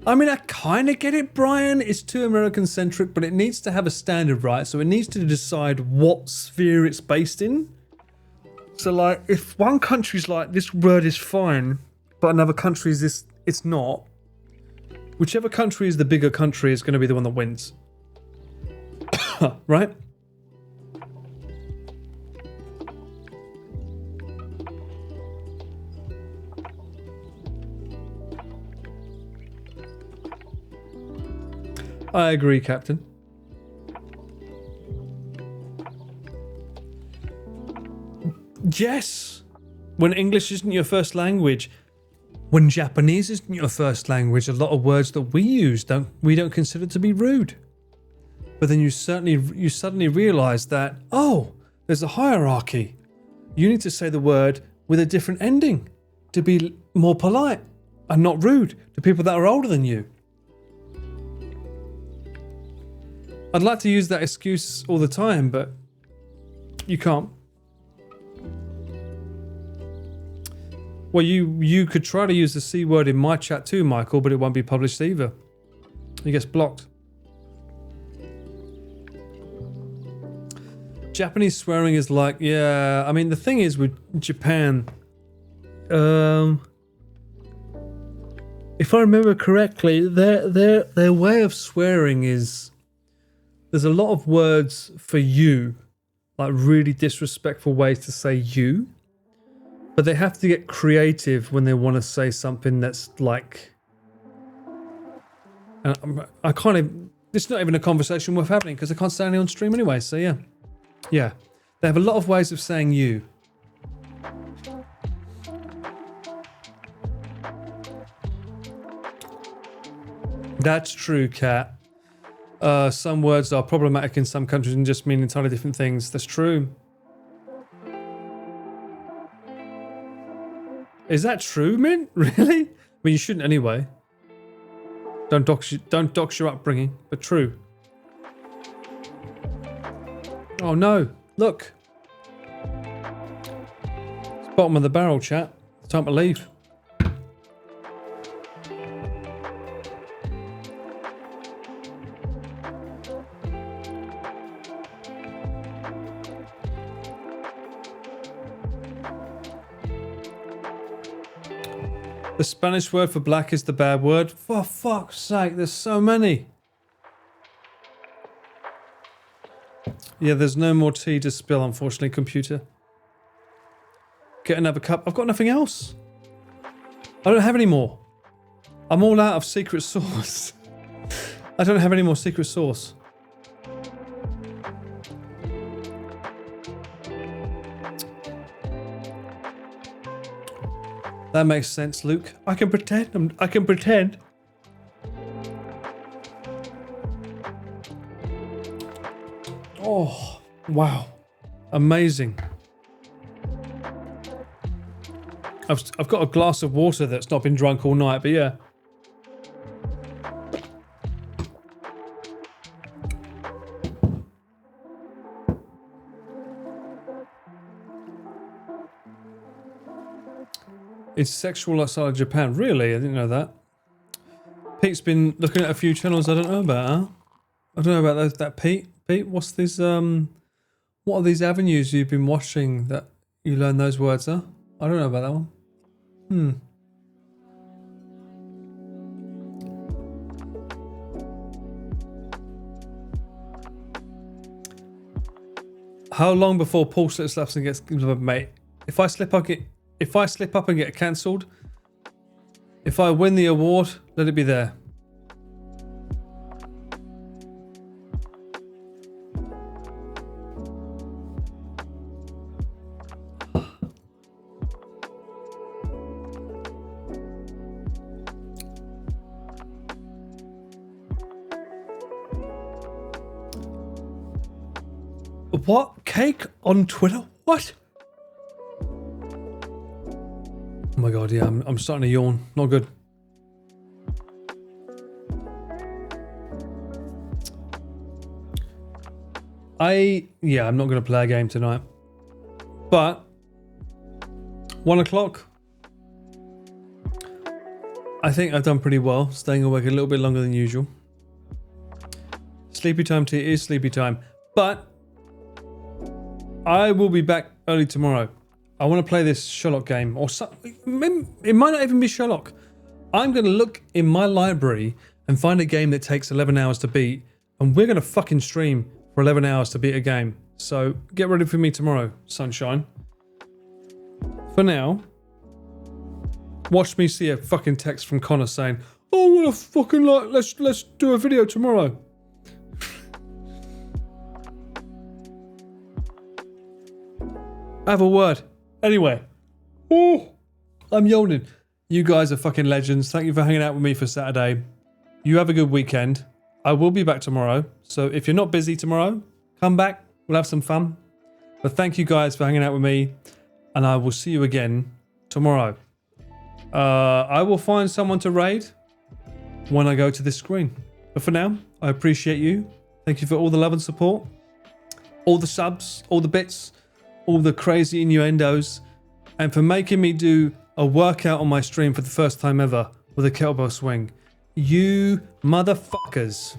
I mean, I kind of get it, Brian. It's too American-centric, but it needs to have a standard, right? So it needs to decide what sphere it's based in. So, like, if one country's like, this word is fine, but another country is this, it's not. Whichever country is the bigger country is going to be the one that wins. Right? I agree, Captain. Yes. When English isn't your first language, when Japanese isn't your first language, a lot of words that we use we don't consider to be rude. But then you suddenly realize that, oh, there's a hierarchy. You need to say the word with a different ending to be more polite and not rude to people that are older than you. I'd like to use that excuse all the time, but you can't. Well, you could try to use the C word in my chat too, Michael, but it won't be published either. It gets blocked. Japanese swearing is like, yeah, I mean, the thing is with Japan, if I remember correctly, their way of swearing is there's a lot of words for you, like really disrespectful ways to say you, but they have to get creative when they want to say something that's like. I can't even. This is not even a conversation worth having because I can't say any on stream anyway. So yeah, they have a lot of ways of saying you. That's true, Kat. Some words are problematic in some countries and just mean entirely different things. That's true. Is that true, Mint? Really? I mean, you shouldn't anyway. Don't dox your upbringing, but true. Oh no! Look, it's bottom of the barrel, chat. It's time to leave. The Spanish word for black is the bad word. For fuck's sake, there's so many. Yeah, there's no more tea to spill, unfortunately, computer. Get another cup. I've got nothing else. I don't have any more. I'm all out of secret sauce. I don't have any more secret sauce. That makes sense, Luke. I can pretend. I can pretend. Oh, wow. Amazing. I've got a glass of water that's not been drunk all night, but yeah. It's sexual outside of Japan. Really? I didn't know that. Pete's been looking at a few channels I don't know about, huh? I don't know about those, that Pete. Pete, what's this, what are these avenues you've been watching that you learn those words, huh? I don't know about that one. How long before Paul slips laps and gets, mate? If I slip up and get cancelled, if I win the award, let it be there. What? Cake on Twitter? What? Oh my god, yeah, I'm starting to yawn. Not good. I'm not going to play a game tonight. But 1 o'clock. I think I've done pretty well, staying awake a little bit longer than usual. Sleepy time tea is sleepy time. But I will be back early tomorrow. I want to play this Sherlock game, or it might not even be Sherlock. I'm going to look in my library and find a game that takes 11 hours to beat, and we're going to fucking stream for 11 hours to beat a game. So get ready for me tomorrow, sunshine. For now, watch me see a fucking text from Connor saying, "Oh, what a fucking let's do a video tomorrow." I have a word. Anyway. Oh, I'm yawning. You guys are fucking legends. Thank you for hanging out with me for Saturday. You have a good weekend. I will be back tomorrow. So if you're not busy tomorrow, come back. We'll have some fun. But thank you guys for hanging out with me. And I will see you again tomorrow. I will find someone to raid when I go to this screen. But for now, I appreciate you. Thank you for all the love and support. All the subs, all the bits, all the crazy innuendos, and for making me do a workout on my stream for the first time ever with a kettlebell swing. You motherfuckers.